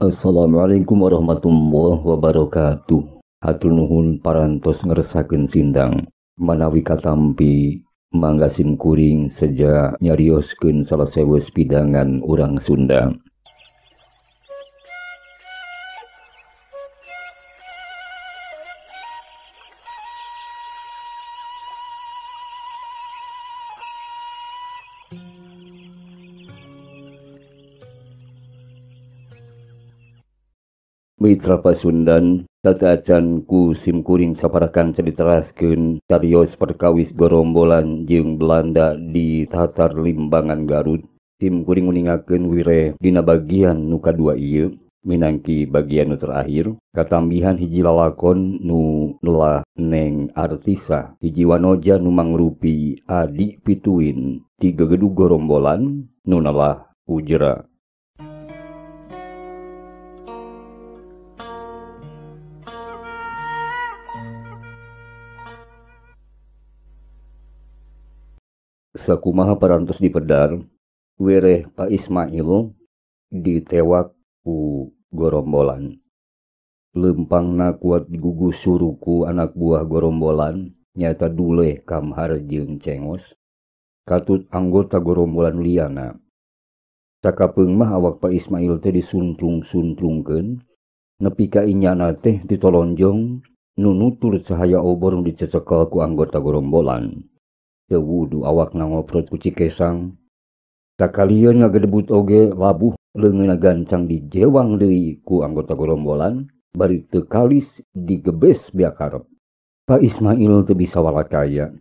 Assalamualaikum warahmatullahi wabarakatuh. Hatur nuhun parantos ngeresakeun sindang manawi katampi mangga sim kuring seja nyarioskeun salesewes pidangan urang Sunda. Mitra Pasundan, tataacan ku sim kuring saparakan ceriteraskeun carios perkawis gorombolan jeung Belanda di Tatar Limbangan Garut. Sim kuring nguningakeun wireh dina bagian nu kadua ieu minangki bagian nu terakhir katambihan hiji lalakon nu nulah Neng Artisa hiji wanoja nu mangrupi adik pituin ti gegedug gorombolan nu nalah Ujra. Sakumaha parantos dipedar, wireh Pak Ismail ditewak ku gorombolan. Lempangna kuat gugus suruku anak buah gorombolan, nyata Duleh, Kamhar jeung Cengos, katut anggota gorombolan liana. Sakapeung mah awak Pak Ismail teh disuntrung-suntrungkeun, nepi ka inyana teh ditolonjong nu nutur cahaya obor nu dicecekel ku anggota gorombolan. Tewudu awak nangoprot ku Cikesang. Sakalian ngagedebut oge labuh leungeunna gancang dijewang deui ku anggota gorombolan bari teu kalis digebes biakarep. Pak Ismail teu bisa walakaya.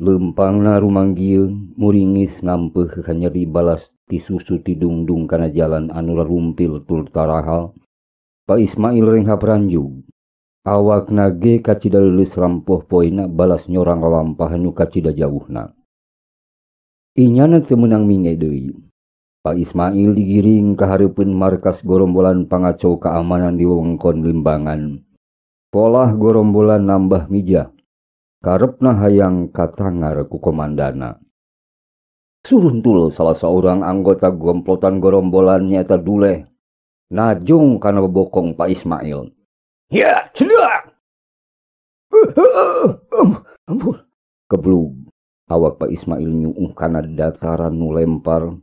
Lempangna rumanggieun muringis ngampeuh ka nyeri balas ti susu ti dungdung kana jalan anu rarumpil tur tarahal. Pak Ismail renghap ranjug. Awak nage kacida leuleus rampoh poina balas nyorang lalampahan nu kacida jauhna. Inyana teu meunang minge deui. Pak Ismail digiring ka hareupeun markas gorombolan pangacau keamanan di wewengkon Limbangan. Polah gorombolan nambah mija. Karepna hayang katangar ku komandana. Suruntul salah seorang anggota gomplotan gorombolan nyata Duleh. Najong kana bebokong Pak Ismail. Ya, sudah. Ampun. Keblug. Awak Pak Ismail nyuuh kana dataran nu lempar.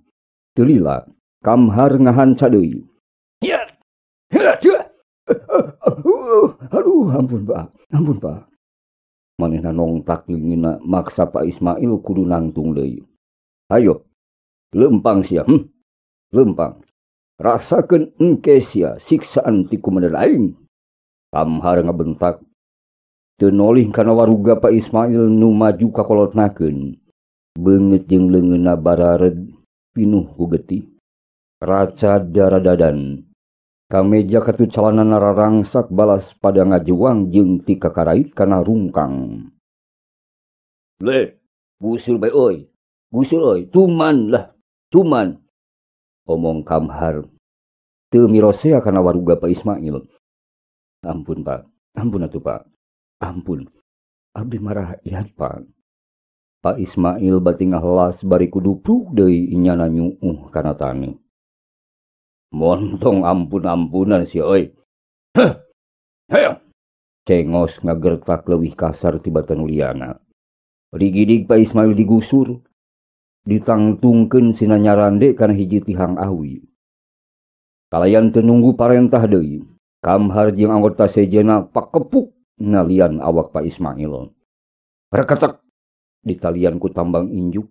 Telila. Kamhar ngahanca deui. Ya. Aduh, ampun Pak. Manehna nongtak leungeunna maksa Pak Ismail kudu nangtung deui. Ayo. Lempang sia. Lempang. Rasakeun engke sia siksaan ti kumandan aing. Kamhar ngabentak. Teu nolih kana waruga Pak Ismail nu maju kakolotnakeun. Beungeut jeung leungeunna barared pinuh ku getih. Raca daradadan. Kameja katut calanana rarangsak balas pada ngajuang jeung ti kakarait kana rungkang. Le, gusul bae oi. Gusul oi, tuman. Omong Kamhar. Teu mirosea kana waruga Pak Ismail. Ampun Pak, ampun atuh Pak, ampun. Abdi marah ihat Pak. Pak Ismail bati ngahelas bari kudupruk deui inyana nyuuh kana tani. Montong ampun-ampunan sia euy. Hayo. Cengos ngagertak leuwih kasar ti batan liana. Rigidig Pak Ismail digusur. Ditangtungkeun sina nyarande kana hiji tihang awi. Kalayan teu nunggu parentah deui. Kamhar jeung anggota sejena pakepuk ngalian awak Pak Ismail. Reketek ditalian ku tambang injuk.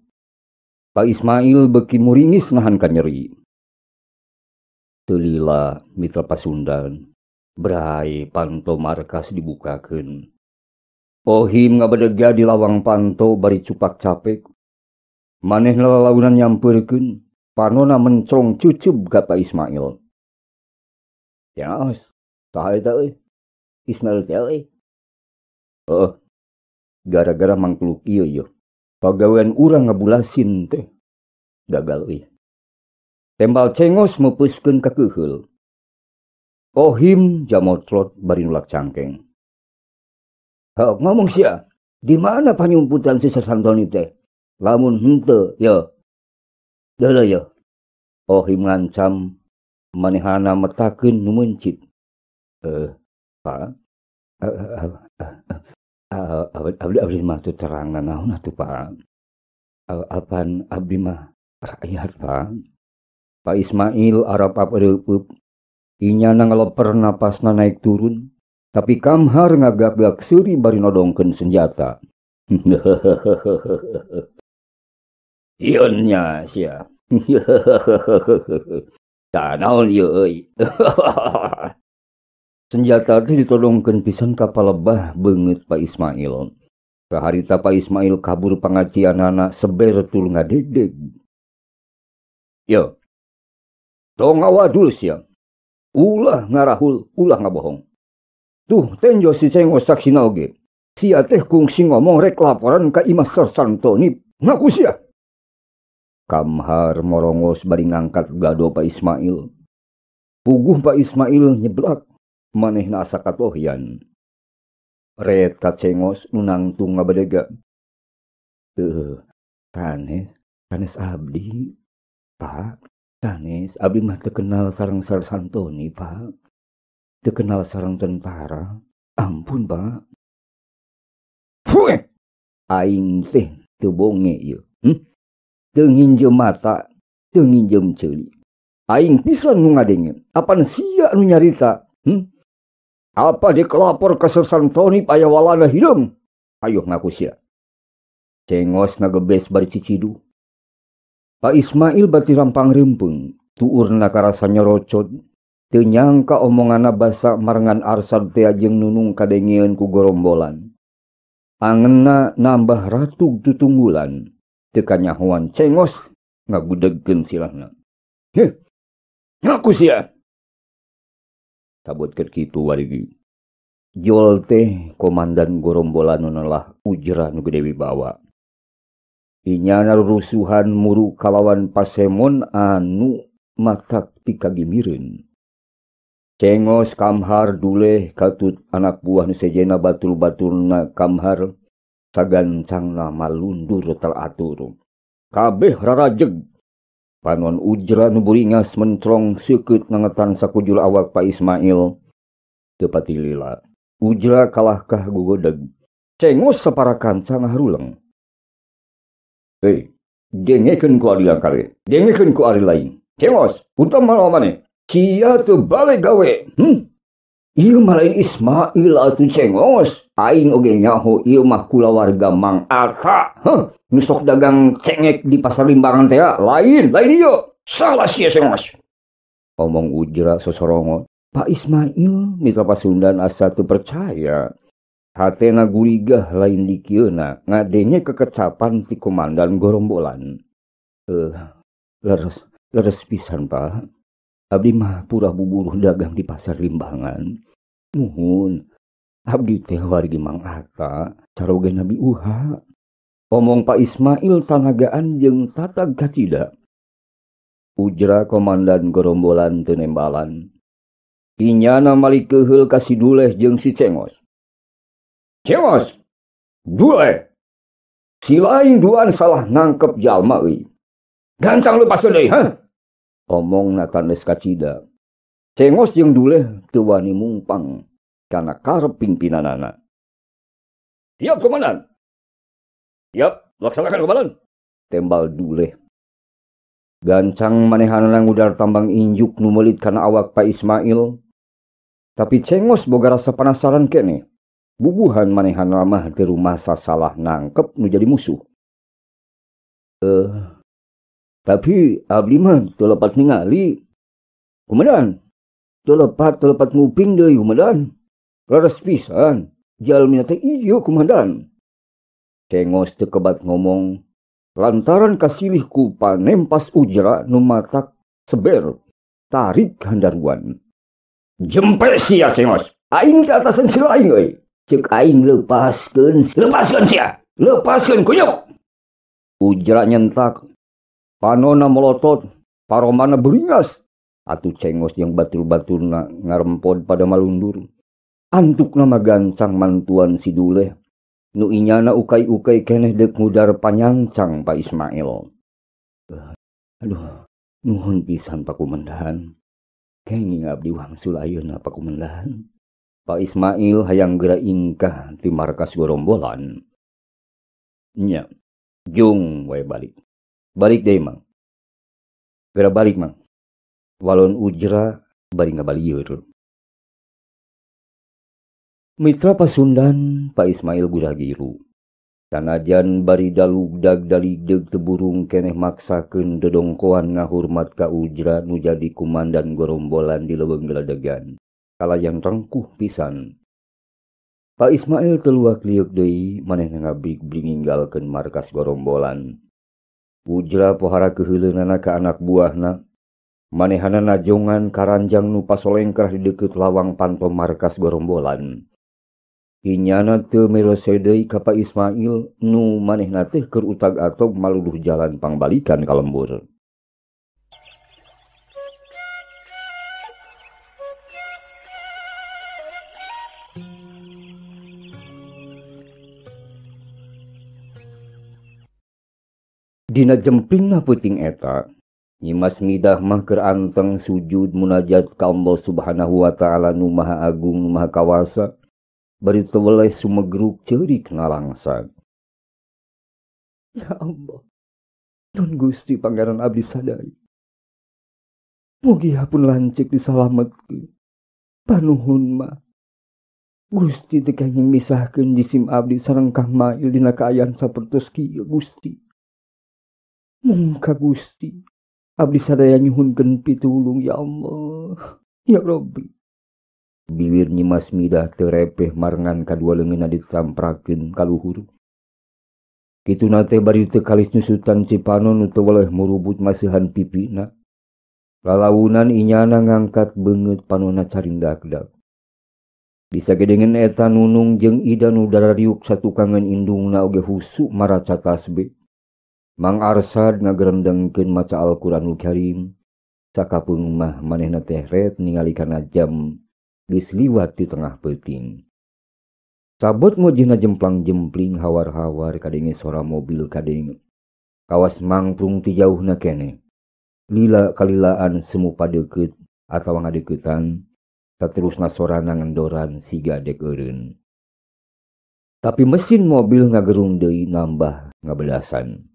Pak Ismail beuki muringis ngahankan nyeri. Telila Mitra Pasundan. Brai panto markas dibukakeun. Ohim ngabadega di lawang panto bari cupak capek. Manehna lalaunan nyampeurkeun. Panona mencrong cucub ka Pak Ismail. Yaos. Saha eta euy? Ismail teh euy. Gara-gara mangkluk ieu. Pagawean urang ngabulasin teh. Gagal euy. Tembal Cengos meupuskeun ka keuheul. Ohim jamotrot bari nulak cangkeng. Ngomong sia, di mana panyumputan si Santoni teh? Lamun henteu, ya. Deuleuh ya. Ohim ngancam manehana metakeun nu mencit. Pak, abdi mah teu terangna naon atuh Pak. Apan abdi mah rakyat Pak. Pak Ismail arep apareup, inyana ngeleper napasna naik turun, tapi Kamhar ngagak-gak seuri bari nodongkeun senjata. Sionnya sia. Tanaon ieu euy. Senjata teh ditodongkeun pisan ka palebah beungeut Pak Ismail. Saharita Pak Ismail kabur pangacianana seber tul ngadegdeg. Yo. Tong awadul sia. Ulah ngarahul, ulah ngabohong. Tuh, tenjo si Cengos saksina oge. Sia teh kungsi ngomong rek laporan ka Imah Santoni. Ngaku sia. Kamhar morongos bari ngangkat gado Pak Ismail. Puguh Pak Ismail nyeblak. Manehna asa katohyan. Ret ka Cengos nu nangtung ngabadega. Sanes abdi. Pak, sanes abdi mah teu kenal sareng Santoni, Pak. Teu kenal sareng tentara. Ampun, Pak. Fueh! Aing teh teu bonge ieu. Teu nginjem mata, teu nginjem ceuli. Aing pisan nu ngadengeun. Apan sia nu nyarita? Apa dikelapor ke Santoni paya walana hideung? Ayo ngaku sia. Cengos ngagebes bari cicidu. Pak Ismail bati rampang rempeng. Tuurna karasa nyorocod. Teu nyangka omongana basa marengan Arsad teh jeung nunung kadengieun ku gorombolan. Angeunna nambah ratug tutunggulan. Teu kanyahoan Cengos ngagudegkeun silahna. Heh. Ngaku sia. Sabutkeun kitu warigi. Jol teh komandan gorombolan nulah ujra nu gede wibawa. Inyana rusuhan muru kalawan Pasemon anu matak pikagimireun. Cengos Kamhar duleh katut anak buah nu sejena batul-batulna Kamhar sagancangna malundur teratur. Kabeh rarajeg. Panon ujra nu buringas mencrong seukeut nangetan sakujur awak Pak Ismail. Teu pati lila. Ujra kalahkah gugodeg. Cengos saparakancang haruleng. Dengekeun ku ari kali. Dengekeun ku ari lain. Cengos, utam malah maneh. Cia teu bale gawe. Ieu mah lain Ismail atuh Cengos. Aing oge nyaho ieu mah kulawarga Mang Arta. Nu sok dagang cengek di pasar Limbangan teh lain ieu. Salah sia Cengos. Omong ujra sosorongot. Pak Ismail mitra Pasundan asa teu percaya. Hatena gurigah lain dikieuna ngadenge kekecapan ti komandan gorombolan. Leres pisan Pak. Abdi mah pura buburuh dagang di pasar Limbangan. Nuhun. Abdi teh wargi Mang Arta, caroge Nabi Uha. Omong Pak Ismail tanagaan jeung tatag kacida. Ujra komandan gorombolan teu nembalan. Inyana malikeheul ka si Duleh jeung si Cengos. Cengos, Duleh. Si lain duaan salah nangkep jalma euy. Gancang lepaskeun deui, Omongna tandes kacida. Cengos jeung Duleh teu wani mungpang kana karep pimpinanana. Siap komandan. Siap, laksanakan komandan. Tembal Duleh. Gancang manehanana ngudar tambang injuk nu meulit kana awak Pak Ismail. Tapi Cengos boga rasa penasaran kene. Bubuhan manehanana mah teu rumasa salah nangkep nu jadi musuh. Tapi abdi mah teu lepat ningali. Komandan, teu lepat nguping deui komandan. Leres pisan, jalmina teh ieu komandan. Cengos teu kebat ngomong lantaran kasilih ku panempas ujra nu matak seber tarik handaruan. Jempe sia Cengos, aing ke atasan si lain euy. Ceuk aing lepaskeun sia. Lepaskeun kunyuk. Ujra nyentak. Panona melotot, paromana beringas. Atuh Cengos yang batul-batulna ngarempod pada malundur. Antuk nama gancang mantuan si Duleh. Nu inyana ukai-ukai keneh dek ngudar panyancang Pak Ismail. Aduh, nuhun pisan Pak Komandan. kenging abdi wangsul ayeuna pakumendahan. Pak Ismail hayang geura ingkah ti markas Gorombolan. Nya, jung wae balik. Balik deui Mang. Geura balik Mang. Walon ujra bari ngabalieur. Mitra Pasundan Pak Ismail Guragiru. Sanajan bari dalugdag daligdeg teburung keneh maksakeun dodongkoan ngahurmat ka ujra nu jadi kumandan Gorombolan di leuweung geledegan. Kalayang rengkuh pisan. Pak Ismail teluak liuk deui manehna ngabrig-brig ninggalkeun markas Gorombolan. Ujra pohara keheuleunan ka anak buahna. Manehana najongan karanjang nu pasolengkrah di deukeut lawang pantom markas Gorombolan. Inyana teu merose deui ka Pak Ismail nu manehna teh keur utag-atog maluluh jalan pangbalikan ka lembur. Dina jemplingna peuting eta, Nyimas Midah mah keur anteng sujud munajat ka Allah Subhanahu wa taala nu Maha Agung nu Maha Kawasa. Bari teweleh sumegruk ceurik nalangsa. Ya Allah, nun Gusti Pangeran abdi sadaya. Mugi hampun lancik disalametkeun. Panuhun mah. Gusti teu kenging misahkeun jisim abdi sareng Kang Mail dina kaayaan sapertos kieu Gusti. Mungka Gusti, abdi sadaya nyuhunkeun pitulung ya Allah. Ya Rabbi. Bibir Nyimas Midah terepeh marengan kadua leungeunna ditamprakeun ka luhur. Kituna teh bari teu kalis nyusutan Cipanon nu teu weleh murubut masihan pipina. Lalawunan inyana ngangkat beungeut panonna carindakdak. Disagedengeun eta Nunung jeung Ida nu darariuk satukangan indungna oge husu maraca tasbih. Mang Arsad ngagerendengkeun maca Al-Qur'anul Karim. Sakapeung mah manehna teh ret ningali kana jam geus liwat di tengah peuting. Sabot ngojina jemplang-jempling hawar-hawar kadenge sora mobil kadenge. Kawas mangprung ti jauhna keneh. Lila kalilaan semu padeukeut atawa ngadeuketan, saterusna sorana ngendoran siga dek eureun. Tapi mesin mobil ngagerung deui nambah ngabedasan.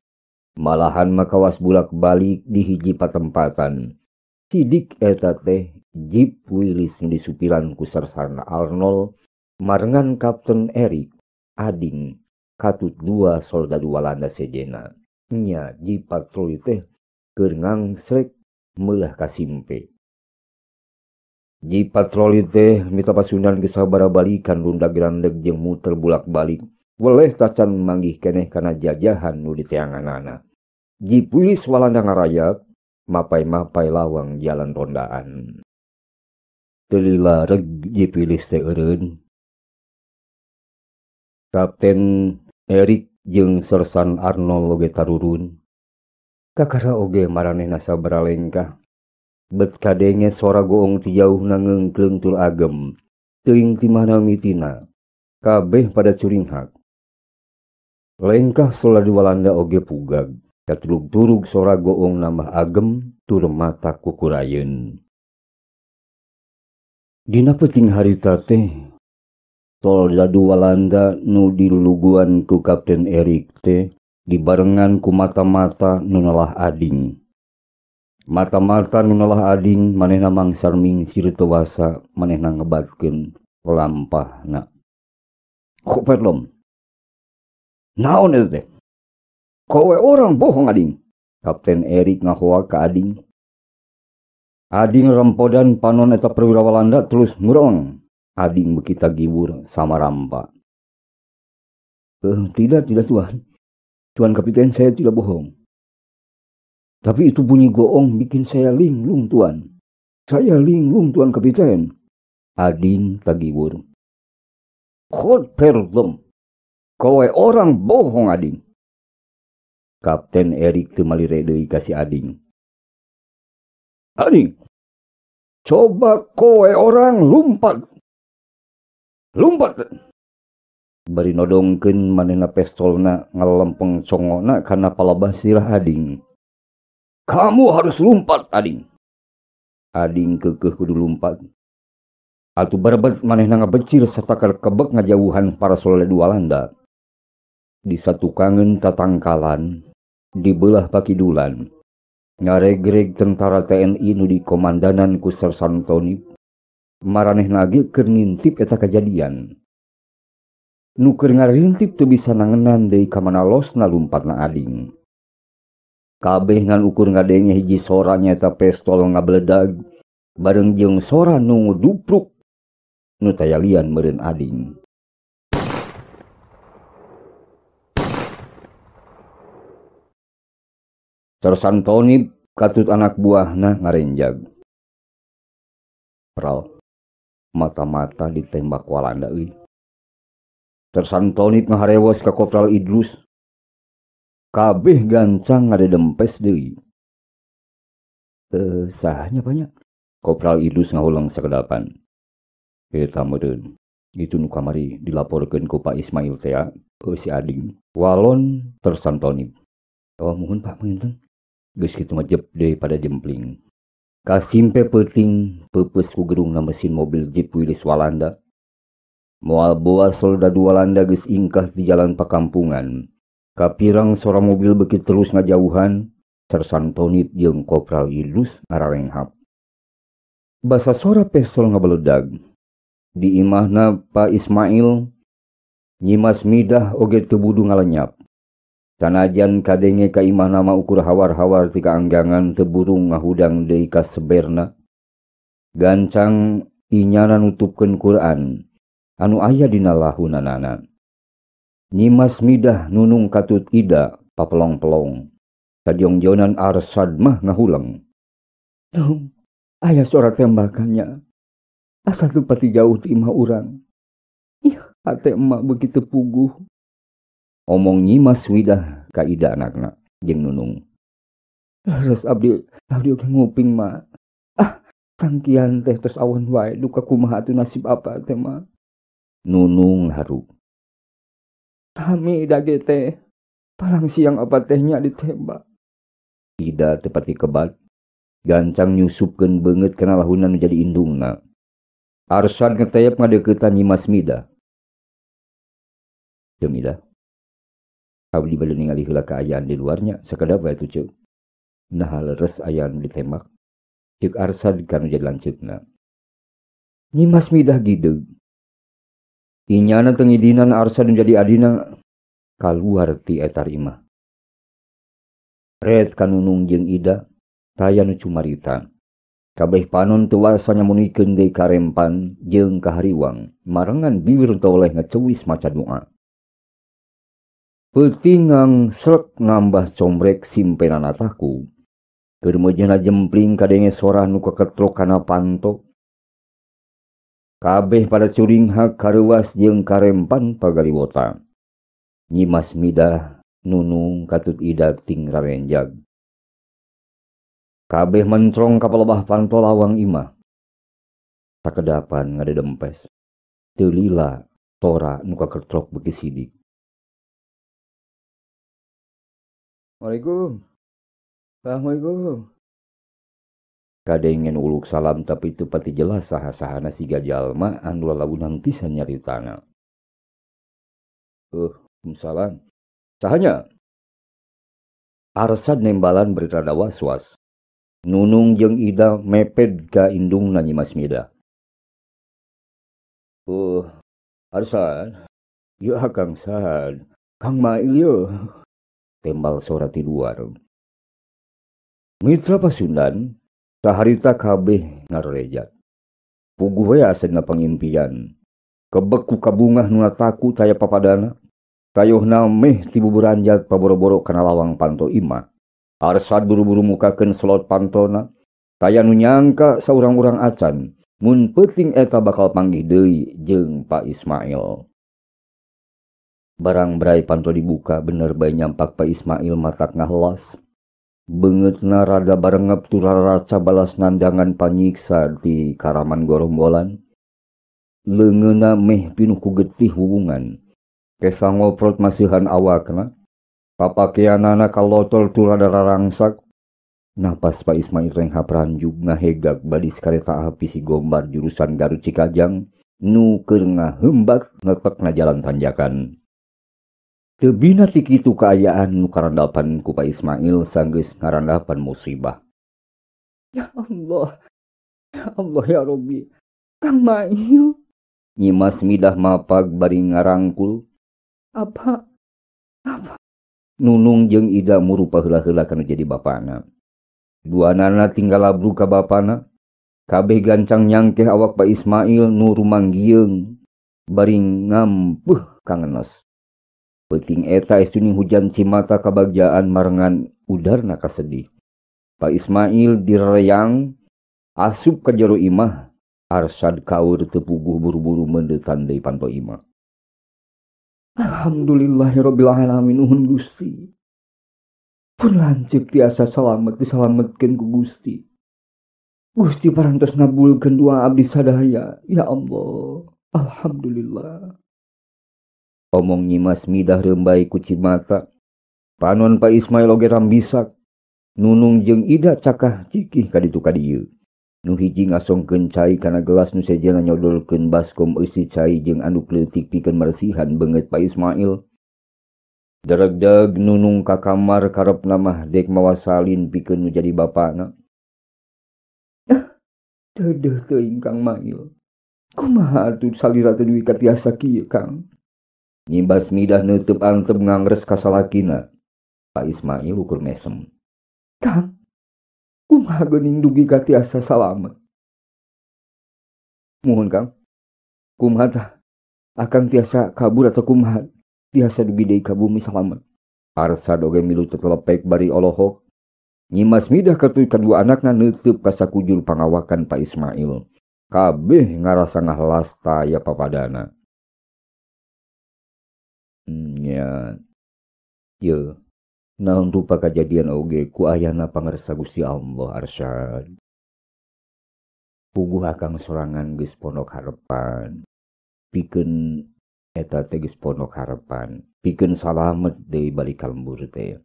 Malahan makawas bulak-balik di hiji patempatan. Sidik eta teh Jeep Willys nu disupiran ku Sarsana Arnold marengan Kapten Erik Ading katut 2 soldadu Walanda sejena. Nya Jeep patroli teh keur ngangsrek meulah ka simpe. Jeep patroli teh Mitra Pasundan geus sabara-balikan lundag-landeg jeung muter bulak-balik. Weleh tacan manggih keneh kana jajahan nu diteanganana. Jeep Willys Walanda ngarayap mapai-mapai lawang jalan rondaan. Telila reg Jeep Willys teh eureun. Kapten Erik jeung Sersan Arnold oge tarurun. Kakara oge maranehna sabara lengkah. Bet kadenge sora goong ti jauhna ngeungkleung tul agem. Teuing ti mana mitina. Kabeh pada curinghak. Lengkah soldadu Walanda oge pugag. Katurug-turug sora goong nambah agem tur mata kukurayeun. Dina peuting harita teh soldadu Walanda nu diluluguan ku Kapten Erik teh dibarengan ku mata-mata nu nalah Ading. Mata-mata nu nalah Ading manehna mangsar mingsir teu wasa manehna ngebatkeun lampahna. Kopelom. Naon eta teh? Kowe orang bohong Ading. Kapten Erik ngahoa ka Ading. Ading rempodan panon eta perwira Walanda terus ngurong. Ading beki tagibur sama rampa. Tidak Tuan. Tuan Kapiten, saya tidak bohong. Tapi itu bunyi goong bikin saya linglung Tuan. Saya linglung Tuan Kapiten. Ading tagibur. Khot perdom. Kowe orang bohong Ading. Kapten Erik teu malire deui ka si Ading. Ading, coba kowe orang lumpat. Lumpat. Bari nodongkeun manehna pistolna ngalempeng congona kana palabah sirah Ading. Kamu harus lumpat Ading. Ading kekeh kudu lumpat. Atuh barebet manehna ngabecir serta kebek ngajauhan para soleh Walanda. Di satu kangen tatangkalan, dibelah pakidulan, ngaregreg tentara TNI nu dikomandanan ku Sersantoni, maranehna ge keur ngintip eta kajadian. Nu keur ngarintip teu bisa nangenan deui ka mana losna lumpatna Ading. Kabeh ngan ukur ngadenge hiji sora nyaeta pistol ngabeledag bareng jeung sora nu ngudupruk nu tayalian meureun Ading. Sersantoni katut anak buahna ngarenjag. Pral, mata-mata ditembak Walanda euy. Sersantoni ngaharewas ka Kopral Idrus. Kabeh gancang ngadedempes deui. Sahanya banyak. Kopral Idrus ngahulang sakedapan. Eta meureun. Itu nu kamari dilaporkeun ku Pak Ismail teh si Ading. Walon Sersantoni. Oh mohon Pak panginten. Geus kitu mah jep deui pada jempling. Kasimpe peuting peupeus ku gerungna mesin mobil jeep Wilis Walanda. Moal boa soldadu Walanda geus ingkah di jalan pakampungan. Kapirang sora mobil beki terus ngajauhan, Sersantoni jeung Kopral Idrus ngararenghap. Basa sora pistol ngabeledag. Di imahna Pak Ismail, nyimas midah oge teu budu ngalenyap. Sanajan kadenge ka imahna mah ukur hawar-hawar ti kaanggangan teu burung ngahudang deui ka seberna. Gancang inyana nutupkeun Quran anu aya dina lahunanana. Nyimas midah nunung katut ida papelong-pelong. Sadionjonan Arsad mah ngahulang. Aya suara tembakannya. Asa teu pati jauh ti imah urang. Ih, hate emak begitu puguh. Omong Nyimas Widah ka ida anakna jeung nunung. Res abdi oge nguping mah. Sangkian teh tos awan wae duka kumaha atuh nasib apa teh mah. Nunung haru. Kami dage teh palang siang apa tehnya ditembak. Ida tepati kebat. Gancang nyusupkeun beungeut kana lahunan nu jadi indungna. Arsad ngeteyep ngadeuketan Nyimas Midah. Teu Midah. Abdi bade ningali heula kaayaan di luarnya sakedap wae atuh ceuk. Nah leres aya nu ditembak. Ceuk Arsad kanu jadi lanceukna. Nyimas Midah gideug. Inyana teu ngidinan Arsad menjadi adina kaluar ti eta imah. Red kanunung jeung Ida taya nu cumarita. Kabeh panon teu wasa nyamunikeun deui karempan jeung kahariwang marengan bibir toleh ngaceuwis maca doa. Peutingang srek nambah combrek simpenana taku. Keur meujana jempling kadenge sora nu kaketrok kana panto. Kabeh pada curinghak kareuwas jeung karempan pagaliwota. Nyimas Midah nunung katut Ida ting rarenjag. Kabeh mencrong ka palebah panto lawang imah. Sakedapan ngadedempes. Teu lila sora nu kaketrok beuki sidik. Waalaikumsalam. Assalamualaikum. Kadengen uluk salam tapi teu pati jelas saha-sahana siga jalma anu lalabunan pisan nyaritana. Salam. Sahanya? Arsad nembalan berrada was-was. Nunung jeung Ida meped ka indungna Nyimas Midah. Arsad. Ieu Kang Sad. Kang Mail ieu. Tembal sora ti luar. Mitra Pasundan, saharita kabeh ngarejat. Puguh we aseuna pangimpian. Kebek ku kabungah nu taku taya papadana. Tayuhna meh ti buburanjat paboro-boro kana lawang panto imah. Arsad buru-buru mukakeun slot pantona. Taya nu nyangka saurang-urang acan. Mun peuting eta bakal panggih deui jeung Pak Ismail. Barang berai panto dibuka bener bae nyampak Pak Ismail matak ngahelas. Beungeutna rada barengep turaraca balas nandangan panyiksa di Karaman Gorombolan. Leungeuna meh pinuh ku getih hubungan. Kesa ngoprot masihan awakna. Papakeanana kalotol tu rada rarangsak. Napas Pak Ismail rengha peranjug ngahegak badis kareta api si Gombar jurusan Garut Cikajang nu keur ngahembak ngetekna jalan tanjakan. Teu bina ti kitu kaayaan nu karandapan ku Pak Ismail sanggeus ngarandapan musibah. Ya Allah ya Robbi, Kang Mail. Nyimas midah mapag bari ngarangkul. Apa? Nunung jeung Ida murupa heula-heula kana jadi bapana. Duanana tinggal labru ka bapana. Kabeh gancang nyangkeh awak Pak Ismail nu rumanggieung bari ngampeuh kangenes. Peuting eta estuning hujan cimata kabagjaan marengan udarna kasedih. Pak Ismail direyang asup ka jero imah. Arsad kaur teu puguh buru-buru mendetan deui panto imah. Alhamdulillahirabbil alamin nuhun Gusti. Pun lanceuk tiasa salamet disalametkeun ku Gusti. Gusti parantos ngabulkeun doa abdi sadaya. Ya Allah, alhamdulillah. Omong Nyimas midah rembay ku cimata. Panon Pak Ismail oge rambisak. Nunung jeung Ida cakah cikih ka ditu ka dieu. Nu hiji ngasongkeun cai kana gelas nu sejana nyodolkeun baskom eusi cai jeung anduk leutik pikeun marsihan beungeut Pak Ismail. Dereg-deg Nunung ka kamar karepna mah dek mawa salin pikeun nu jadi bapana. Deudeuh teuing Kang Mail. Kumaha atuh salira teu duwi katiasa kieu Kang? Nyimbas midah neuteub antep ngangres ka salakina. Pak Ismail ukur mesem. Kang, kumaha geuning dugi katiasa salamet? Muhun Kang. Kumaha tah? Akang tiasa kabur atau kumaha? Tiasa dugi deui ka bumi salamet. Arsad oge milu tetelepek bari olohok. Nyimas midah katuy kadua anakna neuteub ka sakujur pangawakan Pak Ismail. Kabeh ngarasa ngahlas taya papadana. Ya. Ye. Naon rupa kajadian oge ku ayana pangarsa Gusti Allah Arsyad. Puguh akang sorangan geus pondok harepan. Pikeun eta teh geus pondok harepan. Pikeun salamet deui balik ka lembur teh.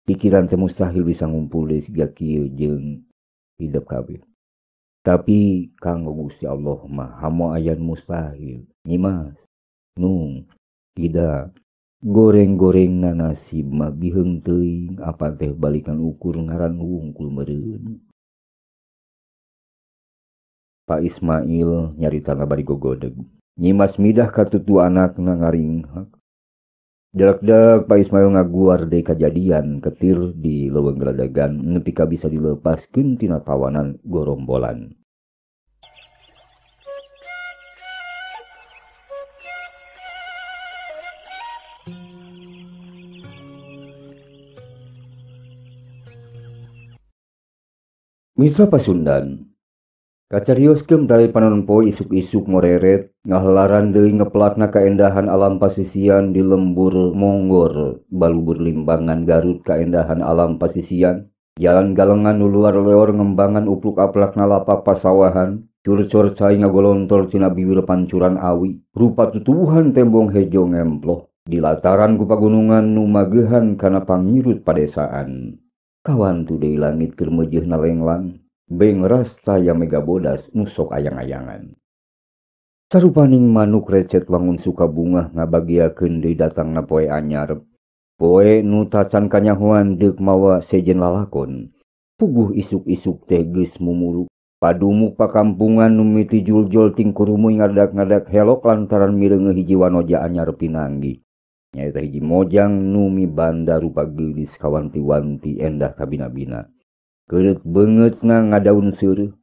Pikiran teh mustahil bisa ngumpul deui siga kieu jeung hidup kabeh. Tapi kanggo Gusti Allah mah hamo aya mustahil. Nyimas, Nung, Ida, goreng-gorengna nasib mah biheung teuing apa teh balikan ukur ngaran wungkul meureun. Pak Ismail nyaritana bari gogodeg. Nyimas midah ka tutu anakna ngaringhak. Derek-derek Pak Ismail ngaguar deui kajadian ketir di leuweung geledegan nepi ka bisa dilepaskeun tina tawanan gorombolan. Mitra Pasundan. Kacarioskeun dari panon poe isuk-isuk moreret ngahelaran deui ngeplatna kaendahan alam pasisian di lembur Monggor balubur limbangan Garut kaendahan alam pasisian jalan galengan nu luar leor ngembangan upluk aplakna lapak pasawahan cur-cur cai ngagolontol tina bibir pancuran awi rupa tutuwuhan tembong hejo ngemploh di lataran ku pagunungan nu magehan kana pangirut padesaan. Kawan tu deui langit keur meujeuhna lenglang bengras caya mega bodas nusok ayang-ayangan. Sarupaning manuk recet wangun suka bunga ngabagiakeun deui datangna poe anyar. Poe nu tacan kanyahoan deuk mawa sejen lalakon. Puguh isuk-isuk teh geus mumuluk. Padumuk pakampungan nu miti juljol ting kurumuy ngadak-ngadak helok lantaran mireungeuh hiji wanoja anyar pinanggi. Nyaeta hiji mojang nu mibanda rupa geulis kawanti-wanti endah kabina-bina. Keureut beungeutna ngadaun seureuh.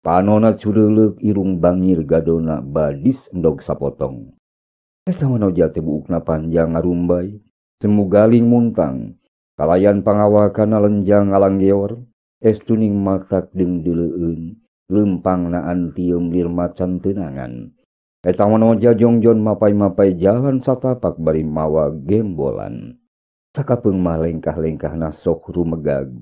Panona cureuleuk irung bangir gadona badis endog sapotong. Eta wanoja teh buukna panjang ngarumbay, semu galing muntang. Kalayan pangawakanna lenjang alanggeor, estuning matak deung deuleueun, leumpangna antieum lir macan teunangan. Eta wanoja jongjon mapai-mapai jalan satapak bari mawa gembolan. Sakapeung mah lengkah-lengkahna sok rumegag.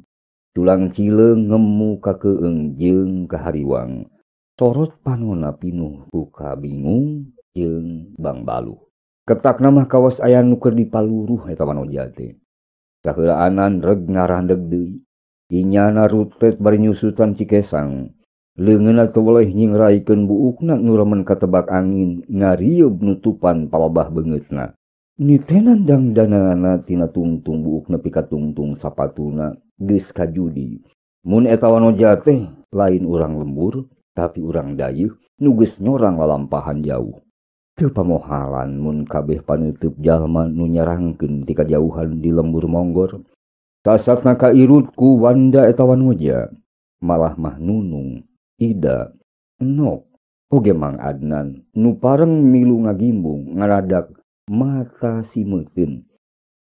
Tulang cileung ngemu ka keueung jeung ka hariwang. Sorot panona pinuh ku kabingung jeung bangbaluh. Ketakna mah kawas aya nu keur dipaluruh eta wanoja teh. Saheulaanan reg ngarandeg deui. Inyana rutet bari nyusutan Cikesang. Leungeunna teu boleh nyingraikeun buukna nu remen katebak angin ngarieup nutupan palabah beungeutna. Nitenan dangdanana tina tungtung buuk nepi ka tungtung sapatuna geus kajudi. Mun eta wanoja teh lain urang lembur, tapi urang dayeuh nu geus nyorang lalampahan jauh. Teu pamohalan mun kabeh paneuteub jalma nu nyarangkeun ti kajauhan di lembur monggor. Sasatna kairut ku Wanda eta wanoja, malah mah Nunung, Ida, Enok, oge Mang Adnan nu pareng milu ngagimbung ngaradak mata simeuteun.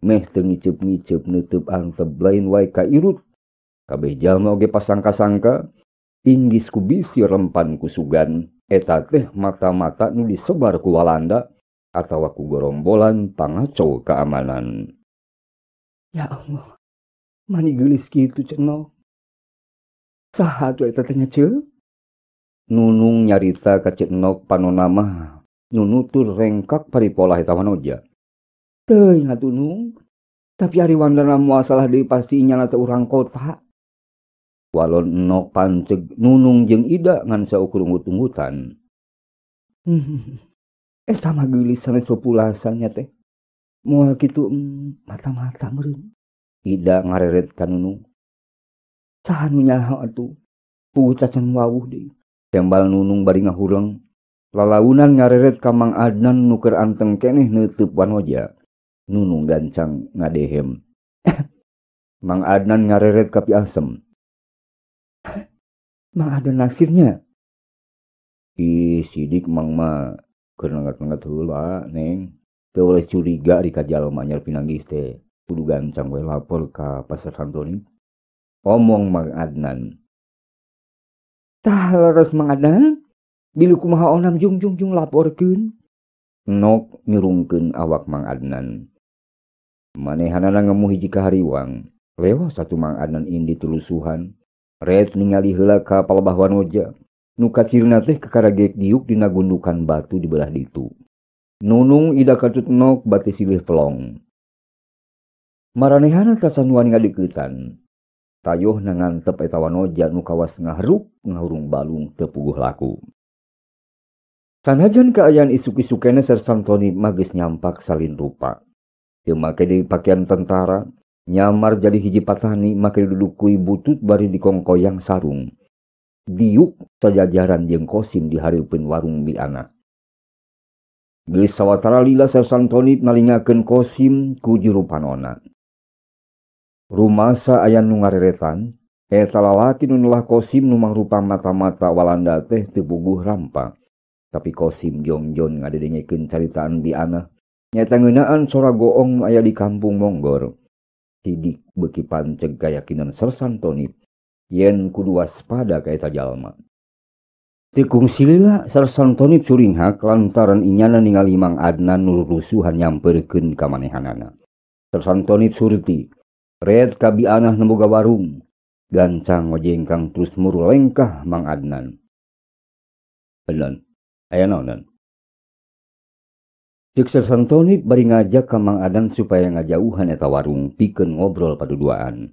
Meh teu ngiceup-ngiceup neuteub anteb lain wae kairut. Kabeh jalma oge pasangka-sangka inggis ku bisi rempan ku Sugan eta teh mata-mata nu disebar ku Walanda atawa ku gorombolan pangaco keamanan. Ya Allah, mani geulis kitu cenok. Saha atuh eta teh nya? Nunung nyarita ka Cenok panonna mah nu nutur rengkak paripolah eta wanoja. Teuing atuh Nung, tapi ari Wandana moal salah deui pasti nyana teh urang kota. Walon Enok panceg Nunung jeung Ida ngan saukur unggut-unggutan. Eta mah geulis sanes populasan nya teh. Moal kitu mata-mata meureun. Ida ngareret ka Nunung. Saha nu nyaho atuh? Puguh cacan wawuh deui. Tembal Nunung bari ngahureng. Lalaunan ngareret ka Mang Adnan nu keur anteng keneh neuteub wanoja. Nunung gancang ngadehem. Mang Adnan ngareret ka Pi Asem. Mang Adnan naksirnya. Sidik Mang mah keur nengat-nengat heula Neng. Teu oleh curiga di ka jalma nyar pinanggih teh. Kudu gancang we lapor ka Pasar Santoni. Omong Mang Adnan. Tah leres Mang Adnan, bilu kumaha onam jung laporkeun. Nok nyurungkeun awak Mang Adnan. Manehanana ngemu hiji kahariwang. Lewas satu Mang Adnan indi tulusuhan. Red ningali heula ka palebah wanoja. Nu kasirna teh kakaragek diuk dina gundukan batu di belah ditu. Nunung Ida katut Nok bati silih pelong. Maranehana tasanuan ngadeuketan. Tayoh nangantep eta wanoja nu kawas ngahruk ngahurung balung teu puguh laku. Sanajan kaayaan isuk-isuk keneh Sersan Tony mah geus nyampak salin rupa. Teu make deui pakaian tentara, nyamar jadi hiji patani make dudukui butut bari dikongkoyang sarung. Diuk sajajaran jeung Kosim dihareupeun warung biana. Geus sawatara lila Sersan Tony nalingakeun Kosim ku juru panonna. Rumasa aya nu ngareretan, eta lalaki nu neulah Kosim nu mangrupa mata-mata Walanda teh teu puguh rampa. Tapi Kosim jongjon ngadedengekeun caritaan biana, nyaeta ngeunaan sora goong aya di kampung Monggor. Sidik beuki panceg kayakinan Sersan Tony yen kudu waspada ka eta jalma. Teu kungsi lila Sersan Tony curinghak lantaran inyana ningali Mang Adnan nu rusuhan nyampeurkeun ka manehanana. Sersan Tony surti red kabianah nemboga warung. Gancang ngojengkang terus muru lengkah Mang Adnan. Bener, aya naonan? Cek Sersan Tony bari ngajak ka Mang Adnan supaya ngajauhan eta warung pikeun ngobrol paduduaan.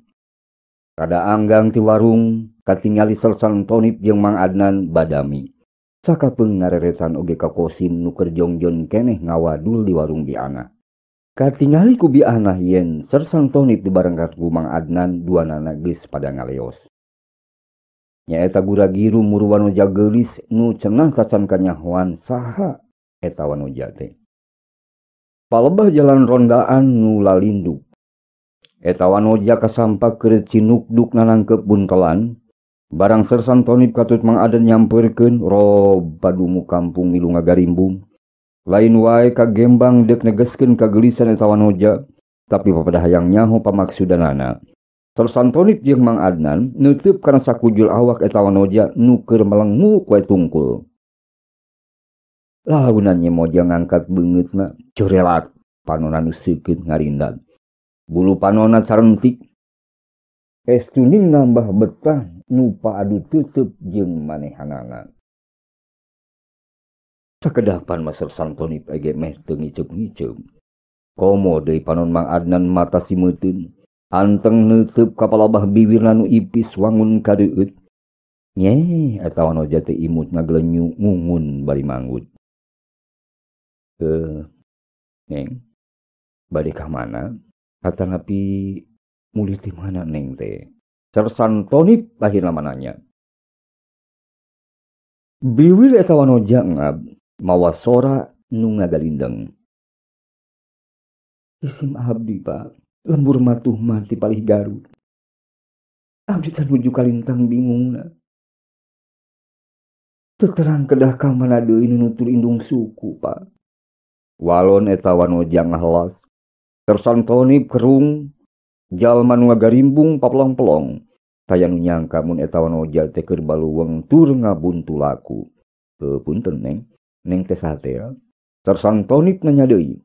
Rada anggang ti warung katingali Sersan Tony jeung Mang Adnan badami. Sakapeung ngareretan oge ka Kosim nu keur jongjon keneh ngawadul di warung biana. Katingali ku biana yen Sersan Tony dibarengkat ku Mang Adnan duanana geus pada ngaleos. Nyaeta gura-giru muru wanoja geulis nu cenah tacan kanyahoan saha eta wanoja teh. Palebah jalan rondaan nu lalinduk. Eta wanoja kasampak keur cinukduk nanangkep buntelan. Barang Sersan Tony katut Mang Adnan nyampeurkeun rob padumu kampung milu ngagarimbung. Lain wae kagembang dek negeskeun kagelisan eta wanoja, tapi papada hayang nyaho pamaksudanana. Sersan Tony jeung Mang Adnan neuteub kana sakujul awak eta wanoja nu keur melenguk wae tungkul. Launan nyemoja ngangkat beungeutna, curelak panonna nu seukeut ngarindag. Bulu panonna carentik. Estuning nambah betah nu paadu teuteub jeung manehanana. Sakedapan mas Sersan Tony ege meh teu ngiceup-ngiceup. Komo deui panon Mang Adnan mata simeuteun. Anteng neuteub kapalabah bibirna nu ipis wangun kadeueut. Nyeh eta wanoja teh imut ngaglenyu ngungun bari manggut. Neng, bade ka mana? Atanapi mulih ti mana neng teh? Sersan Tonip akhirna mananya. Biwir eta wanoja ngab mawa sora nu ngagalindeng. Isim abdi Pak, lembur matuh mati palih Garut. Abdi teh nuju kalintang bingungna. Terang kedah ka mana deui nu nutur indung suku Pak. Walon eta wanoja ngahlas. Sersan Tonip kerung jalma nu ngagarimbung paplong-pelong. Taya nu nyangka mun eta wanoja teh keur baluweung tur ngabuntu laku. Punten neng teh saha Sersan Tonip nanya deui.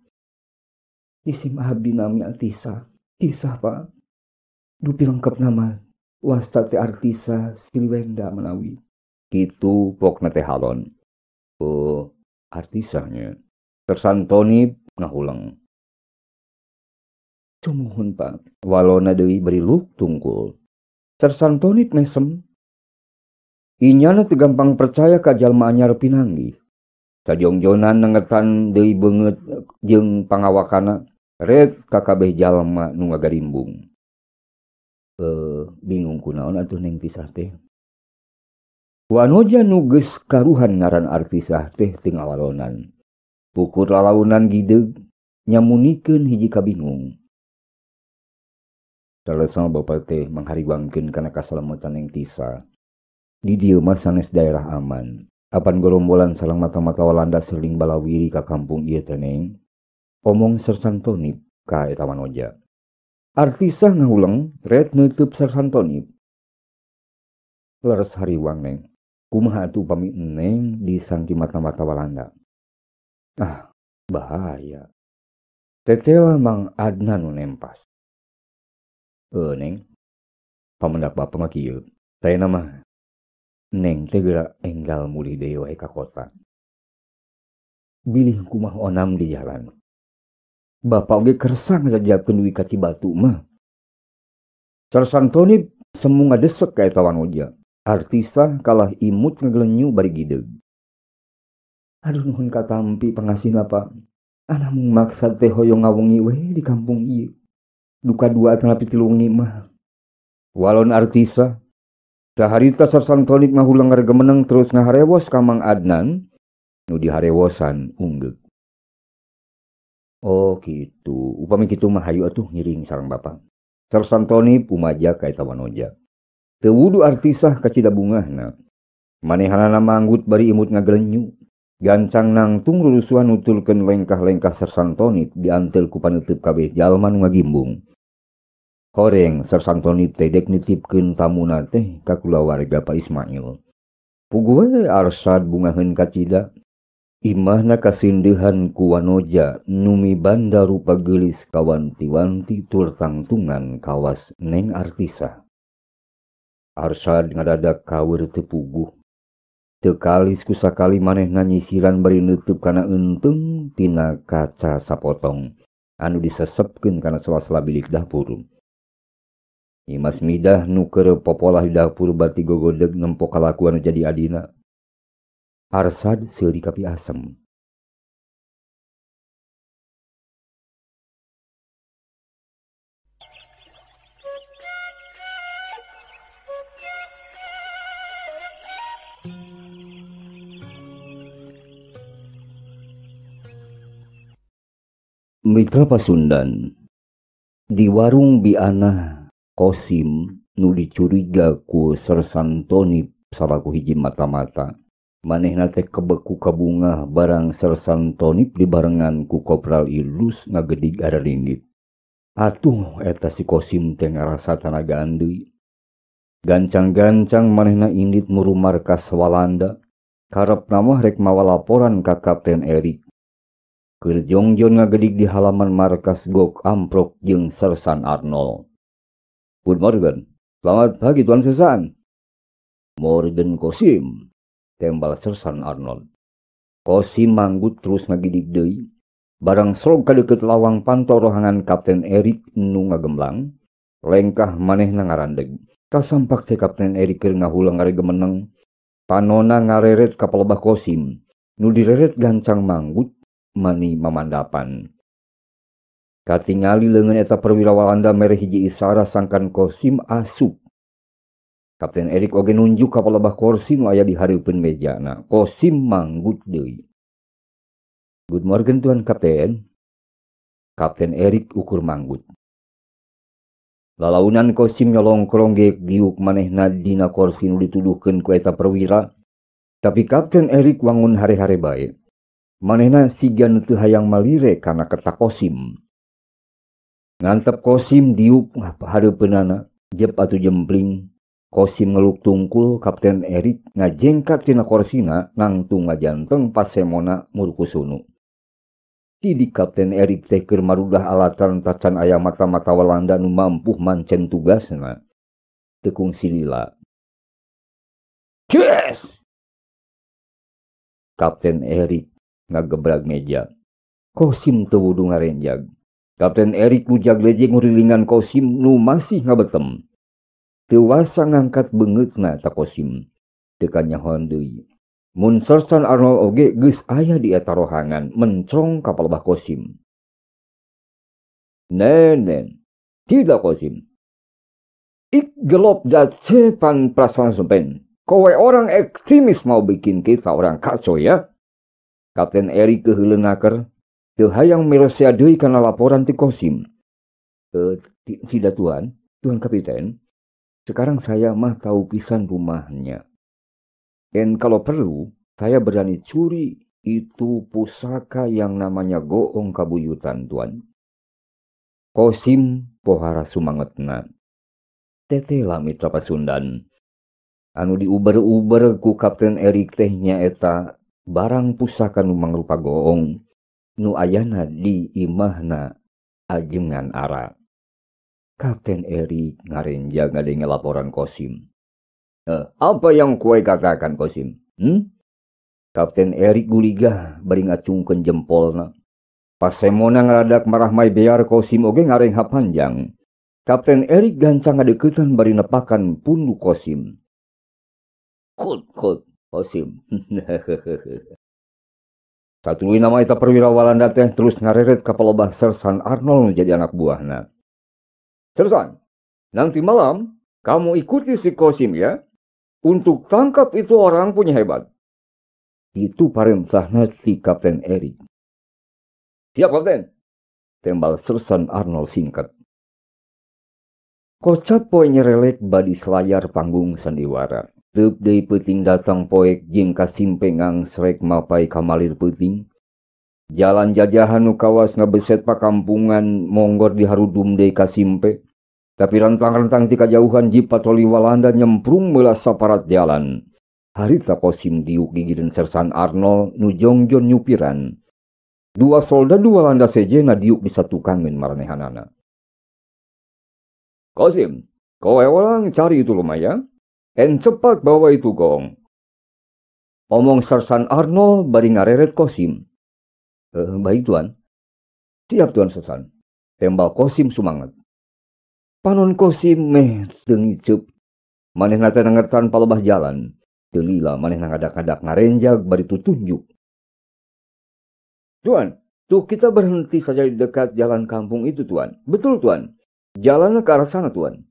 Isim abdi nami Artisa. Kisah Pak. Dupi lengkep nama. Wasta teh Artisa Siliwenda menawi. Kitu pokna teh halon. Artisanya. Sersan Tonip ngahuleng. Sumuhun Pak. Walona deui beri luk tungkul. Sersan Tonip mesem. Inyana teu gampang percaya ka jalma anyar pinanggih. Sajongjonan nengetan deui beungeut jeung pangawakana. Red kakabeh jalma nu ngagarimbung. Bingung kunaon atuh neng Tisah teh. Wanoja nu geus karuhan ngaran Artisah teh teu ngawalonan. Pukur lalaunan gideug nyamunikeun hiji kabingung. Salesa Bapak teh manghariwangkeun kana kasalametan neng Tisah. Di dieu mah sanes daerah aman. Apan gorombolan sareng mata-mata Walanda seuling balawiri ka kampung ieu teh neng. Omong Sersan Tonip ka eta wanoja. Artisah ngahuleng red neuteub Sersan Tonip. Leres hariwang neng. Kumaha atuh upami neng disangki mata-mata Walanda. Bahaya. Tetela Mang Adnan nu nempas. Neng. Pamendak Bapak mah kieu. Saena mah neng teh geura enggal mulih deui wae ka kota. Bilih kumaha onam di jalan. Bapak oge kersa ngajabkeun duwi ka Cibatu mah. Sersan Tonip semu ngadesek ka eta wanoja. Artisah kalah imut ngaglenyu bari gideug. Aduh nuhun katampi pangasihna Pak. Ana mung maksad teh hoyong ngawengi we di kampung ieu. Duka dua tanapi tilu wengi mah. Walon Artisah saharita Sersan Tonip ngahulang ngaregemeneng terus ngaharewos ka Mang Adnan nu diharewosan unggeug. Oh gitu. Upami kitu mah hayu atuh ngiring sareng Bapak. Sersan Tonip umaja ka eta wanoja. Teu wudu Artisah ka cidabungahna. Manehanana manggut bari imut ngaglenyu. Gancang nangtung rurusuhan nutulkeun lengkah-lengkah Sersan Tonip diantel ku paneuteub kabeh jalma nu ngagimbung. Horeng Sersan Tonip teh dek nitipkeun tamuna teh ka kulawarga Pak Ismail. Puguh we Arsad bungaheun ka cida. Imahna kasindehan ku wanoja numi banda rupa geulis kawanti-wanti tur tangtungan kawas neng Artisah. Arsad ngadadak kaweur teu puguh. Teu kalis kusakali manehna nyisiran bari neuteub kana eunteng tina kaca sapotong anu disesepkeun kana sela-sela bilik dapur. Imas midah nu keur popolah di dapur bati gogodeg nempo kalakuan jadi adina. Arsad seuri kapi asem. Mitra Pasundan. Di warung biana Kosim nu dicuriga ku Sersan Tonip salaku hiji mata-mata. Manehna teh kebeku kabungah barang Sersan Tonip dibarengan ku Kopral Ilus ngagedig araringgit. Atuh eta si Kosim teh ngarasa tanaga andeuy. Gancang-gancang manehna indit muru markas Walanda. Karepna mah rek mawa laporan ka Kapten Erik. Keur jongjon ngagedig di halaman markas Gok Amprok jeung Sersan Arnold. Good morning. Selamat pagi Tuan Sersan. Morgen Kosim. Tembal Sersan Arnold. Kosim manggut terus ngagidik deui. Barang slog kadeukeut lawang pantau rohangan Kapten Erik nu ngagemblang. Lengkah manehna ngarandeg. Kasampak teh Kapten Erik keur ngahulang ngarege meneng. Panona ngareret ka pelebah Kosim. Nu direret gancang manggut mani mamandapan. Katingali leungeun eta perwira Walanda mere hiji isara sangkan Kosim asup. Kapten Erik oge nunjuk ka pelebah kursi nu aya di hareupeun mejana. Kosim manggut deui. Good morning Tuan Kapten. Kapten Erik ukur manggut. Lalaunan Kosim nyolongkrong geuk diuk manehna dina kursi nu dituduhkeun ku eta perwira. Tapi Kapten Erik wangun hare-hare bae. Manehna sigan teu hayang malire kana ketak Kosim. Ngantep Kosim diuk hareupeunana jep atuh jempling. Kosim ngeluk tungkul Kapten Erik ngajengkat tina korsina nangtung ngajanteng pasemona murkusunu. Di Kapten Erik teh keur marudah alatan tacan aya mata-mata Walanda nu mampuh mancen tugasna. Tekung silila. Yes! Kapten Erik ngagebrag meja. Kosim teu wudu ngarenjag. Kapten Erik lujag lejeng ngurilingan Kosim nu masih ngabetem. Teu wasa ngangkat beungeutna ta Kosim. Teu kanyahoan deui. Mun Sersan Arnold oge geus aya di eta rohangan mencrong ka pelebah Kosim. Nen, tidak Kosim. Ik gelop dat cepan perasaan sempen. Kowe orang ekstremis mau bikin kita orang kacau ya. Kapten Erik keheuleunnaker teu hayang melosea deui kana laporan ti Kosim. Tidak Tuan Kapiten. Sekarang saya mah tahu pisan rumahnya. Dan kalau perlu, saya berani curi itu pusaka yang namanya goong kabuyutan, Tuan. Kosim pohara sumangetna. Tetela mitra Pasundan. Anu diuber-uber ku Kapten Erik teh nyaeta barang pusaka nu mangrupa goong nu ayana di imahna ajengan ara. Kapten Erik ngarenjag ngadenge laporan Kosim. Apa yang kue katakan Kosim? Kapten Erik guligah bari ngacungkeun jempolna. Pasemona ngaradak marah mai bear Kosim oge ngarengha panjang. Kapten Erik gancang ngadeukeuten bari nepakan pundu Kosim. Kut Kosim. Satuluy nama eta perwira Walanda teh terus ngareret ka pelebah Sersan Arnold jadi anak buahna. Sersan, nanti malam kamu ikuti si Kosim ya. Untuk tangkap itu orang punya hebat. Itu perintahnya si Kapten Erik. Siap Kapten. Tembal Sersan Arnold singkat. Kocap poe nyerelek badi selayar panggung sandiwara. Teup deui peuting datang poek jeung kasimpengang srek mapai kamalir peuting. Jalan jajahan nu kawas ngabeset pakampungan monggor diharudum deui kasimpe. Tapi rantang-rantang ti kajauhan jip patroli Walanda nyemprung meulah saparat jalan. Harita Kosim diuk gigireun Sersan Arnold nu jongjon nyupiran. Dua soldadu Walanda sejena diuk disatukangeun maranehanana. Kosim, kowe orang cari itu lumayan. En cepat bawa itu gong. Omong Sersan Arnold bari ngareret Kosim. Baik Tuan. Siap Tuan Sersan. Tembal Kosim sumanget. Panon Kosim meh teu ngiceup. Manehna teh nangertan palebah jalan. Teu lila manehna ngadak-ngadak ngarenjag bari tutunjuk. Tuan, tuh kita berhenti saja di dekat jalan kampung itu Tuan. Betul Tuan. Jalannya ke arah sana Tuan.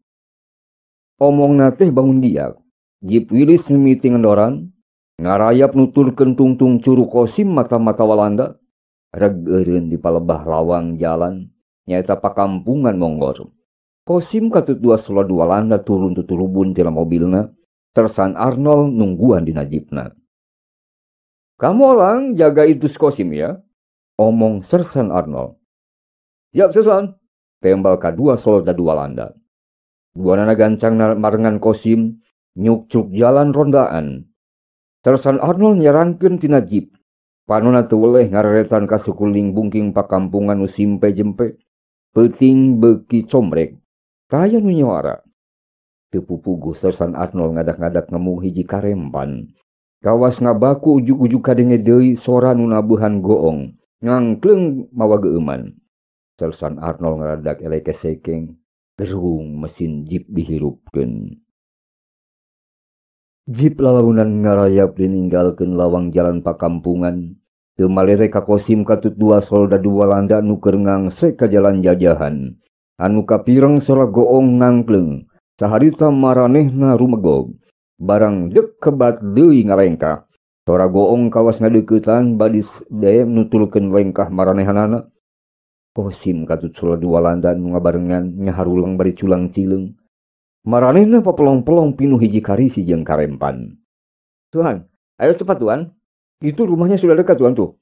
Omongna teh bangun diak. Jip Willis mimiti ngendoran. Ngarayap nuturkeun tungtung curu Kosim mata-mata Walanda. Regeureun di palebah lawang jalan. Nyaeta pakampungan monggor. Kosim katut dua soldadu Walanda turun tuturubun tina mobilna. Sersan Arnold nungguan dina jeepna. Kamu orang jaga itu Kosim ya? Omong Sersan Arnold. Siap Sersan. Tembal kadua soldadu Walanda. Duanana gancang marengan Kosim. Nyuk-cuk jalan rondaan. Sersan Arnold nyerangkeun tina jeep. Panona teu weleh ngareretan ka sukuling bungking pakampungan nu simpe jempe. Peuting beuki comrek. Kaya nu nyawara. Teu pupuguh Sersan Arnold ngadak-ngadak ngemu hiji karempan. Kawas ngabaku ujug-ujug kadenge deui sora nu nabuhan goong. Ngangkleung mawa geuman. Sersan Arnold ngaradak eleke sekeng. Gerung mesin jeep dihirupkeun. Jeep lalaunan ngarayap dininggalkeun lawang jalan pakampungan. Teu malere ka Kosim katut dua soldadu Walanda nu keur ngangsek ka jalan jajahan. Anu kapireng sora goong ngangkleng. Saharita maranehna rumegog. Barang dek kebat deui ngalengkah. Sora goong kawas ngadeuketan badis deem nutulkeun lengkah maranehanana. Kosim katut soldadu Walanda nu ngabarengan nyaharulang bari culang cileung. Maranehna papelong-pelong pinuh hiji karisi jeung karempan. Tuhan, ayo cepat Tuhan. Itu rumahnya sudah dekat Tuhan tuh.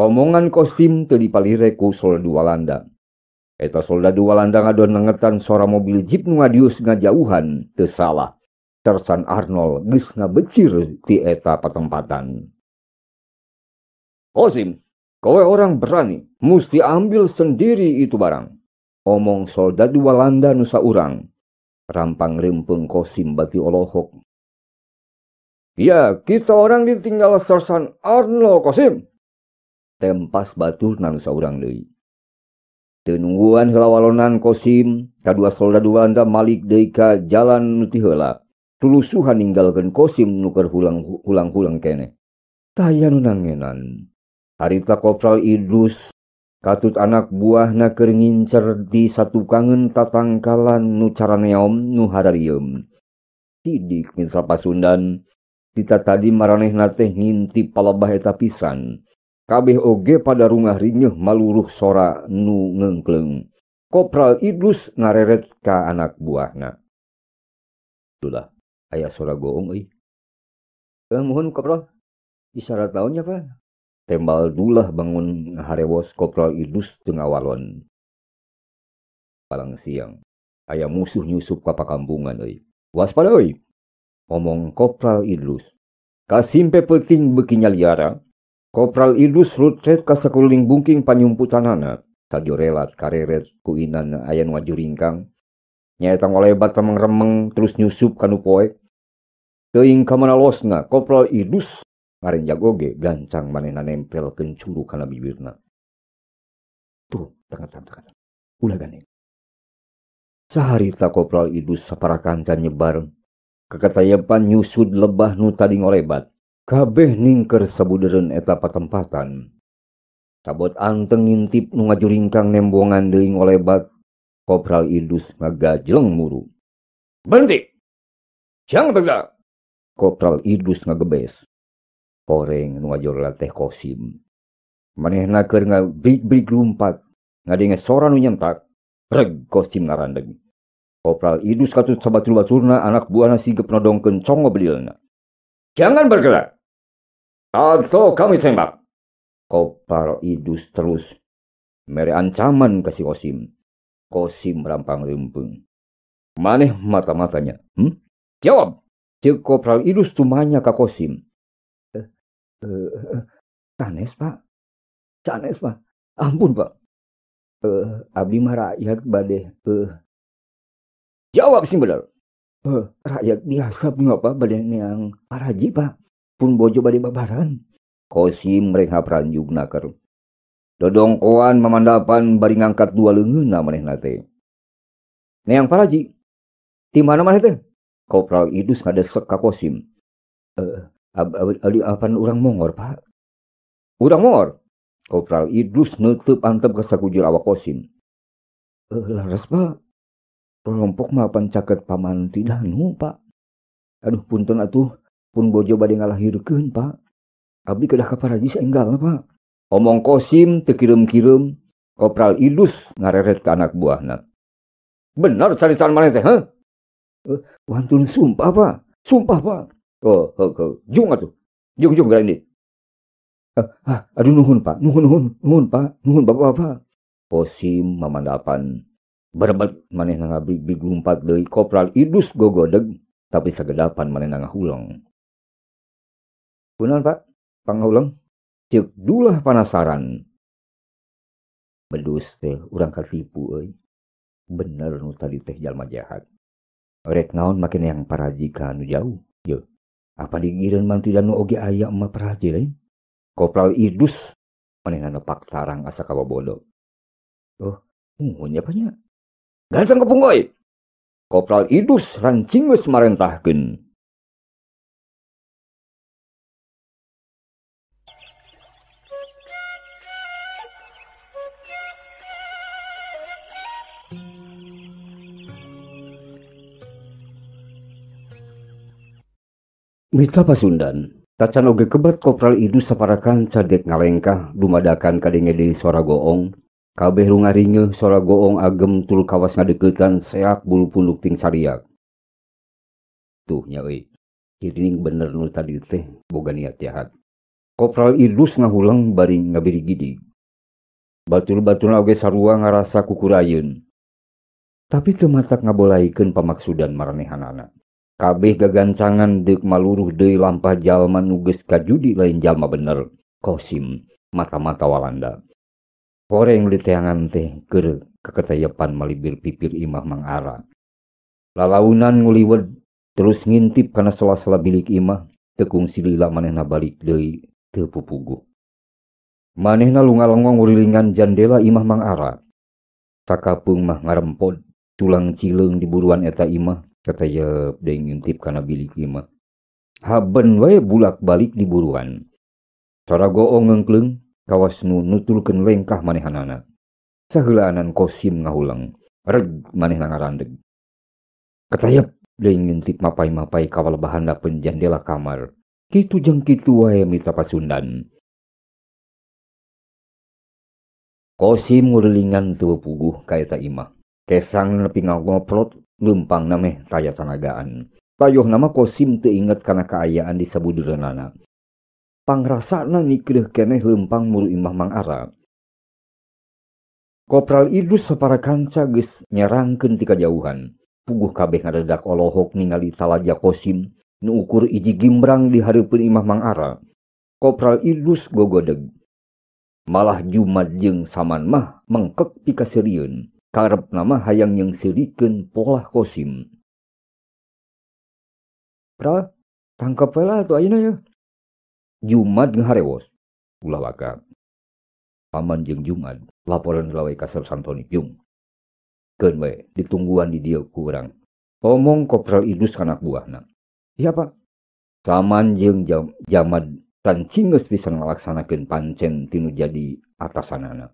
Omongan Kosim teu dipalire ku soldadu Walanda. Eta soldadu Walanda ngadonengetan sora mobil jeep nu ngadius ngajauhan teu salah. Sersan Arnold geus ngabecir ti eta patempatan. Kosim, kowe orang berani, musti ambil sendiri itu barang. Omong soldadu Walanda nu saurang. Rampang rempeng Kosim bati olohok. Ya, kita orang ditinggal Sersan Arnold Kosim. Tempas batur nan saurang deui. Teu nungguan heula walonan Kosim, kadua soldadu Walanda malik deui ka jalan nu ti heula. Tulusuhan ninggalkeun Kosim nu keur hulang-hulang keneh. Taya nu nangenan. Harita Kopral Idrus katut anak buahna keur ngincer di satukangeun tatangkalan nu caraneom nu hararieum. Sidik misal Pasundan, tita tadi maranehna teh ngintip palebah eta pisan. Kabeh oge pada rungah rinyeuh maluruh sora nu ngeungkleng. Kopral Idrus ngareret ka anak buahna. Itulah aya sora goong euy. Mohon Kopral, isyarat taunnya Pak. Tembal dulah bangun harewos Kopral Idrus teu ngawalon. Palang siang, aya musuh nyusup ka pakampungan euy. Waspada euy. Omong Kopral Idrus. Kasimpe peuting beuki nyaliara. Kopral Idrus rutret ka sakeuling bungking panyumputanana. Sajorelat kareret ku inan aya nu ngajuringkang. Nyaeta ngolebat remeng-remeng terus nyusup kanu poek. Teuing ka manalosna Kopral Idrus ngarenjag oge gancang manehna nempelkeun curu kana bibirna. Tuh, tangan. Ulah gandeng. Saharita Kopral Idrus saparakancan nyebar. Kekatayepan nyusud lebah nu tadi ngolebat. Kabeh ningker sabudeureun eta patempatan. Sabot anteng ngintip nu ngajuringkang nembongan deui ngolebat. Kopral Idrus ngagajleng muru. Berhenti! Jangan bergerak! Kopral Idrus ngagebes. Poreng nu ngajorlat teh Kosim. Manehna keur ngabrig-brig lumpat, ngadenge sora nu nyentak. Reg Kosim ngarandeg. Kopral Idrus katut sabatur-baturna anak buahna sigep nodongkeun congo belilna. Jangan bergerak. Atau kami tembak. Kopral Idrus terus mere ancaman ka si Kosim. Kosim rampang rempeng. Maneh mata-matanya. Jawab. Ceuk Kopral Idrus tumanya ka Kosim. Sanes Pak. Ampun Pak. Abdi mah rakyat bade. Jawab sing bener. Rakyat biasa Pak bade neang paraji Pak. Pun bojo bade babaran. Kosim mereka pranjugna keur. Dodongkoan memandapan bari ngangkat dua leungeunna manehna teh. Neang paraji. Ti mana maneh teh? Kopral Idrus ngadesek ka Kosim. Apan urang Mongor Pak. Urang Mongor? Kopral Idrus neuteub antep ka sakujur awak Kosim. Laras Pak. Rompok mah pan caket paman tidanu Pak. Aduh punten atuh pun bojo bade ngalahirkeun Pak. Abdi kedah ka paraji saenggalna Pak. Omong Kosim teu kireum-kireum. Kopral Idrus ngareret ka anak buahna. Bener caritaan maneh teh, heuh? Wantun sumpah Pak. Sumpah Pak. Jung atuh. Jung gini. Aduh nuhun Pak. Nuhun Pak. Nuhun Bapak. Kosim mamandapan. Berebet manehna ngabrig-brig lumpat deui. Kopral Idrus gogodeg tapi sagedapan manehna ngahuleng. Kunaon Pak? Panghuleng? Ceuk dulah panasaran. Bedus teh urang katipu euy. Bener nu tadi teh jalma jahat. Rek naon make yang paraji ka anu jauh. Yeuh. Apa digireun mantidanu oge aya mah paraji lain. Kopral Idrus manehna nepak tarang asa kabobodo. Nuhun nya Ganteng kepunggoy. Kopral Idus rancing geus marentahkeun. Mitra Pasundan, tacan oge kebat Kopral Idus saparakan cadek ngalengkah dumadakan kadenge deui sora goong. Kabeh lungaringe sora goong agem tul kawas ngadeukeutan seak bulu punduk ting sariak. Tuh nya euy. Kiring bener nu tadi teh boga niat jahat. Kopral Idus ngahulang bari ngabiri-gidig. Batul-batul oge sarua ngarasa kukurayeun. Tapi teu matak ngabolaikeun pamaksudan maranehanana. Kabeh gagancangan deuk maluruh deui lampah jalma nu geus kajudi lain jalma bener. Kosim, mata-mata Walanda. Koreng diteangan teh keur kaketayepan malibir pipir imah Mang Ara. Lalaunan nguliwed terus ngintip kana sela-sela bilik imah, tekung silila manehna balik deui teu pupuguh. Manehna lungalongong urilingan jandela imah Mang Ara. Sakapeung mah ngarempod tulang cileung di buruan eta imah. Katayep deui ngintip kana bilik imah. Haben wae bulak-balik di buruan. Sora goong ngengkleung kawas nu nutulkeun lengkah manehanana. Saheulaanan Kosim ngahulang, reg manehna ngarandeg. Katayep deui ngintip mapai-mapai kawalebahan dapeun jandela kamar. Kitu jeung kitu wae mitra Pasundan. Kosim ngurilingan teu puguh ka eta imah. Kesang nepi ngoprot lempang nameh taya tanagaan. Tayoh nama Kosim teu inget kana kaayaan di sabudeureunnana. Pangrasana ngikeudeuh keneh lempang muru imah Mang Ara. Kopral Idus saparakanca geus nyerangkeun ti kajauhan. Puguh kabeh ngadedak olohok ningali talaja Kosim nu ukur iji gimbrang di hareupeun imah Mang Ara. Kopral Idus gogodeg. Malah Jumad jeung Saman mah mengkek pikasirieun. Karep nama hayang yang sirikeun polah Kosim. Pra, tangkap lah tu ayeuna ya. Jumad ngaharewos. Ulah waka. Paman jeung Jumad laporan lawai kasar Santoni Jung. Keun we ditungguan di dieu ku urang. Omong Kopral Idus anak buahna. Siapa? Saman jeung Jamad rancing geus pisan ngalaksanakeun pancen tinu jadi atasanana.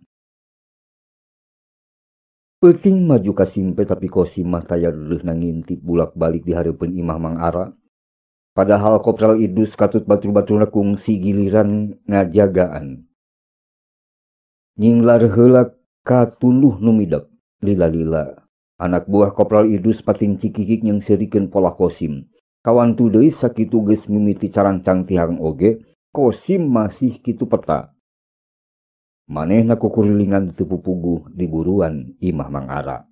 Peuting maju ka simpe tapi Kosim mah taya reureuna ngintip bulak-balik di hareupeun imah Mang Ara. Padahal Kopral Idus katut batur-baturna kungsi giliran ngajagaan. Nyinglar heula ka tuluh nu mideg. Lila-lila anak buah Kopral Idus pating cikikik yang sirikeun pola Kosim. Kawan tu deui sakitu geus mimiti carancang tihang oge, Kosim masih kitu peta. Manehna kukurilingan teu pupuguh di buruan imah Mang Ara.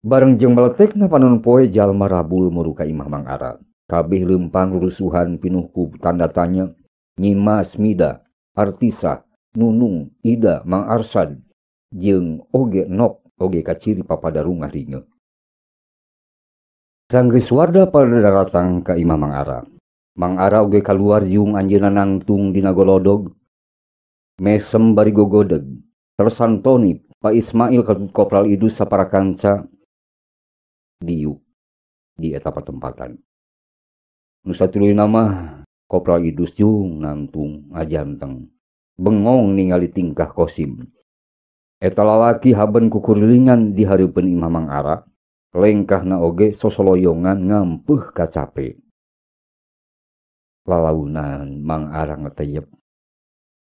Bareng jeung baletekna panon poe jalma rabul muru ka imah Mang Ara. Kabeh lempang rurusuhan pinuh ku tanda tanya. Nyimas Mida, Artisa, Nunung, Ida, Mang Arsad, jeung oge Nok oge kaciri papadarungah ringe. Sanggeus warda pada datang ka imah Mang Ara. Mang Ara oge kaluar jeung anjeunna nangtung dina golodog. Mesem bari gogodeg. Tersantoni Pak Ismail katut Kopral Idus saparakanca diuk di eta patempatan. Nu satuluyna mah Kopral Idus jeung nantung ngajanteng. Bengong ningali tingkah Kosim. Eta lalaki haben kukurilingan di hareupeun imah Mang Ara. Lengkahna oge sosoloyongan ngampeuh kacape. Lalaunan Mang Ara ngeteyep.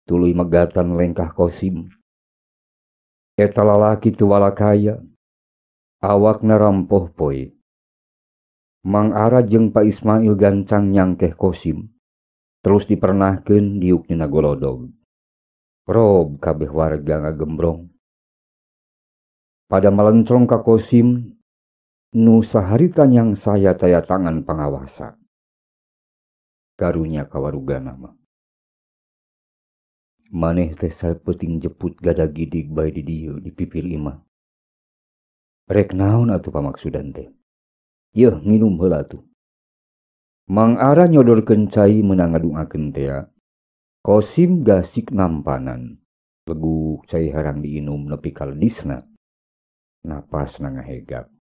Tuluy megatan lengkah Kosim. Eta lalaki tu walakaya. Awakna rampoh poe. Mang Ara jeung Pak Ismail gancang nyangkeh Kosim. Terus dipernahkeun diuk dina golodog. Rob kabeh warga ngagembrong. Pada malencong ka Kosim. Nu saharita nyang saya taya tangan pangawasa. Karunya kawarugana mah. Maneh teh saeuting jeput gadagidig bae di dieu di pipir imah. Rek naon atuh pamaksudan teh? Yeuh nginum heula atuh. Mang Ara nyodorkeun cai meunang ngadungakeun tea. Kosim gasik nampanan. Leguk cai harang diinum nepi ka ledisna. napas na ngahegap.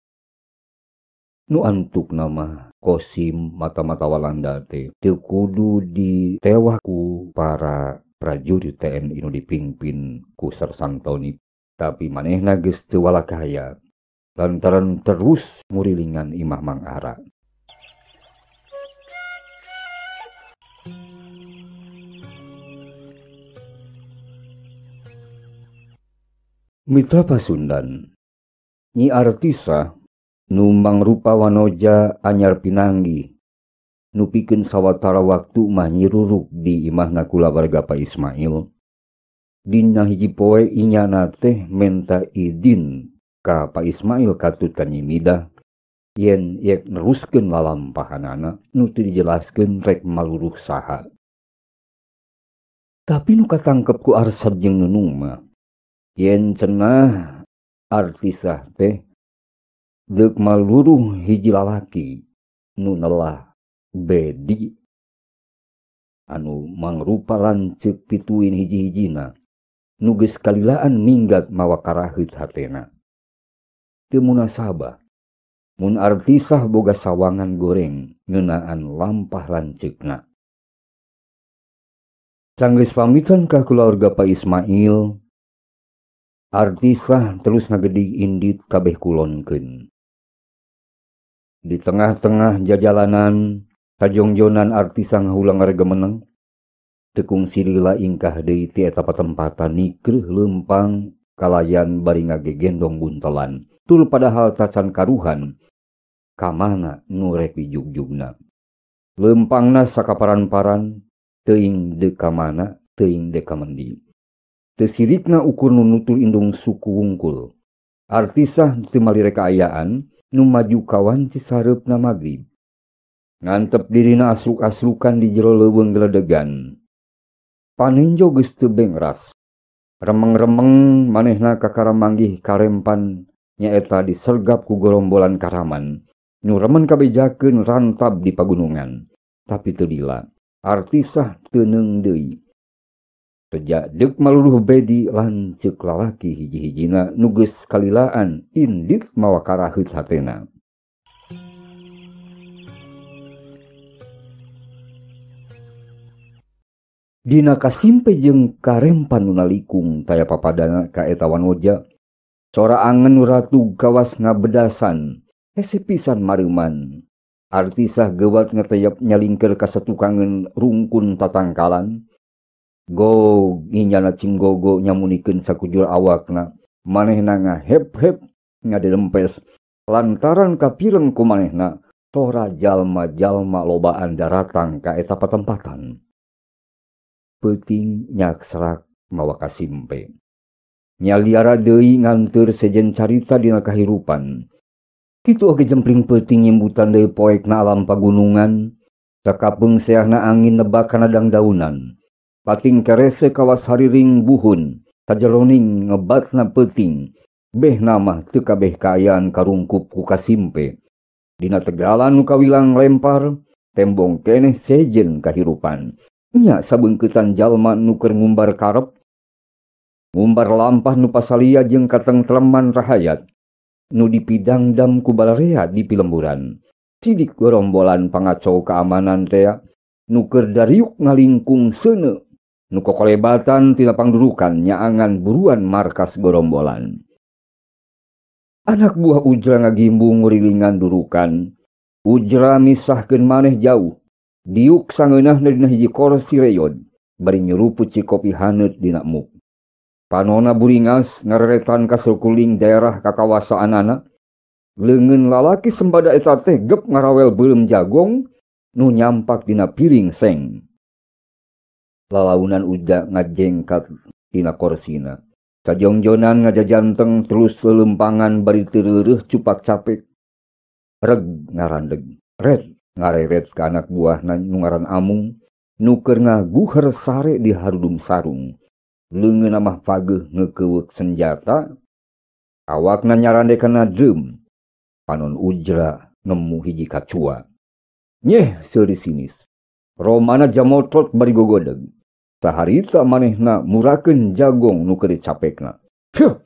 Nu antuk nama Kosim mata-mata Walanda teu kudu ditewaku para prajurit TNI nu dipimpin ku Sersantoni, tapi manehna geus teu walakaya lantaran terus ngurilingan imah Mang Ara. Mitra Pasundan, Nyi Artisa nu mangrupa wanoja anyar pinanggi nu pikeun sawatara waktu mah nyiruruk di imahna kulawarga Pak Ismail. Dina hiji poe inyana teh menta izin ka Pak Ismail katut ka Nyi Midah yen yek neruskeun lalampahanana nu teu dijelaskeun rek maluruh saha. Tapi nu katangkep ku Arsad jeung Nunung mah yen cenah Artisah teh deuk maluruh hiji lalaki nu nelah bedi anu mangrupa lanceuk pituin hiji-hijina nu geus kalilaan minggat mawa karaheut hatena. Teu munasabah mun Artisah boga sawangan goreng ngeunaan lampah lanceukna. Sanggeus pamitan ka keluarga Pak Ismail, Artisah terus ngagedig indit kabeh kulonkeun. Di tengah-tengah jajalanan kajongjonan Artisah ngahulang regemeneng, tekung silila ingkah deui ti eta patempatan nikreuh leumpang kalayan bari ngagegendong buntelan tul padahal tacan karuhan kamana nu rek dijugjugna. Leumpangna sakaparan-paran teuing deuk ka mana teuing deuk ka mendi. Teu sirikna ukur nu nutul indung suku wungkul. Artisah teu malirek kaayaan nu maju kawan ti sareupna magrib. Ngantep dirina asluk-aslukan di jero leuweung geledegan. Panenjo geus teu bengras. Remeng-remeng manehna kakaramanggih karempan nyaeta disergap ku gorombolan karaman. Nu remen kabejakeun rantab di pagunungan. Tapi teu lila. Artisah teu neung deui. Sejak deuk maluruh bedi lanceuk lalaki hiji-hijina nu geus kalilaan indit mawa karaheut hatena. Dina kasimpe jeung karempan nu nalikung taya papadana ka eta wanoja, sora angen nu ratu gawas ngabedasan hese pisan mareuman. Artisah geuwat ngeteyep nyalingker ka satukangeun rungkun tatangkalan. Go nginyana cinggogo nyamunikeun sakujur awakna, manehna ngahep-hep ngadempes lantaran kapireng ku manehna sora jalma-jalma lobaan daratang ka eta patempatan. Peuting nyak serak mawa kasimpe. Nyaliara deui nganteur sejen carita dina kahirupan. Kitu oge jempling peuting nyimbutan deui poekna alam pagunungan, sakapeung seahna angin nebak kana dangdaunan. Pating kerese kawas hariring buhun, tajeroning ngebatna peuting, beh namah teu kabeh kaayaan karungkup ku kasimpe. Dina tegalan nu kawilang lempar, tembong keneh sejen kahirupan. Nya sabeungkeutan jalma nu keur ngumbar karep, ngumbar lampah nu pasalia jeung katengtreman rahayat, nu dipidangdam ku balarea di pilemburan. Sidik gorombolan pangacau keamanan tea, nu keur dariuk ngalingkung seuneu, nu kokolebatan tina pangdurukan nyaangan buruan markas gorombolan. Anak buah Ujra ngagimbung ngurilingan durukan. Ujra misahkeun maneh jauh. Diuk sangeunahna dina hiji kursi reyod, bari nyeruput cikopi haneut dina muk. Panona buringas ngareretan ka sakuling daerah kakawasaanana. Leungeun lalaki sembada eta teh gep ngarawel beuleum jagong nu nyampak dina piring seng. Lalaunan Ujra ngajengkat tina korsina. Sajongjonan ngajajanteng terus lelempangan bari teu cupak capek. Reg ngarandeg, red ngareret ka anak buahna nu ngaran Amung, nu keur ngaguher sare di harudum sarung. Leungeunna mah pageuh ngekeuweuk senjata, awakna nyarandekanna dreum. Panon Ujra nemu hiji kacua. Nyeh seuri sinis. Romana jamotot bari gogodeg. Saharita manehna murakeun jagong nu keur dicapekna. Hyuh.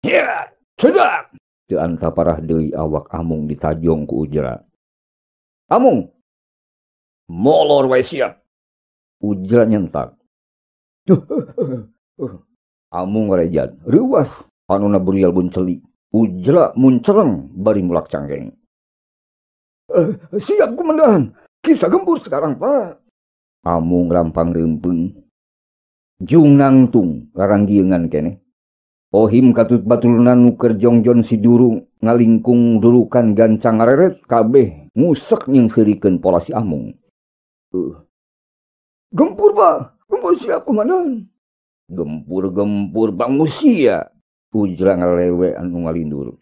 Ya, Cedak! Teu anta parah deui awak Amung ditajong ku Ujra. Amung! Molor wae sia. Ujra nyentak. Amung ngarejad. Reuwas panonna burial buncelik. Ujra muncereng bari mulak canggeng. Siap komandan. Kisah gempur sekarang, Pak. Amung rampang rempeng. Jung nangtung laranggiengan kene. Ohim katut batulunan nuker jongjon si durung ngalingkung durukan gancang ngareret kabeh ngusek nyeng serikeun pola si Amung. Gempur, Pak. Gempur siap komandan. Gempur bangusia. Ujra ngalewe anu ngalindur.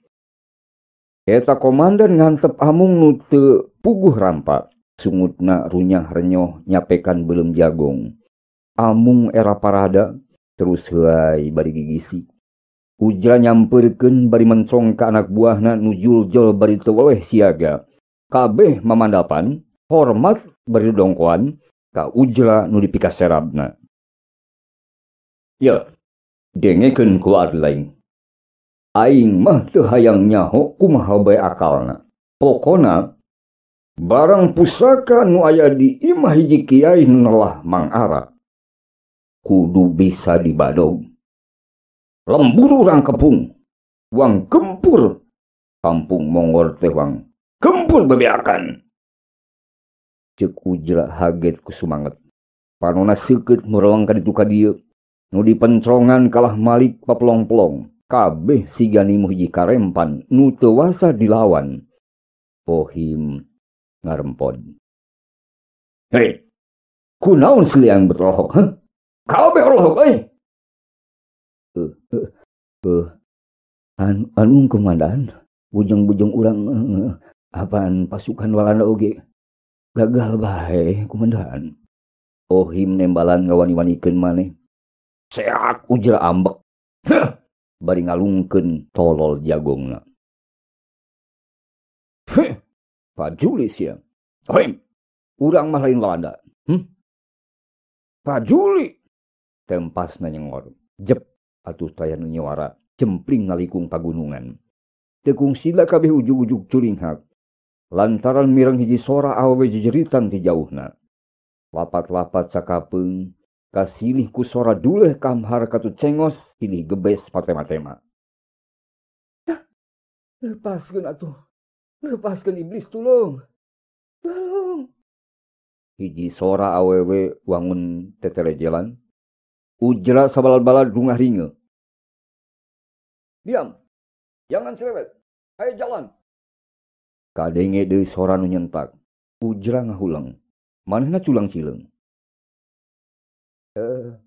Eta komandan ngansep Amung nu teu puguh rampak. Sungutna runyah renyoh nyapekan belum jagong. Amung era parada terus heai bari gigisi. Ujra nyamperkeun bari mencong ka anak buahna nu juljol bari teu weleh siaga. Kabeh mamandapan hormat bari dongkoan ka Ujra nu dipikas serabna. Ya, dengekeun ku adlaing. Aing mah teu hayang nyaho kumaha bae akalna. Pokona barang pusaka nu aya di imah hiji kiai nelah Mang Ara kudu bisa dibadog. Lembur urang kepung, wang gempur kampung Mongor teh wang gempur bebeakan. Ceuk Ujra haget ku sumanget. Panonna seukeut mureleng ka ditu ka dieu. Nu dipencrongan kalah malik papelong-pelong. Kabeh siga nimuh hiji karempan nu teu wasa dilawan. Ohim ngarempod. Hei, kunaon selian betrohok, heh? Kabeh rohok, anu komandan, bujeng-bujeng urang apaan pasukan Walanda oge gagal bae komandan. Ohim nembalan ngawani-wanikeun maneh. Seak Ujra ambek. Bari ngalungkeun tolol jagongna. Pak Julis ya. Ohim, urang mah lain Walanda. Pak Juli. Tempasna nyengor. Jep atuh taya nu nyewara cempling ngalikung pagunungan. Tekung sila kabeh ujug-ujug curinghak. Lantaran mireng hiji sora awewe jejeritan ti jauhna. Lapat-lapat sakapeung kasilih ku sora duleh kamhar katut cengos silih gebes patema-tema. Lepaskeun atuh. Lepaskeun iblis tulung. Tulung. Hiji sora awewe wangun tetelejelan. Ujra sabalal-balal dungah ringe. Diam. Jangan cerewet. Ayo jalan. Kadenge deui sora nu nyentak. Ujra ngahulang. Manehna culang cileung.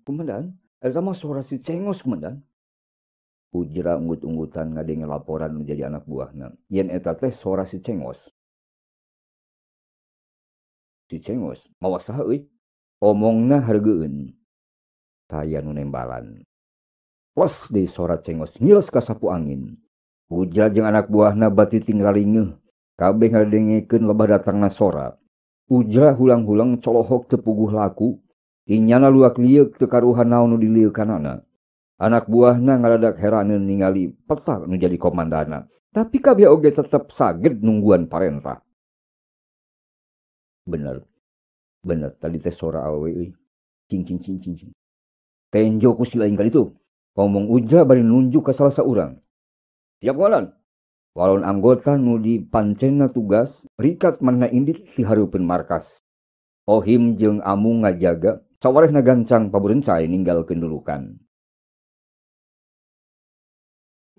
Komandan, eta mah suara si cengos, komandan. Ujra unggut-unggutan ngadenge laporan nu jadi anak buahna. Yen eta teh suara si cengos. Si cengos, mawa saha euy? Omongna hargeueun. Taya nu nembalan. Plus deui suara cengos ngiles ka sapu angin. Ujra jeung anak buahna batiting raringeuh. Kabeh ngadengekeun lebah datangna sora. Ujra hulang-hulang colohok teu puguh laku. Inyana luak liuk teu karuhan naon nu dilieukanana. Anak buahna ngaradak heraneun ningali peta nu jadi komandana. Tapi kabeh oge tetep saged nungguan parentah. Bener tadi teh sora awewe euy. Cing. Tenjo ku silain kali itu. Ngomong Ujra bari nunjuk ka salah saurang. Siap komandan. Walon anggota nu dipancenna tugas rikat manehna indit ti hareupeun markas. Ohim jeung Amung ngajaga sawarehna gancang paburencai ninggalkeun dulukan.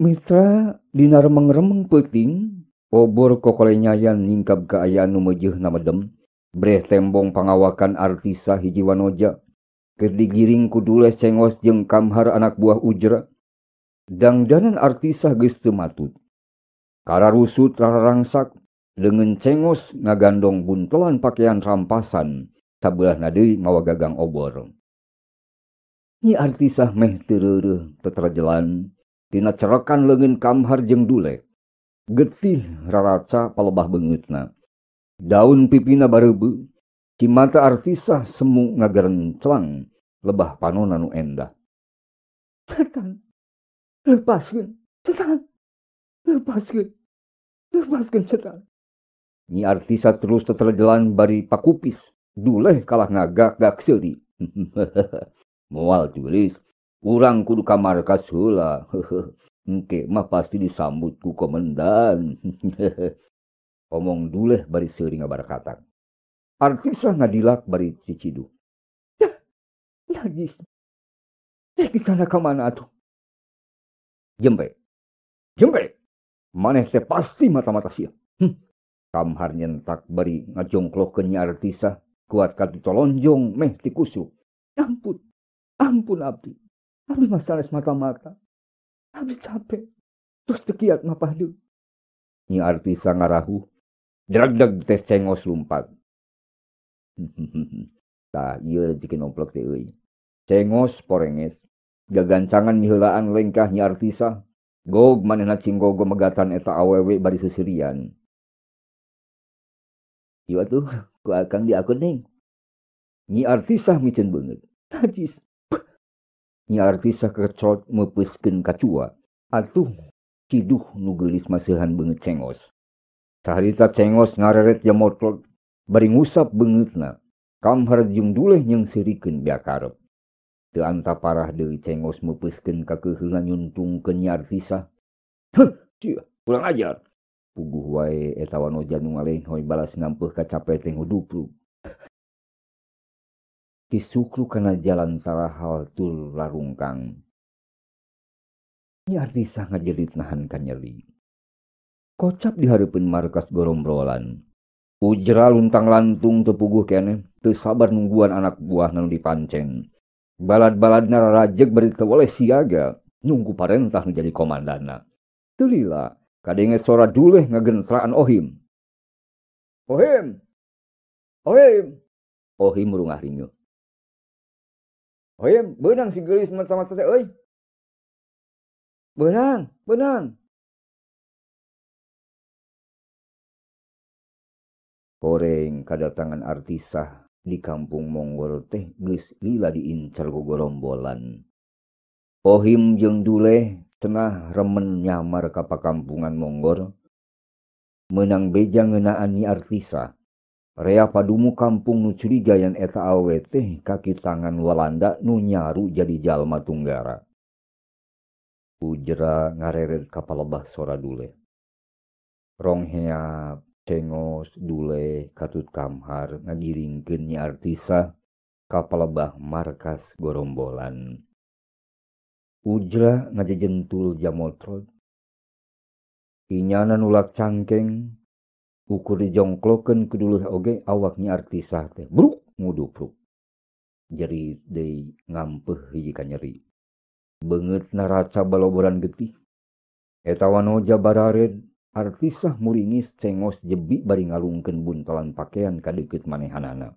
Mitra dina remeng-remeng peuting obor kokolenyayan ningkab kaayaan nu meujeuh na medem breh tembong pangawakan artisa hiji wanoja keur digiring ku duleh cengos jeung kamhar anak buah Ujra. Dangdanan artisa geus teu matut. Kararusut rarangsak dengan cengos ngagandong buntelan pakaian rampasan sabeulah deui mawa gagang obor. Nyi artisah meh teu reureuh teterajelan tina cerekan leungeun kamhar jeung duleh. Getih raraca palebah beungeutna. Daun pipina bareubeu, cimata artisah semu ngagerenclang lebah panonna nu endah. Setan, lepaskeun, setan. lepaskan cetak. Nyi Artisa terus tetelan bari pakupis. Duleh kalah ngagak-gak seuli. Moal tulis. Urang kudu ka markas heula. Engke mah pasti disambut ku komandan. Omong duleh bari seuri ngabarakatan. Artisa ngadilak bari cicidu. Lagi sana ka mana atuh? Jempe. Maneh teh pasti mata-mata sia. Kamhar nyentak bari ngajongklokeun Nyi Artisa. Kuat kati tolonjong meh ti kusuk. Ampun abdi. Abdi mah sanes mata-mata. Abdi capek. Terus tekiat mapah deui. Nyi Artisa ngarahu. Dragdag tes cengos lumpat. Tah ieu rezeki nomplok teh euy. Cengos porenges. Gagancangan miheulaan lengkah Nyi Artisa. Gog manehna cinggogo megatan eta awewe bari sesirian. Ieu atuh ku akang di akun ning. Nyi Artisa micen beungeut. Najis. Nyi Artisa kecot meupeskeun kacua. Atuh ciduh nu geulis maseuhan beungeut cengos. Saharita cengos ngareret jamotlot bari ngusap beungeutna. Kamhar jeung duleh nyeungsirikeun biakarep. Teu anta parah deui cengos meupeskeun ka keuheulna nyuntungkeun Nyi Artisa. Cia, kurang ajar. Puguh wae eta wanoja nu ngalenghoy balas ngampeuh kacape teh ngudupruk. Kisukru kana jalan tarahal tur larungkang. Nyi Artisa ngajerit nahan ka nyeri. Kocap di hareupeun markas Gorombolan. Ujra luntang lantung teu puguh keneh, teu sabar nungguan anak buah nu dipancen. Balad-baladna rarajeg bari teu oleh siaga, nunggu parentah nu jadi komandanna. Teu lila, kadenge sora duleh ngagentraan Ohim. Ohim murungah rinyo. Ohim, beunang si geulis mata-mata teh euy. Beunang. Horeng kadatangan Artisa di kampung Monggol teh geus lila diincar ku Gorombolan. Ohim jeung duleh cenah remen nyamar ka pakampungan Monggol. Meunang beja ngeunaan Nyi Artisa. Rea padumu kampung nu curigayan eta awe teh kaki tangan Walanda nu nyaru jadi jalma tunggara. Ujra ngareret ka palebah sora duleh. Rongheap cengos duleh katut kamhar ngagiringkeun Nyi Artisa ka palebah markas Gorombolan. Ujra ngajejentul jamotrot. Inyana nulak cangkeng. Ukur dijongklokeun keduleuh oge awak Nyi Artisa teh. Bruk ngudupruk. Jeri deui ngampeuh hiji ka nyeri. Beungeutna raca baloboran getih. Eta wanoja barared Artisa muringis cengos jebi bari ngalungkeun buntelan pakean ka deukeut manehanana.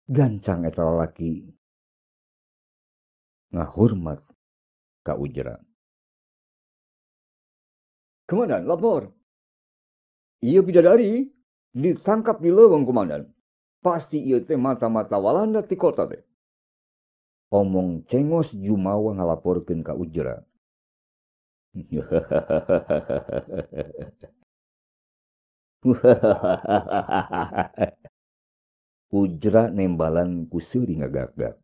Gancang eta lalaki ngahormat ka Ujra. Komandan, lapor. Ieu bidadari ditangkap di leuweung komandan. Pasti ieu teh mata-mata Walanda ti kota teh. Omong cengos jumawa ngalaporkeun ka Ujra. Ujra nembalan ku seuri ngagagak.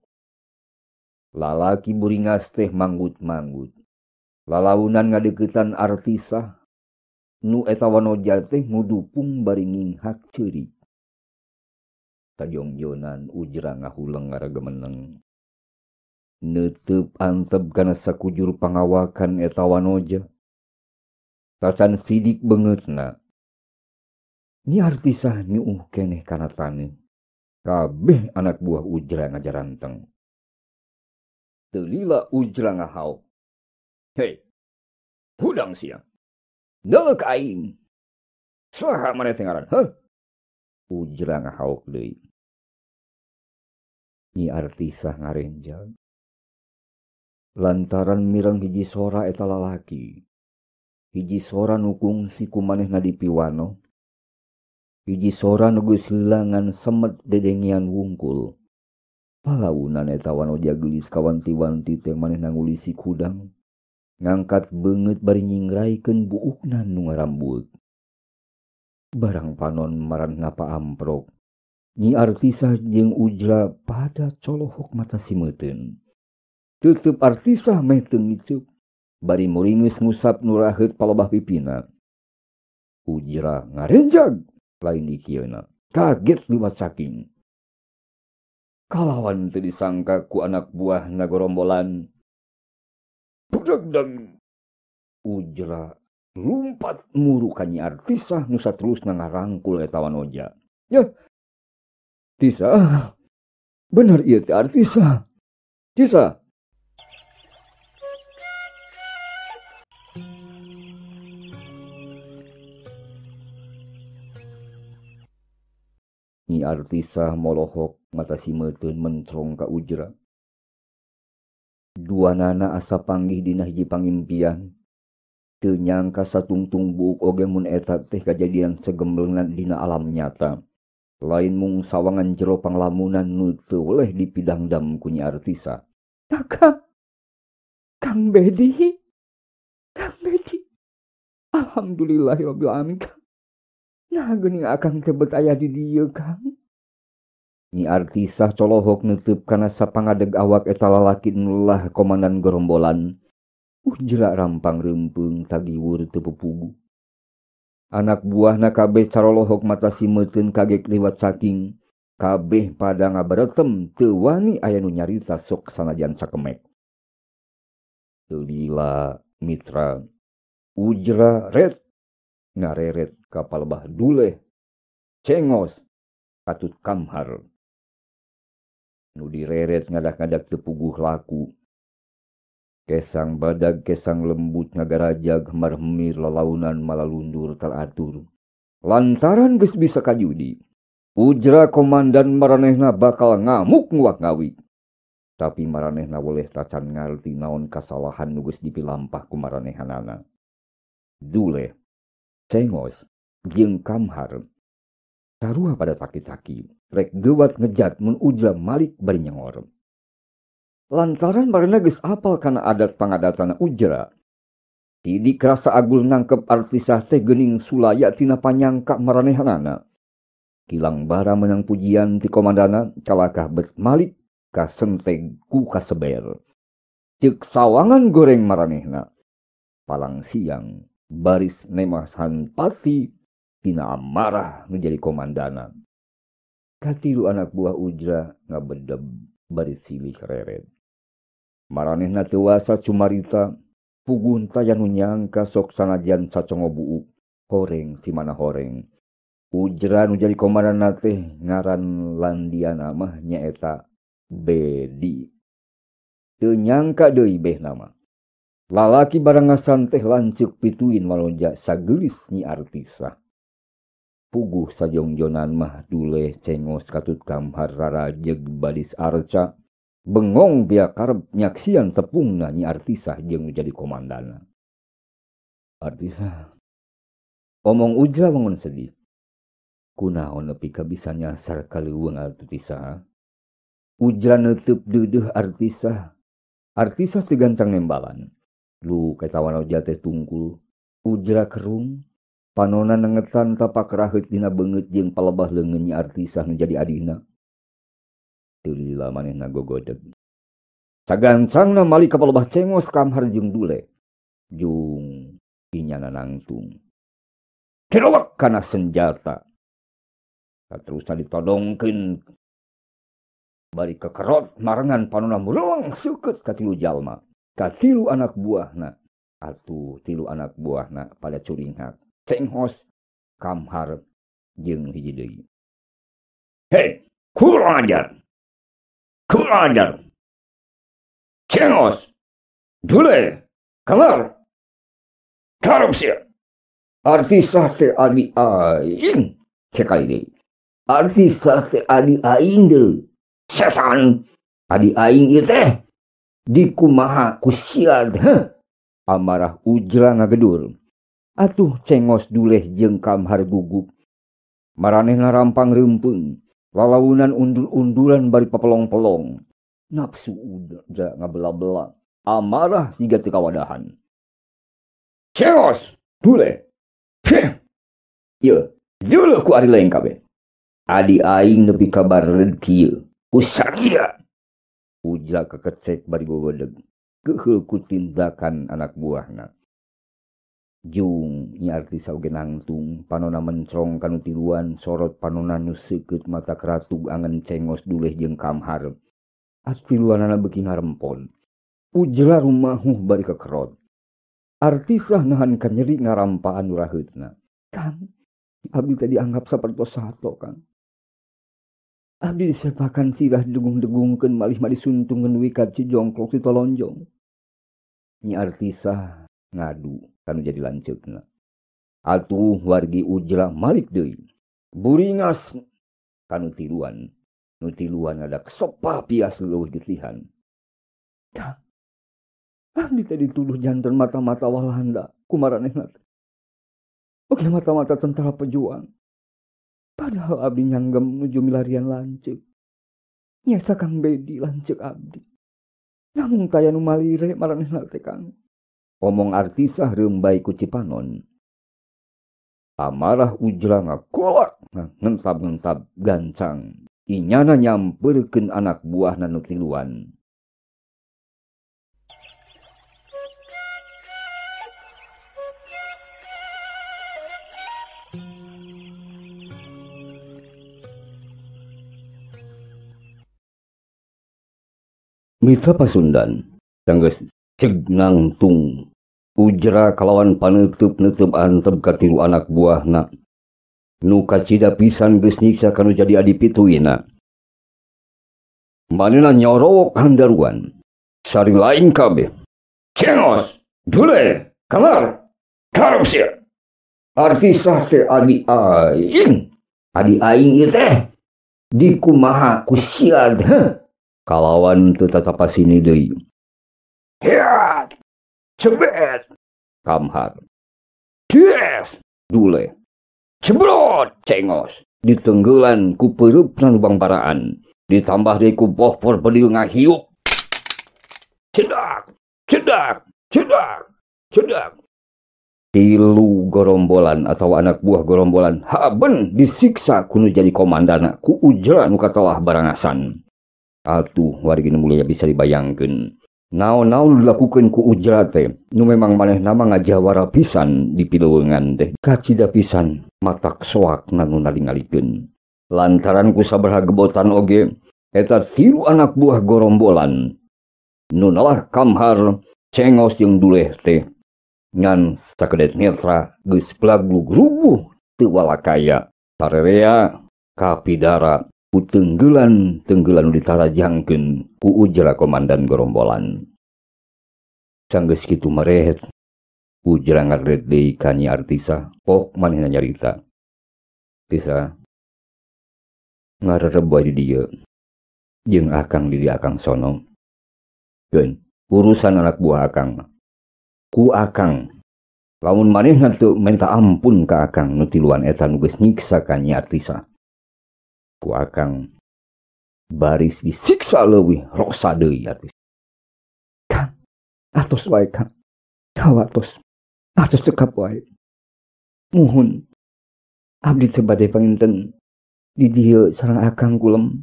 Lalaki buringas teh manggut-manggut. Lalaunan ngadeuketan Artisa. Nu eta wanoja teh ngudupung bari nginghak ceurik. Tajongjonan Ujra ngahuleng ngaragemeneng. Neuteub anteb kana sakujur pangawakan eta wanoja. Tacan sidik beungeutna. Nyi Artisa nyuuh keneh kana taneuh. Kabeh anak buah Ujra ngajaranteng. Teu lila Ujra ngahaok. Hei, hudang siang. Neuk aing. Saha maneh teh ngaran? Ujra ngahaok deui. Nyi Artisa ngarenjang. Lantaran mireng hiji sora eta lalaki. Hiji sora nu kungsi ku manehna di piwano. Hiji sora nu geus lilangan semet dedengian wungkul. Palaunan eta wanoja geulis kawanti-wanti teh manehna ngulisi kudang. ngangkat banget bari nyingraikeun buukna nu ngarambut. Barang panon maran ngapa amprok. Nyi Artisah jeung Ujra pada colohok mata simeuteun. Tetep Artisah meh teu ngiceup. Bari muringeus ngusap nu raheut palebah pipina. Ujra ngarenjag lain di kieuna. Kaget liwat saking. Kalawan teu disangka ku anak buah nagorombolan. Budagdag Ujra lumpat muru ka Nyi Artisah nu saterusna ngarangkul eta wanoja. Ya, Tisah, bener ieu teh Artisah. Tisah. Nyi Artisah molohok mata simeuteun mentrong ka Ujra. Duanana asa panggih dina hiji pangimpian. Teu nyangka satungtung buuk oge mun eta teh kajadian segemblengan dina alam nyata. Lain mung sawangan jero panglamunan nu teu weleh dipidangdam ku Nyi Artisah. Kang Bedi. Alhamdulillahirabbil alamin. Nah geuning akang teu bet aya di dieu Kang. Nyi Artisah colohok neuteub kana sapangadeg awak eta lalaki nu lelah komandan gerombolan. Ujra rampang reumpung tagiwur teu pupugu. Anak buahna kabeh carolohok mata simeuteun kaget liwat saking. Kabeh pada ngabaretem teu wani aya nu nyarita sok sanajan sakemek. Teu lila mitra. Ujra ret ngareret ka palebah duleh. Cengos katut kamhar. Nu direret ngadak-ngadak teu puguh laku. Kesang badag kesang lembut ngagarajag marhemir lalaunan malalundur teratur. Lantaran geus bisa kajudi. Ujra komandan maranehna bakal ngamuk nguak ngawi. Tapi maranehna boleh tacan ngarti naon kasalahan nu geus dipilampah ku maranehanana. Duleh, Cengos, jeung Kamhar. Sarua pada taki-taki. Rek gewat ngejat mun Ujra malik bari nyengor. Lantaran marana geus apal kana adat pangadatana Ujra. Sidik rasa agul nangkep Artisah teh geuning sulaya tina panyangka maranehanana. Kilang bara menang pujian ti komandana kalakah bet malik ka senteg ku kaseber. Ceuk sawangan goreng maranehna. Palang siang baris nemasan pati tina amarah nu jadi komandana. Katilu anak buah Ujra ngabedeb baris silih reret. Maranehna teu wasa cumarita puguh taya nu nyangka sok sanajan sacongo buuk horeng si mana horeng. Ujra nu jadi komandanna teh ngaran landiana mah nyaeta Bedi. Teu nyangka deui beh nama. Lalaki barangasan teh lanceuk pituin maloja sagelis Nyi Artisah. Puguh sajongjonan mah duleh Cengos katut Kamhar rarajeg badis arca. Bengong biak karep nyaksian tepungna Nyi Artisah jeung jadi komandana. Artisah. Omong Ujra wangun sedih. Kunaon nepi ka bisa nyasar kaleuweung Artisah. Ujra neuteub deudeuh Artisah. Artisah teu gancang nembalan. Lu ketawan oja teh tungkul. Ujra kerung. Panona nengetan tapak raheut dina beungeut jeung palebah leungeun Nyi Artisah nu jadi adina. Teu lila manehna gogodeg. Sagancangna malik ka palebah Cengos Kamhar jeung Dule. Jung inyana nangtung. Kerowak kana senjata. Saterusna ditodongkeun. Bari kekerot marangan panona mureuang seukeut ka tilu jalma. Ka tilu anak buahna. Atuh tilu anak buahna pada curingat. Cengos, Kamhar, jeung hiji deui. Hei, kurang ajar. Cengos, Dule, Kamhar, karep sia. Artisah teh adi aing. Sekali deui. Artisah teh adi aing deui. Setan, adi aing ieu teh dikumaha ku sia teh. Amarah Ujra ngagedur. Atuh Cengos Duleh jeung Kamhar gugup. Maranehna rampang reumpung. Lalaunan undur-unduran bari papelong-pelong. Nafsu Ujra ngabela-bela. Amarah siga teu kawadahan. Cengos, bule. Pih. Ye, dulu ku ari lain kabeh. Adi aing nepi kabar kieu. Ku saria. Ujra kekecek bari gogedeg. Keheul ku tindakan anak buahna. Jung nya arti sauge nangtung panona mencrong kanu tiluan sorot panona nu seukeut mata keratug angen Cengos duleh jeung Kamhar. Atiluanana beuki ngarempon. Ujra rumahuh bari kekerot. Artisah nahan ka nyeri ngarampaan nu raheutna. Kang, abdi tadi anggap sapertos sato, Kang. Abdi disepakan sirah degung-degungkeun malih-malih suntungkeun wikat Cijongklok ditolonjong. Nyi Artisah ngadu kanu jadi lanceukna. Atuh wargi Ujra malik deui. Buringas kanu tiluan. Nu tiluan ada kesopa pias leuwih getlihan. Kang, abdi tadi tuduh janten mata-mata Walanda kumaranehna. Oke mata-mata tentara pejuang. Padahal abdi nyanggem menuju milarian lanceuk. Nyesa Kang Bedi lanceuk abdi. Namun taya nu malire maranehna teh Kang. Omong Artisah reumbai ku Cipanon. Amarah Ujra ngakolak ngensab-ngensab gancang. Inyana nyamperkeun anak buahna nu tiluan. Mitra Pasundan tanggeus ceg nangtung. Ujra kalawan paneutup-neutup antep ka tilu anak buahna. Nu kacida pisan geus nyiksa kanu jadi adi pituina. Manehna nyorok handaruan. Saring lain kabeh. Cengos, Dule, Kamar, Karupsir. Artisah teh adi aing. Adi aing ieu teh dikumaha ku siad. Kalawan teu tatapasini deui. Hiat, cebet, Kamhar. Des, Dule. Cebrot, Cengos. Ditenggelan ku pereupna nu bangparaan. Ditambah deui ku pohpor pedil ngahiup. Cedak, cedak, cedak, cedak. Tilu gorombolan atau anak buah gorombolan haben disiksa kuno jadi komandana ku Ujra nu katalah barangasan. Atuh wargi nu mulia bisa dibayangkeun. Naon-naon dilakukeun ku Ujra teh nu memang manehna mah ngajawara pisan di pileungan teh. Kacida pisan matak soakna nu nalingalikeun. Lantaran ku sabaraha gebotan oge eta tilu anak buah gorombolan nu nalah Kamhar, Cengos jeung Duleh teh ngan sakedet netra geus plaglug rubuh teu walakaya tarerea kapidara ku tenggelan nu ditarajangkeun ku Ujra komandan gorombolan. Sanggeus kitu marehet Ujra ngared deui ka Nyi Artisah pok manehna nyarita. Tisa ngarereb wae di dieu jeung akang di dieu akang sono. Geun urusan anak buah akang ku akang. Lamun manehna teu minta ampun ka akang nu tiluan eta nu geus nyiksa ka Nyi Artisah. Ku akang baris disiksa leuwih roksa deui Artisah. Kang, atos wae Kang. Kawatos. Atos cekap wae. Muhun. Abdi teu bade panginten di dieu sareng akang kulem.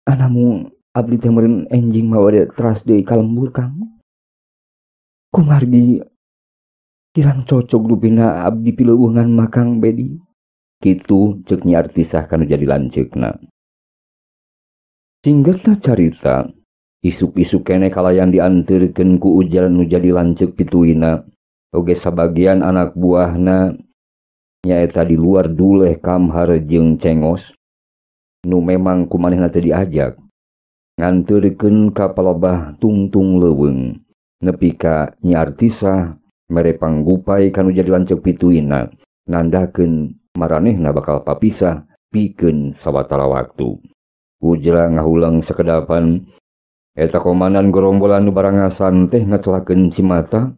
Anamu abdi teh meureun enjing mawade teras deui ka lembur Kang. Kumargi kirang cocok lupina abdi pileuweungan makang Bedi. Kitu ceuk Nyi Artisah kanu jadi lanceukna. Singgetna carita, isuk-isuk keneh kalayan dianteurkeun ku Ujra nu jadi lanceuk pituina. Oge sabagian anak buahna nyaeta di luar Duleh, Kamhar jeung Cengos nu memang kumanehna teu diajak nganteurkeun ka palebah tungtung leuweung. Nepi ka Nyi Artisah mere panggupay kanu jadi lanceuk pituina nandakeun maranehna bakal papisah pikeun sawatara waktu. Ujra ngahulang sakedapan eta komandan gorombolan nu barangasan teh ngacolakeun cimata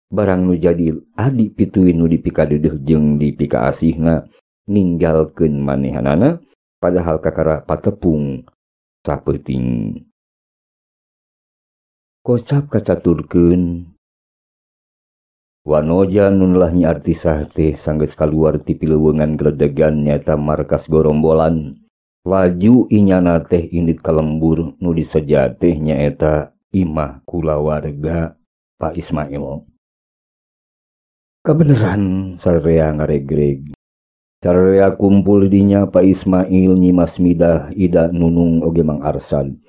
barang nu jadi adi pituin nu dipikadeudeuh jeung dipika asihna ninggalkeun manehanana padahal kakara patepung sapeuting. Kocap kacaturkeun Wanoja nunlah Nyi Artisah teh sanggeus kaluar ti pileuweungan geledegan nyaeta markas Gorombolan. Laju inyana teh indit kalembur nu diseja teh nyaeta imah kulawarga Pak Ismail. Kabeneran sarerea ngaregreg. Sarerea kumpul dinya Pak Ismail, Nyi Masmidah, Ida Nunung oge Mang Arsan.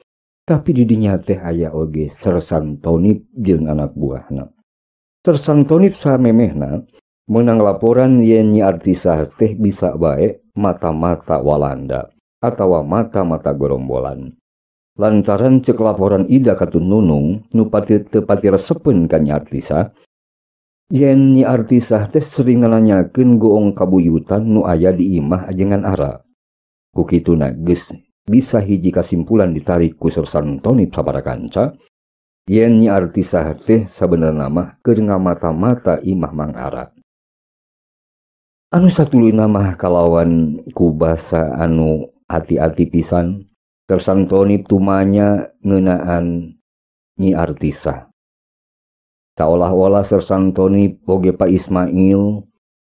Tapi di dinya teh aya oge Sersan Tonip jeung anak buahna. Sersan Tonip samemehna menang laporan yen Nyi Artisah teh bisa bae mata-mata Walanda atawa mata-mata Gorombolan. Lantaran cek laporan Ida katun Nunung nu teu pati resepeun ka Nyi Artisah, yen Nyi Artisah teh sering nanyakeun goong kabuyutan nu aya di imah ajengan ara. Ku kituna geus bisa hiji kasimpulan ditarik ku Sersan Tonip sabaraha kanca yen Nyi Artisah teh sabenerna mah keur ngamata-mata imah Mang Ara. Anu satuluyna mah kalawan ku basa anu hati-hati pisan, Sersan Tonip tumanya ngeunaan Nyi Artisah. Seolah-olah Sersan Tonip oge Pak Ismail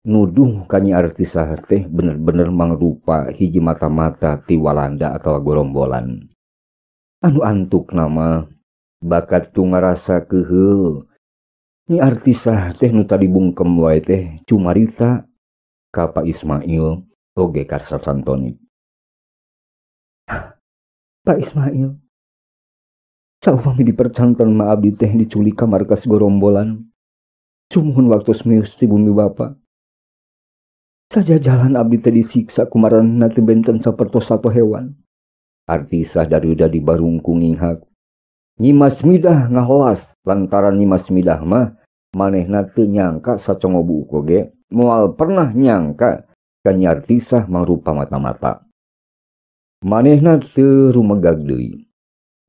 nuduh ka Nyi Artisah teh bener-bener mangrupa hiji mata-mata ti Walanda atau Gorombolan. Anu antuk nama bakat tu ngarasa keheul Nyi Artisah teh nu tadi bungkem wae teh cumarita ka Pak Ismail oge ka Sersan Tonip. Pak Ismail, saupami dipercanten ma abdi teh diculik ka markas Gorombolan. Sumuhun waktu semius ti bumi Bapa. Saja jalan abdi teh disiksa kumaranna teh benten sapertos sato hewan. Artisah daruda di barungku ngihak. Nyi Masmidah ngaholas lantaran Nyi Masmidah mah manehna teu nyangka sacongobu oge moal pernah nyangka ka Nyi Artisah mangrupa mata-mata. Manehna teu rumegag deui.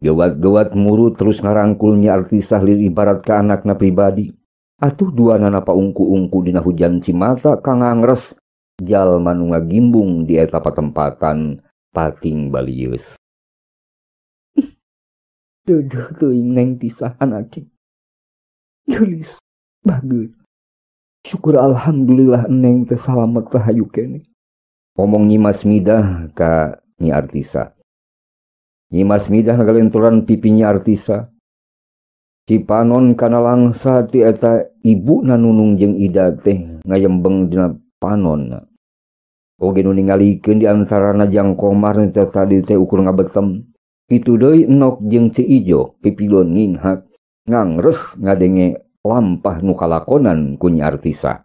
Gewat-gewat muru terus ngarangkul Nyi Artisah lir ibarat ka anakna pribadi. Atuh duanana paungku-ungku dina hujan cimata kang ngangres jalma nu ngagimbung di eta patempatan pating balieus. Deudeuh teuing Neng Tisah anake. Geulis bageut. Syukur alhamdulillah Neng teh salamet rahayu keneh. Omong Nyi Masmidah ka Nyi Artisah. Nyi Masmidah ngalenturan pipi Nyi Artisah. Cipanon kana langsa ti eta ibu na Nunung jeung Ida teh ngayembeng dina panon. Oge nu ningalikeun di antarana Jang Komar teh tadi teh ukur ngabetem. Itu deui Enok jeung Ci Ijo pipilon nginghak ngangres ngadenge lampah nu kalakonan ku Nyi Artisah.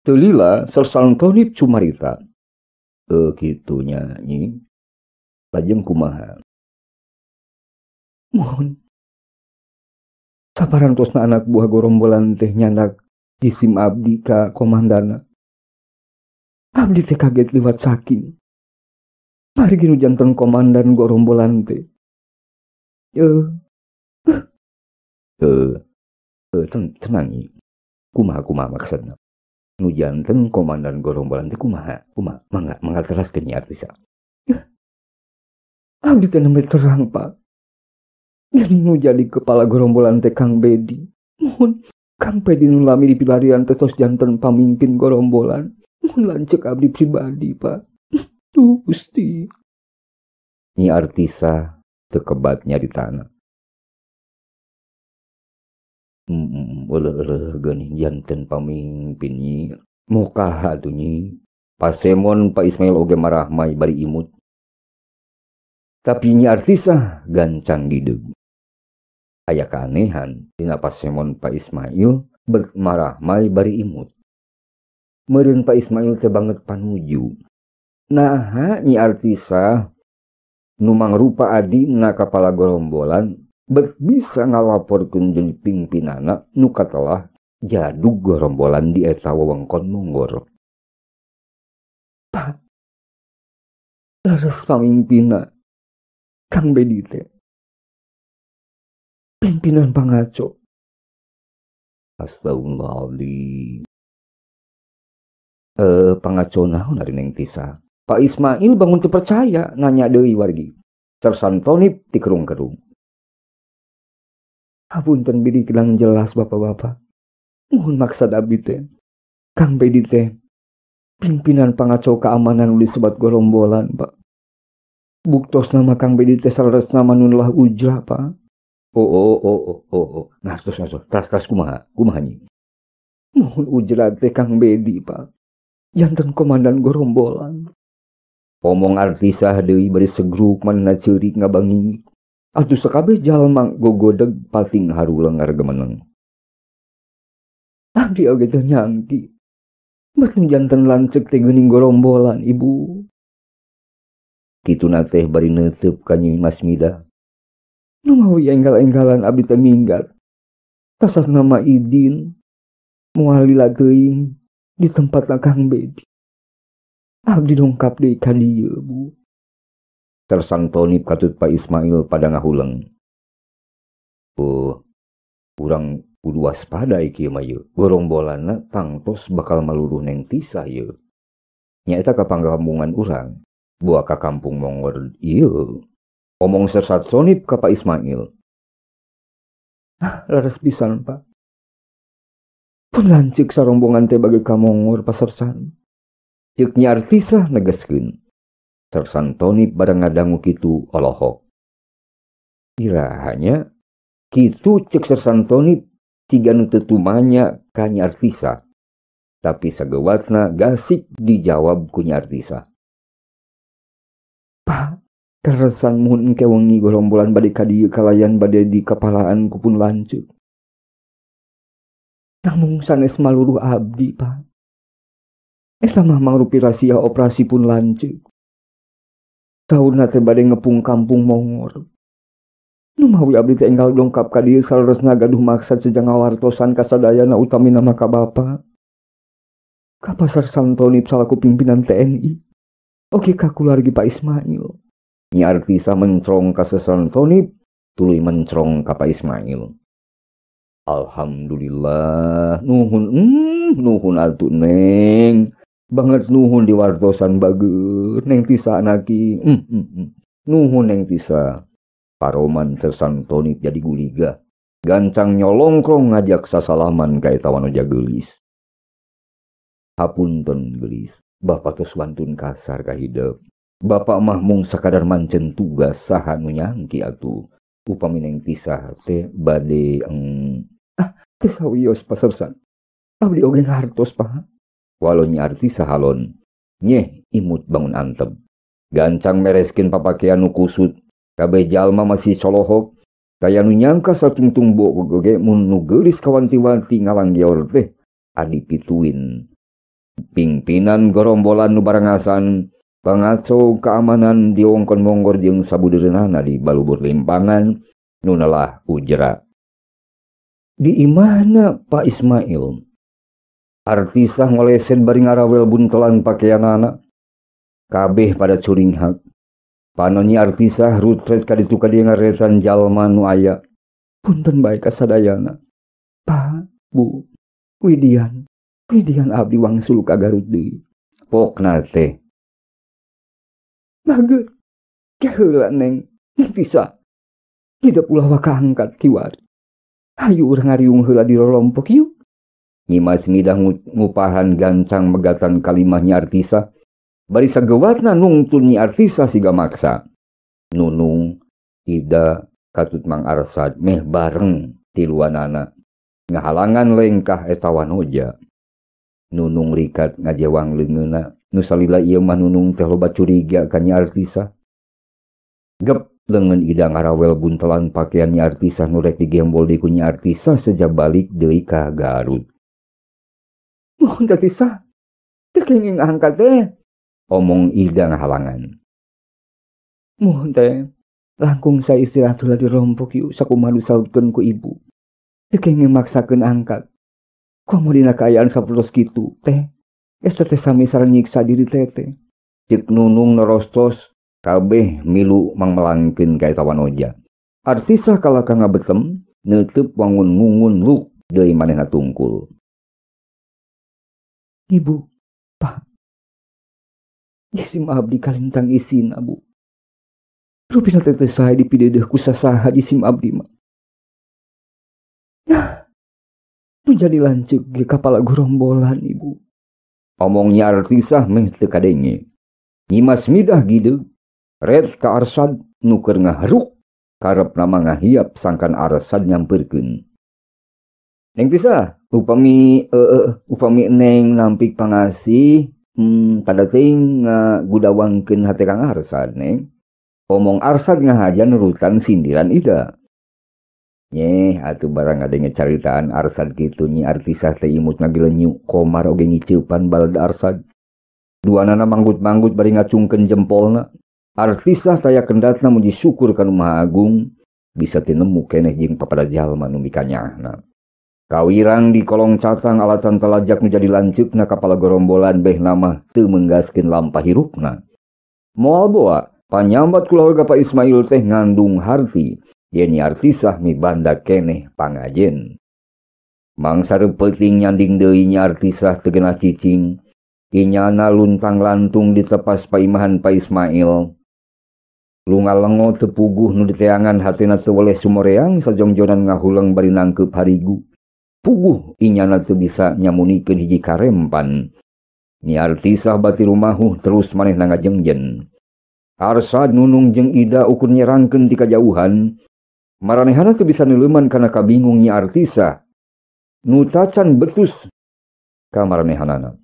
Teu lila Sersan Tonip cumarita. Kitunya Nyi. Lajeng kumaha? Mohon saparantosna anak buah Gorombolan teh nyandak isim abdi ka komandana. Abdi teh kaget liwat saking. Mari ginu janten komandan Gorombolan teh. Tenang Nyi. Kumaha maksudna? Nu janten komandan Gorombolan teh kumaha? Mangga teraskeun Nyi Artisah. Abdi teh nembe terang Pak. Jadi nu jadi kepala Gorombolan teh Kang Bedi. Mohon Kang Bedi nu lami dipilarian teh tos janten pamimpin Gorombolan. Mohon lancek abdi pribadi Pak. Tuh Gusti. Nyi Artisah teu kebatnya di tanah. Eueuh geuning janten pamimpin Nyi. Mokaha atuh Nyi. Pasemon Pak Ismail oge marah mai bari imut. Tapi Nyi Artisah gancang dideug. Aya keanehan dina pasemon Pak Ismail bermarah mai bari imut. Meureun Pak Ismail teh banget panuju. Naha Nyi Artisah nu mangrupa adina kapala Gorombolan bisa ngalaporkeun jeung pimpinana nu katelah jadug Gorombolan di eta wewengkon Monggor. Pak, leres pamimpinna Kang Bedi teh. Pimpinan pangaco. Astagfirullahaladzim. Pangaco naon ari Neng Tisah? Pak Ismail bangun teu percaya nanya deui wargi. Sersan Tonip ti kerung-kerung. Hapunten bidi kelang jelas bapak-bapak. Muhun maksad abdi teh. Kang Bedi teh pimpinan pangacau keamanan uli sebat gorombolan, Pak. Buktos nama Kang Bedi teh saleres nama nunlah ujra, Pak. Oh. Ngartos. Tas kumaha nyi. Muhun ujra teh Kang Bedi, Pak. Janten komandan gorombolan. Omong artisah deui bari segruk manehna ceurik ngabangingik. Atuh sakabeh jalma gogodeg pating haruleung ngaregemeneng. Abdi oge teu nyangki. Betul janten lancek teh geuning gorombolan, Ibu. Kituna teh bari neuteup ka Nyi Masmida. Nu mawi enggal-enggalan abdi teh minggat. Tasas nama Idin. Moal lila teuing di tempatna Kang Bedi. Abdi dongkap deui ka dieu, Bu. Tersantonip katut Pak Ismail pada ngahuleng. Urang kudu waspada ieu mah yeuh. Gorombolanna tangtos bakal maluruh Neng Tisah yeuh. Nya eta ka panggampungan urang. Buah ka kampung Mongor ieu. Omong sersat sonip ka Pak Ismail. Laras pisan, Pak. Pun lancik sarombongan teh bagi ka Mongor pasersan. Ceuk Nya Artisah negeskeun. Sersantonip barang ngadangu kitu olohok. Irahanya kitu cek sersantonip ciga nu teu tumanya ka Nya Artisah. Tapi sagewatna gasik dijawab ku Nya Artisah. Pak, keresan muhun engke wengi gorombolan bade ka dieu kalayan bade di kapalaan ku pun lanceuk. Namung sanes maluruh abdi, Pak. Eta mah mangrupi rahasia operasi pun lanceuk. Saurna teh bade ngepung kampung Mongor. Nu mawi abdi teh enggal dongkap ka dieu saleresna gaduh maksad sejang ngawartosan kasadayana utami nama ka Bapa. Ka pasar Santonip salaku pimpinan TNI. Oke ka kulargi Pak Ismail. Nya Artisah mencrong ka Santonip, tuluy mencrong ka Pak Ismail. Alhamdulillah, nuhun atuh Neng. Banget nuhun di wartosan bager Neng Tisah anaki. Nuhun Neng Tisah. Paroman Sersantonip jadi guliga. Gancang nyolongkrong ngajak sasalaman ka eta wanoja geulis. Hapunten geulis. Bapak tos wantun kasar ka hideuk. Bapak mah mung sakadar mancen tugas saha nu nyangki atuh. Upami Neng Tisah teh bade teu sawios pasersan. Abdi oge ngartos, Pak. Walau Nya Artisah halon. Nyeh imut bangun antep. Gancang mereskin papakean nu kusut. Kabeh jalma masih colohok. Kaya nu nyangka satungtung boge mun nu geulis kawanti-wanti ngalanggior teh adi pituin. Pimpinan gorombolan nu barangasan pangacau keamanan di wongkon Mongor jeung sabudereunana di balubur limpangan nu nalah ujra. Di imahna Pak Ismail. Artisah ngolesen bari ngarawel buntelan pakaianana. Kabeh pada curing hak. Panonni Artisah rutret ka ditu ka dieu ngaretan jalma nu aya. Punten bae kasadayana. Pak, Bu, Widian abdi wangsul ka Garut deui. Pokna teh. Bager. Keheula Neng Tisah. Hidup ulah wakaangkat kiwari. Hayu urang ngariung heula di rolompok yuk. Nyi Masmidah ngupahan gancang megatan kalimah Nya Artisah. Bari sagewatna nungtun Nya Artisah siga maksa. Nunung, Ida, katut Mang Arsad meh bareng tiluanana. Ngahalangan lengkah eta wanoja. Nunung likat ngajewang leungeuna. Nu salila ieu mah Nunung teh loba curiga ka Nya Artisah. Gep leungeun Ida ngarawel buntelan pakaian Nya Artisah nu rek digembol di ku Nya Artisah sejak balik deui ka Garut. Mohon Tisah, teu kenging angkat teh. Omong Ida ngahalangan. Mohon teh, langkung saya istirahat heula di rompok yuk sakumaha disautkeun ku ibu. Teu kenging maksakeun angkat. Komo dina kaayaan sapertos kitu teh. Eta teh sami sareng nyiksa diri teh. Ceuk Nunung nerostos kabeh milu mangmelangkeun ka eta wanoja. Artisah kalaka ngabetem neuteup wangun ngungun luk deui manehna tungkul. Ibu, Pak. Jisim abdi kalintang isina, Bu. Rupina teh sae dipidedeuh ku sasaha jisim abdi mah. Nu jadi lanceuk ge kapala gerombolan ibu. Omongnya Artisah meh teu kadenge. Nyimas midah gideug. Red ka Arsad nu keur ngaharuk karep nama ngahiap sangkan Arsad nyamperkeun. Neng Tisah, upami neng nampik pangasih tada teuing ngagudawangkeun hate Kang Arsad neng. Omong Arsad ngahajan nurutan sindiran ida. Nyeh atuh barang adanya caritaan Arsad kitu nyi Artisah teh imut ngagilenyu komar oge ngiceupan balada Arsad. Duanana manggut-manggut bari ngacungkeun jempolna. Artisah taya kendatna muji syukur ka Nu Maha Agung bisa tinemu keneh jeung papada jalma nu mikanyahna. Kawirang di kolong catang alatan telajak menjadi lanceukna kapala gerombolan beh nama teu menggaskeun lampah hirupna. Moal boa panyambat keluarga Pak Ismail teh ngandung harti. Yen Artisah mibanda keneh pangajen. Mangsa peuting nyanding deui nya Artisah teu geunah cicing. Inyana luntang lantung di tepas paimahan Pak Ismail. Lungalengo teu puguh nu diteangan hatina teu weleh sumoreang sajongjonan ngahulang bari nangkeup harigu. Puguh inyana teu bisa nyamunikeun hiji karempan. Nyi Artisah bati rumahuh terus manehna ngajengjen. Arsad Nunung jeung Ida ukur nyerangkeun ti kajauhan. Maranehana teu bisa neuleuman kana kabingung Nyi Artisah. Nu tacan betus ka maranehanana.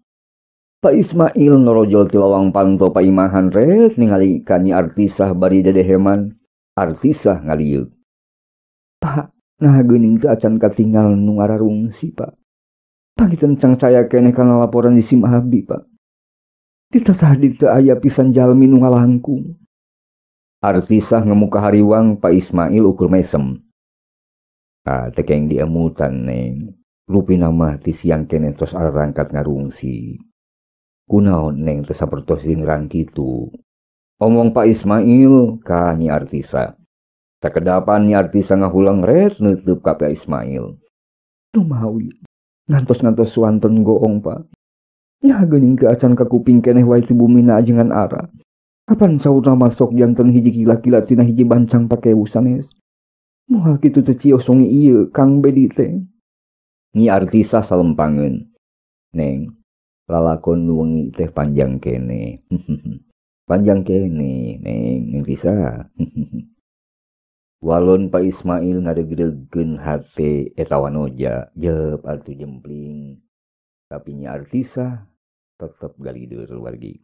Pak Ismail norojol ti lawang panto paimahan ret ningali ka Nyi Artisah bari dedeheman. Artisah ngalieuk. Pak, nah geuning teu acan katinggal nu ngararungsi, Pak. Pangiten cangcaya keneh kana laporan di Simahabi, Pak. Ditatah teu aya pisan jalmi nu ngalangkung. Artisah ngemuka hariwang Pak Ismail ukur mesem. Tekeng diemutan neng. Rupina mah ti siang keneh tos arangkat ngarungsi. Kunaon neng teu sapertos dingrang kitu. Omong Pak Ismail ka Nyi Artisah. Sakedapan Nyi Artisah ngahulang ret neutup ka Pak Ismail. Numawi. Ngantos-ngantos suanten goong, Pak. Nya geuning teu acan ka kuping keneh wae ti bumina ajengan ara. Kapan saurna masuk janten hiji kila-kila tina hiji bancang pakewu sanes. Moal kitu teu cios songi ieu Kang Bedi teh. Nyi Artisah salempangeun. Neng, lalakon nu wengi teh panjang kene. Panjang kene, Neng Tisah. Walon Pak Ismail ngadegdegeun hate eta wanoja, jeup atuh jempling. Tapi Nyi Artisah tetep galideur wargi.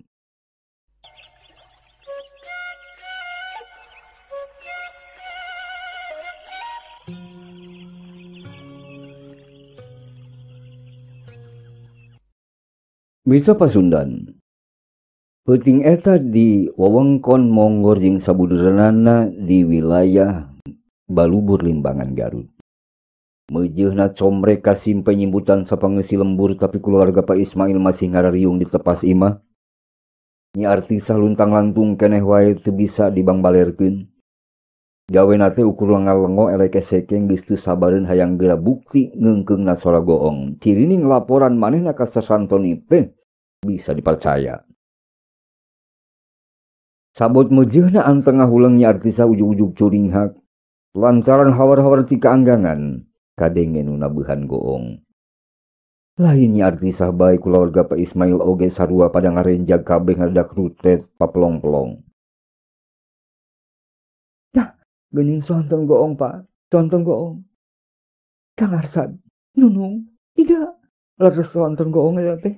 Bisa Pasundan. Peuting eta di wewengkon Monggor jeung sabuduranana di wilayah Balubur Limbangan Garut. Meujeuna comrek kasimpe nyimbutan sapangeussi lembur tapi keluarga Pak Ismail masih ngarariung di tepas imah. Nyi Artisah luntang lantung keneh wae teu bisa dibangbalerkeun. Gawena teh ukur ngalengo eleke sekeng geus teu sabareun hayang geura bukti ngeungkeungna sora goong. Cirining laporan manehna ka sasantoni teh bisa dipercaya. Sabot meujeuna anteng ngahulang Nyi Artisah ujug-ujug curinghak. Lantaran hawar-hawar ti kaanggangan kadenge nu nabuhan goong. Lain Nyi Artisah bae keluarga Pak Ismail oge sarua pada ngarenjag kabeh ngadak rutet papelong-pelong. Geuning sonten goong, Pak. Sonten goong. Kang Arsad, Nunung, Ida. Leres sonten goong eta teh.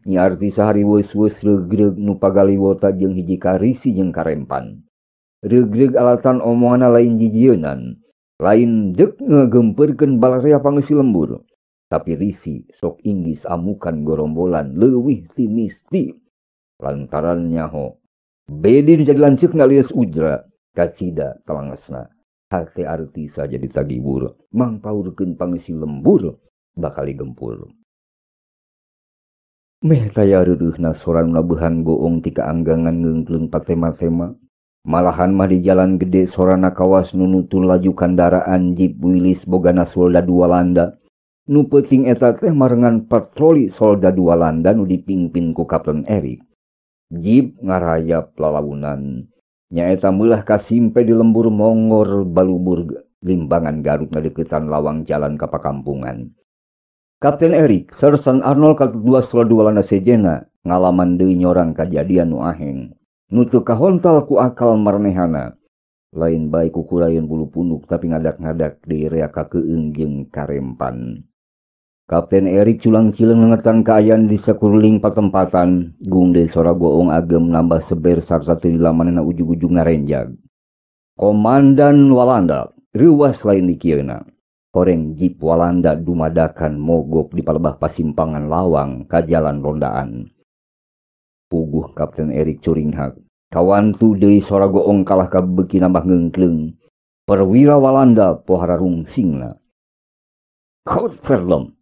Nyi Artisah hariweus-weus regreg nu pagaliwota jeung hiji karisi jeung karempan. Regreg alatan omongana lain jijieunan. Lain deuk ngegempurkeun balarea pangeussi lembur. Tapi risi sok inggis amukan gorombolan leuwih ti misti. Lantaran nyaho. Bedi nu jadi lanceuk ngalias ujra. Kacida kalangesna hate Artisah jadi tagibur mangpaurkeun pangeussi lembur bakal digempur. Meh taya reureusna soran labuhan goong ti kaanggangan ngeungkleung patema-tema. Malahan mah di jalan gede sorana kawas nu nutul laju kandaraan jeep Willys bogana soldadu Walanda. Nu peuting eta teh marengan patroli soldadu Walanda nu dipingpin ku Kapten Erik. Jeep ngarayap lalawunan. Nyaeta meulah kasimpe di lembur Monggor Balubur limbangan Garut ngadeukeutan lawang jalan ka pakampungan. Kapten Erik, Sersan Arnold katudua selalu walanda sejena ngalaman deui nyorang kajadian nu aheng. Nu teu kahontal ku akal maranehana. Lain bae ku kurayeun bulu punduk tapi ngadak-ngadak deui rea kakeueung jeung karempan. Kapten Erik culang cileung ngengertan kaayaan di sakuruling patempatan, gung deui sora goong agem nambah seber sarta teu dilamanena ujug-ujug ngarenjag. Komandan Walanda, riwas lain di kieuna. Horeng jeep Walanda dumadakan mogok di palebah pasimpangan lawang ka jalan rondaan. Puguh Kapten Erik curinghak. Kawan tu deui sora goong kalah ka beuki nambah ngeungkleung. Perwira Walanda pohara rungsingna. Kot verlem.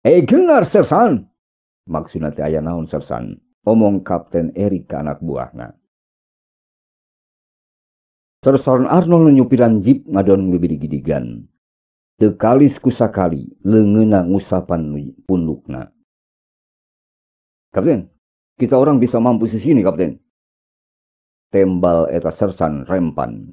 Genar Sersan. Maksudna teh aya naon Sersan? Omong Kapten Erik ka anak buahna. Sersan Arnold nyupiran jeep ngadon bibidi-gidigan. Teu kalis kusakali leungeuna ngusapan pundukna. Kapten, kita orang bisa mampus di sini, Kapten. Tembal eta Sersan rempan.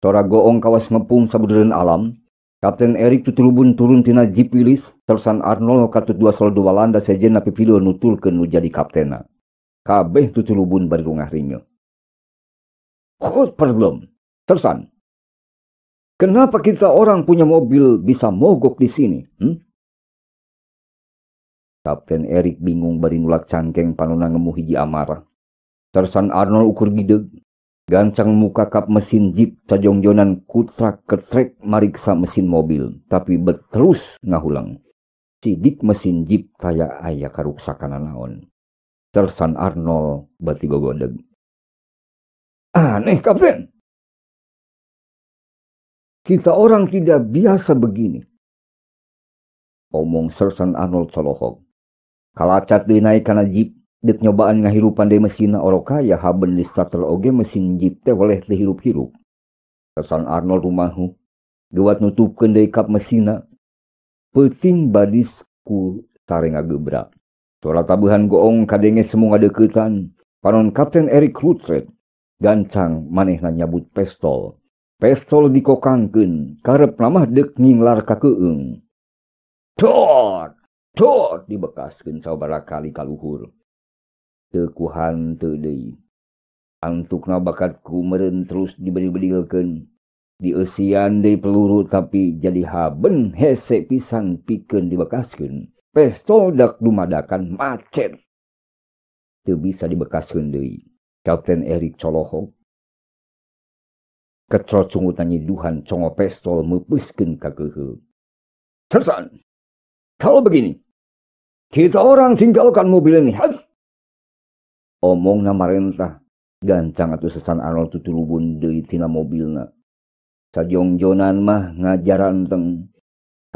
Sora goong kawas ngepung sabudeureun alam. Kapten Erik tutulubun turun tina jeep Willis. Sersan Arnold katudua soldu Walanda sejen pipilo nutulkeun nu jadi kaptena. Kabeh tutulubun bari rungah ringe. Kos problem, Sersan. Kenapa kita orang punya mobil bisa mogok di sini? Kapten Erik bingung bari nulak cangkeng panuna ngemu hiji amarah. Sersan Arnold ukur gideg. Gancang muka kap mesin jeep sajongjonan kutrak ketrek mariksa mesin mobil. Tapi terus ngahulang. Sidik mesin jeep kaya aya karuksakan naon. Sersan Arnold bati gogodeg. Aneh, Kapten. Kita orang tidak biasa begini. Omong Sersan Arnold colohok. Kalacat deui naik kana jeep, dek nyobaan ngahirupan deui mesinna oroka ya haben di starter oge mesin jeep teh oleh teu hirup-hirup. Sersan Arnold rumahu, geuwat nutupkeun deui kap mesinna. Peuting badis ku sare ngagebrak. Sora tabuhan goong kadenge semu ngadeuketan. Panon Kapten Erik Lutred, gancang manehna nyabut pistol. Pistol dikokangkeun, karep namah dek nginglar kakeueung. Dot! Dot! Dibekaskeun sabaraha kali ka luhur. Teu kuhan teu deui. Antukna bakat ku meureun terus dibedil-bedilkeun. Dieusian deui peluru tapi jadi haben hese pisan pikeun dibekaskeun. Pistol dak dumadakan macet. Teu bisa dibekaskeun deui. Kapten Erik colohok. Ketrot sungutan nyiduhan congo pistol meupuskeun ka keuheul. Sersan, kalau begini, kita orang tinggalkan mobil ini. Omongna marentah, gancang atuh Sersan Arnold tutulubun deui tina mobilna. Sajongjonan mah ngajaranteng.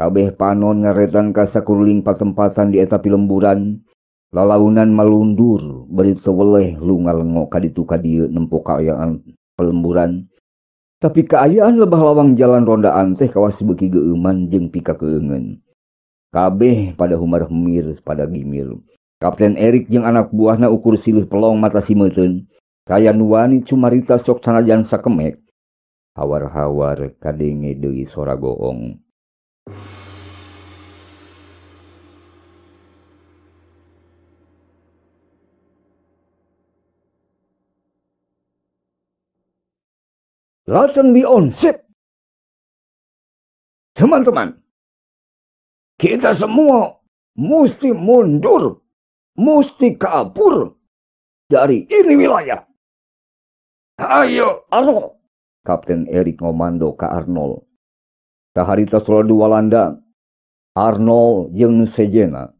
Kabeh panon ngaretan ka sakuruling patempatan di eta pilemburan. Lalaunan malundur, bari teu weleh lu ngalengo ka ditu ka dieu nempo kaayaan pelemburan. Tapi kaayaan lebah lawang jalan rondaan teh kawas beuki geueuman jeung pikakeungeun. Kabeh pada humar-humir pada gimir. Kapten Erik jeung anak buahna ukur silih pelong mata simeuteun. Kaya nu wani cumarita sok sanajan sakemek. Hawar-hawar kadenge deui sora goong. Listen be on ship. Teman-teman, kita semua mesti mundur, mesti kabur dari ini wilayah. Ayo, Arnold. Kapten Erik ngomando ka Arnold. Saharita soldu Walanda, Arnold jeung sejena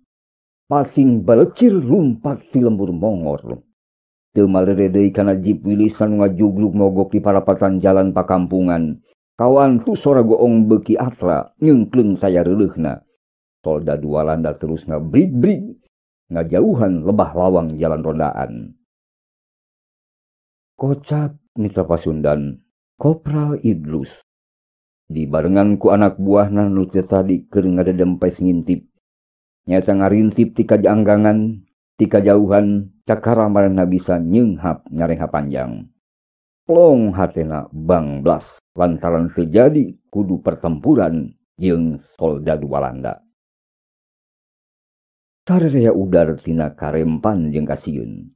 pating balecir lumpat ti lembur mongor. Teu malere deui kana jeep Willis anu ngajugrug mogok di parapatan jalan pakampungan. Kawan tu sora goong beuki atra ngeungkleung saya reuleuhna. Soldadu Walanda terus ngabrig-brig ngajauhan lebah lawang jalan rondaan. Kocap mitra pasundan Kopral Idrus dibarengan ku anak buahna nu tadi keur ngadedempes ngintip. Nyata ngarintip ti kajanggangan, ti kajauhan cakara marana bisa nyeunghap nyareha panjang. plong hatena bang blas lantaran terjadi kudu pertempuran jeung soldadu Walanda. Sararea udar tina karempan jeung kasieun.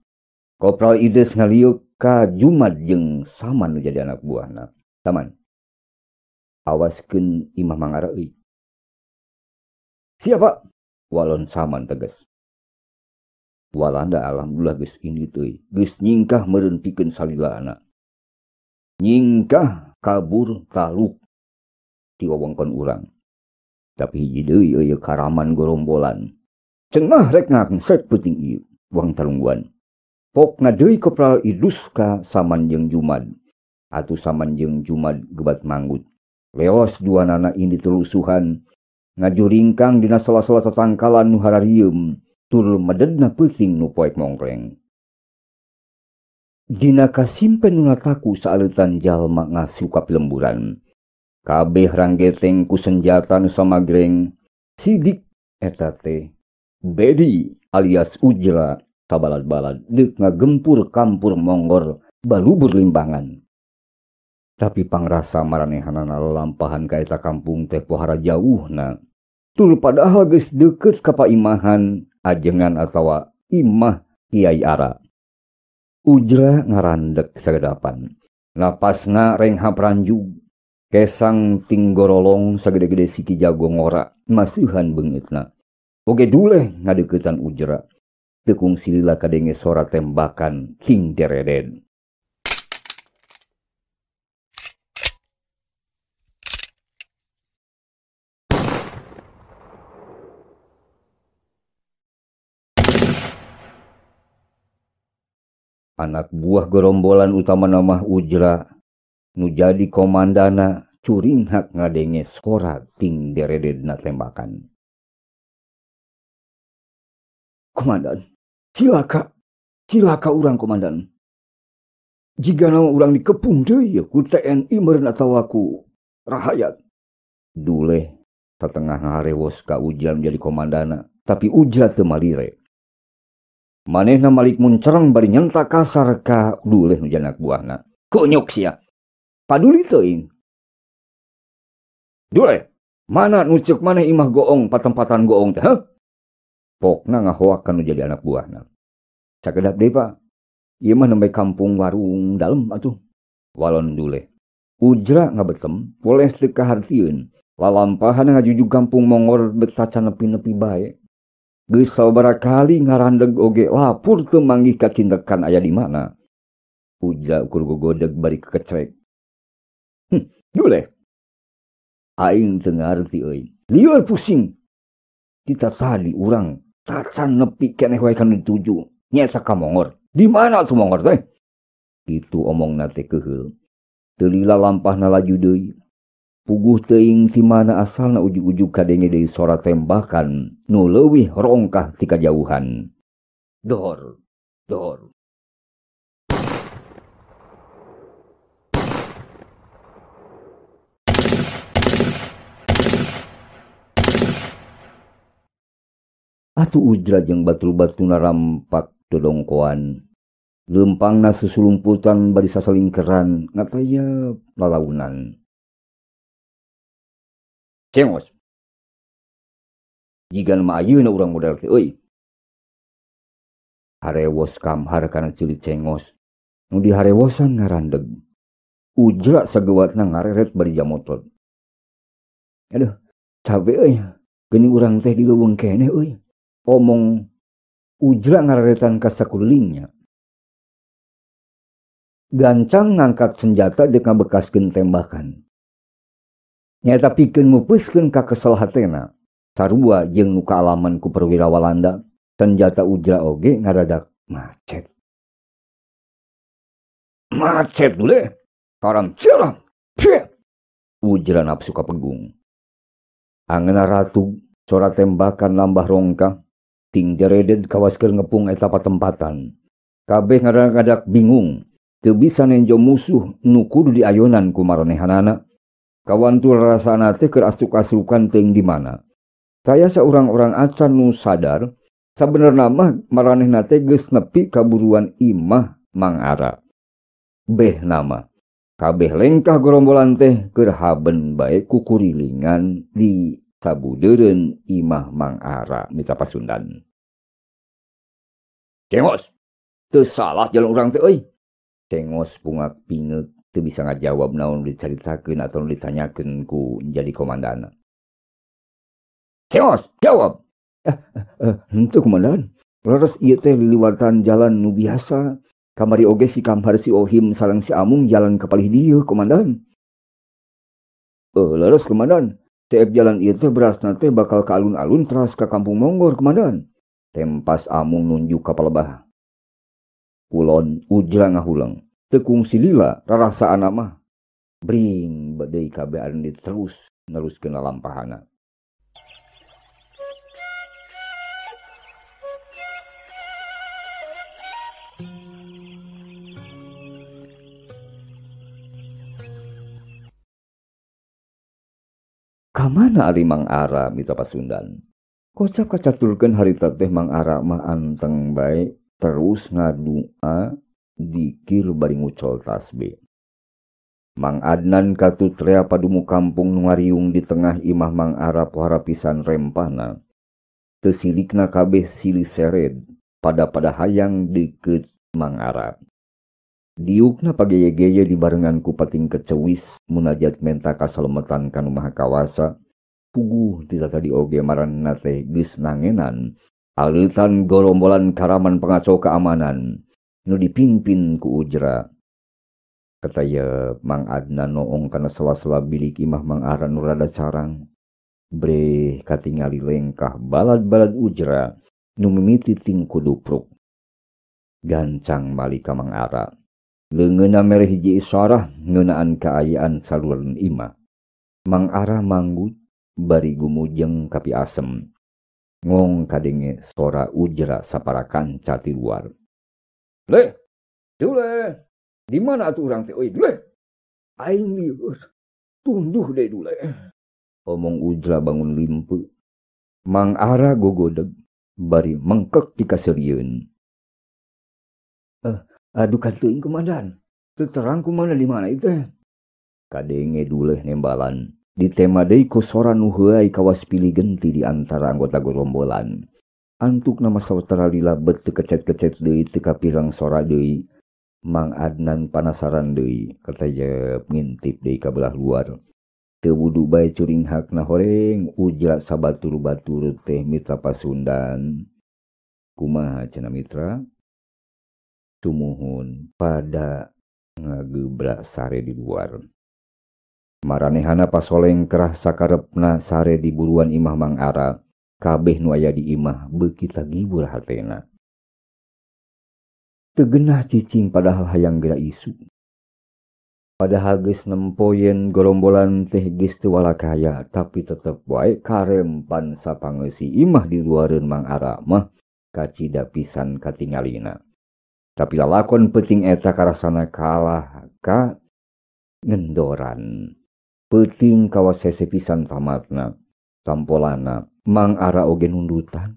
Kopral Ides ngaliuk ka Jumad jeung Saman nu jadi anak buahna. Saman, awaskeun imah mangara euy. Siapa? Walon Saman tegas. Walanda alhamdulillah geus ini teuy, geus nyingkah mereentikeun salilana. Nyingkah kabur taluk ti wewengkon urang. Tapi hiji deui euy karaman gorombolan. Cenah rek ngangset peuting ieu wang talungguan. Pokna deui Kopral Idus ka Saman jeung Jumad. Atuh Saman jeung Jumad gebat manggut. Leos duanana ini telusuhan ngajuringkang dina salah-salah tatangkalan nu hararieum tur mededna peuting nu poek mongkleng. Dina kasimpen nu nataku saeutan jalma ngasuka lemburan. Kabeh ranggeteng ku senjata nu samagreng. Sidik eta teh Bedi alias Ujra sabalad-balad deuk ngagempur kampur monggor balubur limbangan. Tapi pangrasa maranehanana lalampahan ka eta kampung teh pohara jauhna. Tul padahal geus deukeut ka paimahan ajengan atawa imah Kiai Ara. Ujra ngarandek sagedapan. Napasna renghap ranjug. Kesang tinggorolong sagede-gede siki jago ngora masihan beungeutna. Oge duleh ngadeuketan Ujra. Tekung silila kadenge sora tembakan ting dereden. Anak buah gerombolan utama nama Ujra nu jadi komandana curing hak ngadenge skora ting derededna tembakan. Komandan, cilaka urang komandan. Jika nama urang dikepung deui ku TNI meureun atawa ku rahayat. Duleh satengah ngarewos ka Ujra menjadi komandana, tapi Ujra teu malire. Manehna malik muncereng bari nyentak kasar ka duleh nu anak buahna. Konyok sia. Paduli teuing. Duleh, mana nu ceuk maneh imah goong patempatan goong teh? Pokna ngahoakan nu jadi anak buahna. Sakedap deui Pak. Ieu mah nembe kampung warung dalem atuh. Walon duleh. Ujra ngabetem, poles teu kahartieun. Lalampahan ngajujug kampung Mongor betacan nepi-nepi bae. Geus sabaraha kali ngarandeg oge lapur teu manggih kacindekan aya di mana. Ujra ukur gogodeg bari kekecrek. Duleh. Aing teu ngarti euy. Lieur pusing. Kita tadi urang tacan nepi keneh wae kan dituju. Nyata ka Mongor. Di mana tuh Mongor teh? Itu omongna teh keheul. Teu lila lampahna laju deui. Puguh teuing ti mana asalna ujug-ujug kadenge deui sora tembakan nu leuwih rongkah ti kajauhan. Dor, dor. Atuh Ujra jeung batul-batulna rampak dodongkoan. Leumpangna susulumputan bari sasalingkeran ngataya lalaunan. Cengos. Jigan mah ayeuna urang modal teh euy. Harewos kamhar kana ceulit cengos. Nu diharewosan ngarandeg. Ujra sageuwatna ngareret bari jamotot. Aduh, cabe euy. Geuning urang teh di leuweung keneh euy. Omong Ujra ngareretan ka sakulilingnya. Gancang ngangkat senjata deuk ngabekaskeun tembakan. Nyata pikeun mupeuskeun ka kesel hatena. Sarua jeung nu kaalaman ku perwira Walanda, senjata Ujra oge ngadadak macet. Macet dule. Karam cerah. Ujra nafsu kapegung. Angeuna ratu sora tembakan lambah rongkah. Ting dereded kawaskeun ngepung eta patempatan. Kabeh ngadadak bingung. Teu bisa nenjo musuh nu kudu diayonan ku maronehanana. Kawantul rasana teh keur asuk-asukan teuing di mana. Saya saurang-urang acan nu sadar sabenerna mah maranehna teh geus nepi ka buruan imah Mang Ara. Beh nama kabeh lengkah gerombolan teh keur haben bae kukurilingan di sabudeureun imah Mang Ara mitra Pasundan. Cengos, teu salah jalan urang teh euy. Cengos pungak pingeuk teu bisa ngajawab naon dicaritakeun atau ditanyakeun ku jadi komandan. Cengos, jawab. Henteu komandan. Leres ieu teh liliwatan jalan nu biasa. Kamari oge si Kamhar si Ohim sareng si Amung jalan ka palih dieu komandan. Leres komandan. Ceep jalan ieu teh berasna teh bakal ka alun-alun teras ka Kampung Monggor komandan. Tempas Amung nunjuk ka palebah. Kulon ujra ngahulang. Tekung silila rarasaan mah. Bring badai kabeh anu terus neruskeun lalampahana. Kamana ari Mang Ara mitra Pasundan? Kocap kacaturkeun harita teh Mang Ara mah anteng bae terus ngadua dikir bari ngucol tasbih. Mang Adnan katutrea padumu kampung nu ngariung di tengah imah Mang Ara pohara pisan rempana. Teu silikna kabeh silih sered pada hayang deukeut Mang Ara. Diukna pageye-geye dibarengan ku pating kecewis munajat menta kasalemetan kanu maha kawasa. Puguh tita tadi oge maranna teh geus nangenan aleutan gorombolan karaman pangacau keamanan nu dipimpin ku Ujra. Kataya Mang Adnan noong kana sela-sela bilik imah Mang Ara nu rada carang. Bre katingali lengkah balad-balad Ujra nu mimiti ting ku dupruk. Gancang malika Mang Ara. Leungeunna mere hiji isyarah ngeunaan kaayaan salureun imah. Mang Ara manggut bari gumujeng kapi asem. Ngong kadenge sora Ujra saparakan cati luar. "Le, dule. Di mana atuh urang teh euy, dule? Aing lieur. Tunduh deui dule." Omong Ujra bangun limpu. Mang Ara gogodeg bari mengkek ti kaseurieun. Aduh katuing komandan. Teu terang kumana di mana itu? Kadenge duleh nembalan. Ditema deui ku sora nu heuai kawas pilih genti di antara anggota gerombolan. Antuk nama sawetara lila bet teu kecet-kecet deui teu kapirang sora deui. Mang Adnan panasaran deui, katanya ngintip deui ka belah luar. Teu wudu bae curing hakna horeng Ujra sabatur-batur teh mitra Pasundan. Kumaha cenah mitra? Tumuhun pada ngagebrak sare di luar. Maranehana pasoleng kerah sakarepna sare di buruan imah Mang Ara. Kabeh nu aya di imah beuki tagibur hatena. Teu geunah cicing padahal hayang geura isu. Padahal geus nempoyen gorombolan teh geus teu walakaya, tapi tetep wae karempan sapangeusi imah di luareun Mang Ara mah kacida pisan katingalina. Tapi lalakon penting eta karasana kalah ka ngendoran. Penting kawas hese pisan tamatna. Tampolana Mang Ara oge nundutan.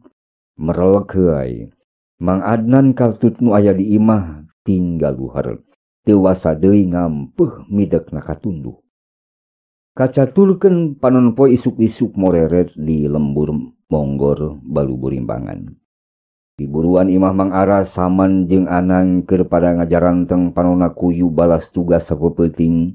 Merelek heuai. Mang Adnan kaltut nu aya di imah tinggal luhar. Teu wasa deui ngampeuh midegna katunduh. Kacaturkeun panonpoe isuk-isuk moreret di lembur Monggor balubur imbangan. Di buruan imah Mang Ara saman jeung Anang keur pada ngajaranteng panonna kuyu balas tugas sapeuting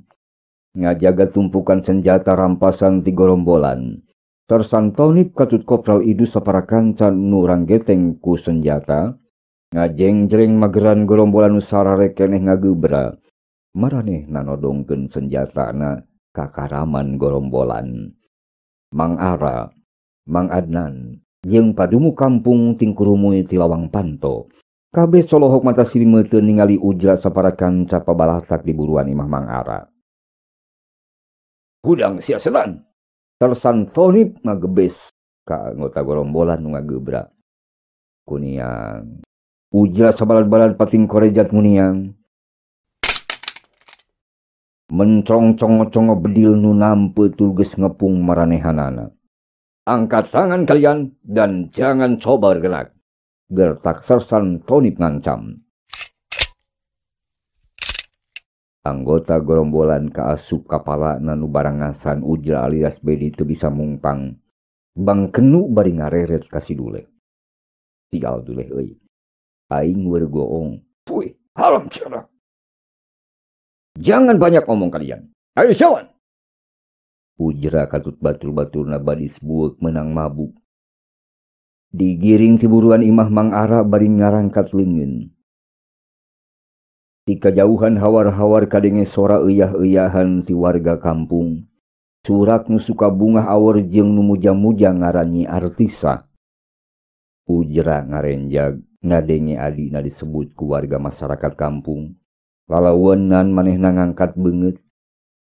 ngajaga tumpukan senjata rampasan ti gorombolan. Tersantonip katut Kopral Idus saparakan can nu ranggeteng ku senjata ngajengjreng mageran gorombolan nu sarare keneh ngagebra. Maraneh nanodongkeun senjatana ka karaman gorombolan. Mang Ara, Mang Adnan jeung padumu kampung tingkurumuy ti lawang panto. Kabeh colohok mata silimeteun ningali Ujra saparakan capabalatak di buruan imah Mang Ara. "Hudang sia setan!" Tersantonip ngagebes ka anggota gorombolan nu ngagebra. Kuniang Ujra sabalad-balad pating korejat muniang. Mencong-congo-congo bedil nu nampeu tulgeus ngepung maranehanana. "Angkat tangan kalian dan jangan coba bergerak," gertak Sersan Tonip ngancam. Anggota gerombolan kaasup kapala nu barangasan Ujra alias Bedi teu bisa mungpang. Bang kenu bari ngareret ka si Dule. Sigal Dule euy. Aing wergoong. Puy, halam cara. Jangan banyak ngomong kalian. Ayo jalan. Ujra katut batul-batul badi sebuek menang mabuk. Digiring tiburuan imah Mang Ara bari ngarangkat leungeun. Di kejauhan hawar-hawar kadenge sora euyah-euyahan ti warga kampung. Surak nu suka bunga awor jeung nu muja-muja ngaran Nyi Artisa. Ujra ngarenjag ngadenge adina disebut ku warga masyarakat kampung. Lalawenan manehna ngangkat beungeut.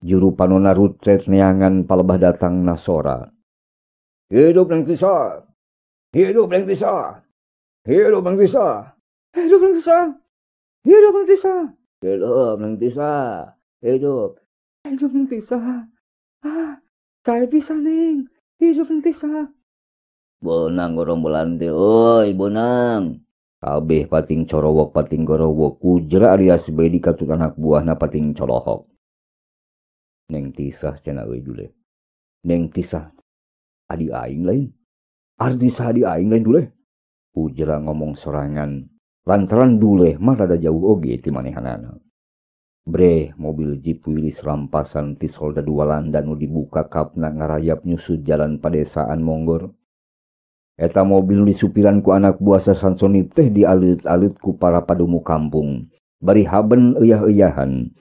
Juru panona rutret neangan palebah datang nasora. Hidup Neng Tisa! Hidup Neng Tisa! Hidup Neng Tisa! Hidup Neng Tisa! Hidup Neng Tisa! Hidup Neng Tisa! Hidup! Hidup Neng Tisa! Ah, saya bisa Neng! Hidup Neng Tisa! Bonang gorombolan teh, oi bonang! Kabeh pating corowok pating gorowok. Ujra alias Bedi katut anak buahna pating colohok. Neng Tisa cenah euy Dule. Neng Tisa adi aing lain. Artisa adi aing lain Dule. Ujra ngomong sorangan. Lantaran Dule mah rada jauh oge ti manehanana. Bre, mobil Jeep Willys rampasan ti solda dua landa nu dibuka kapna ngarayap nyusut jalan padesaan Monggor. Eta mobil disupiran ku anak buah Sansonip teh dialit-alit ku para padumu kampung. Bari haben euyah-euyahan.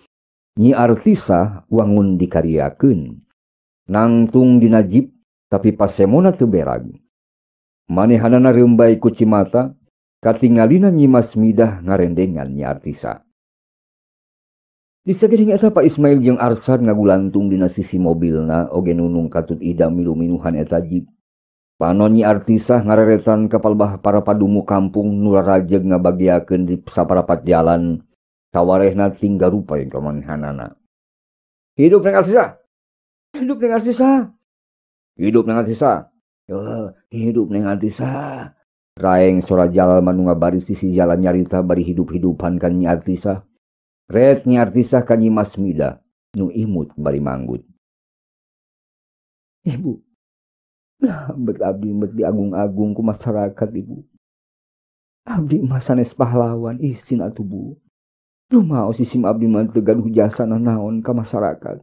Nyi Artisa wangun dikariakeun. Nangtung dina Jeep tapi pasemona teu berag. Manehanana reumbay ku cimata. Katingalina Nyi Masmidah ngarendengan Nyi Artisa. Di sagening eta Pak Ismail jeung Arsad ngagulantung dina sisi mobilna oge nunung katut idam milu-minuhan eta Jeep. Panon Nyi Artisa ngareretan ka palebah para padumu kampung nu rarajeg ngabagiakeun di saparapat jalan. Sawarehna tinggal rupa yang kamanehanana. Hidup Neng Artisa! Hidup Neng Artisa! Hidup Neng Artisa! Hidup Neng Artisa! Raeng sora jalma nu ngabaris sisi jalan nyarita bari hidup-hidupan kan Nyi Artisa. Ret Nyi Artisa ka Nyi Masmida nu imut bari manggut. Ibu, lah abdi di agung-agung ku masyarakat Ibu. Abdi mah sanes pahlawan isin atuh Bu. Rumaos isim abdi mah teu gaduh jasana naon ka masyarakat.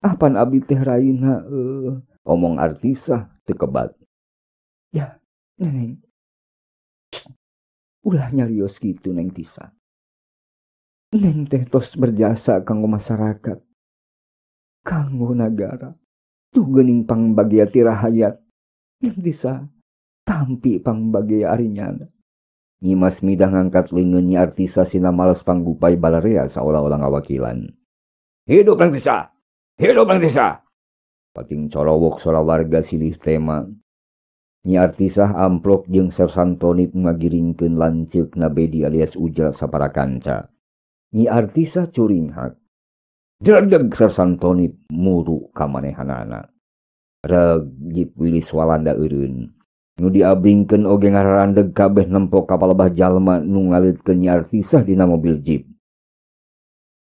Apan abdi teh raina omong Artisa teu kebat. Ya, Neng. Ulah nyarios kitu Neng Tisa. Neng teh tos berjasa kanggo masyarakat. Kanggo nagara. Tuh geuning pangbagia ti rahayat. Neng Tisa tampi pangbagia arinyana. Nyi Masmidah ngangkat leungeun Nyi Artisa sina males panggupay balarea saolah-olah ngawakilan. Hidup Neng Tisa! Hidup Neng Tisa! Pating corowok sora warga silih tema. Nyi Artisa amplok jeung Sersantonip ngagiringkeun lanceukna Bedi alias Ujra saparakanca. Nyi Artisa curinghak. Jredeg Sersantonip muru ka manehanana. Reg Jeep Willys walanda eureun. Nu diabringkeun oge ngararandeg kabeh nempok ka palebah jalma nu ngalitkeun Nyi Artisa dina mobil Jeep.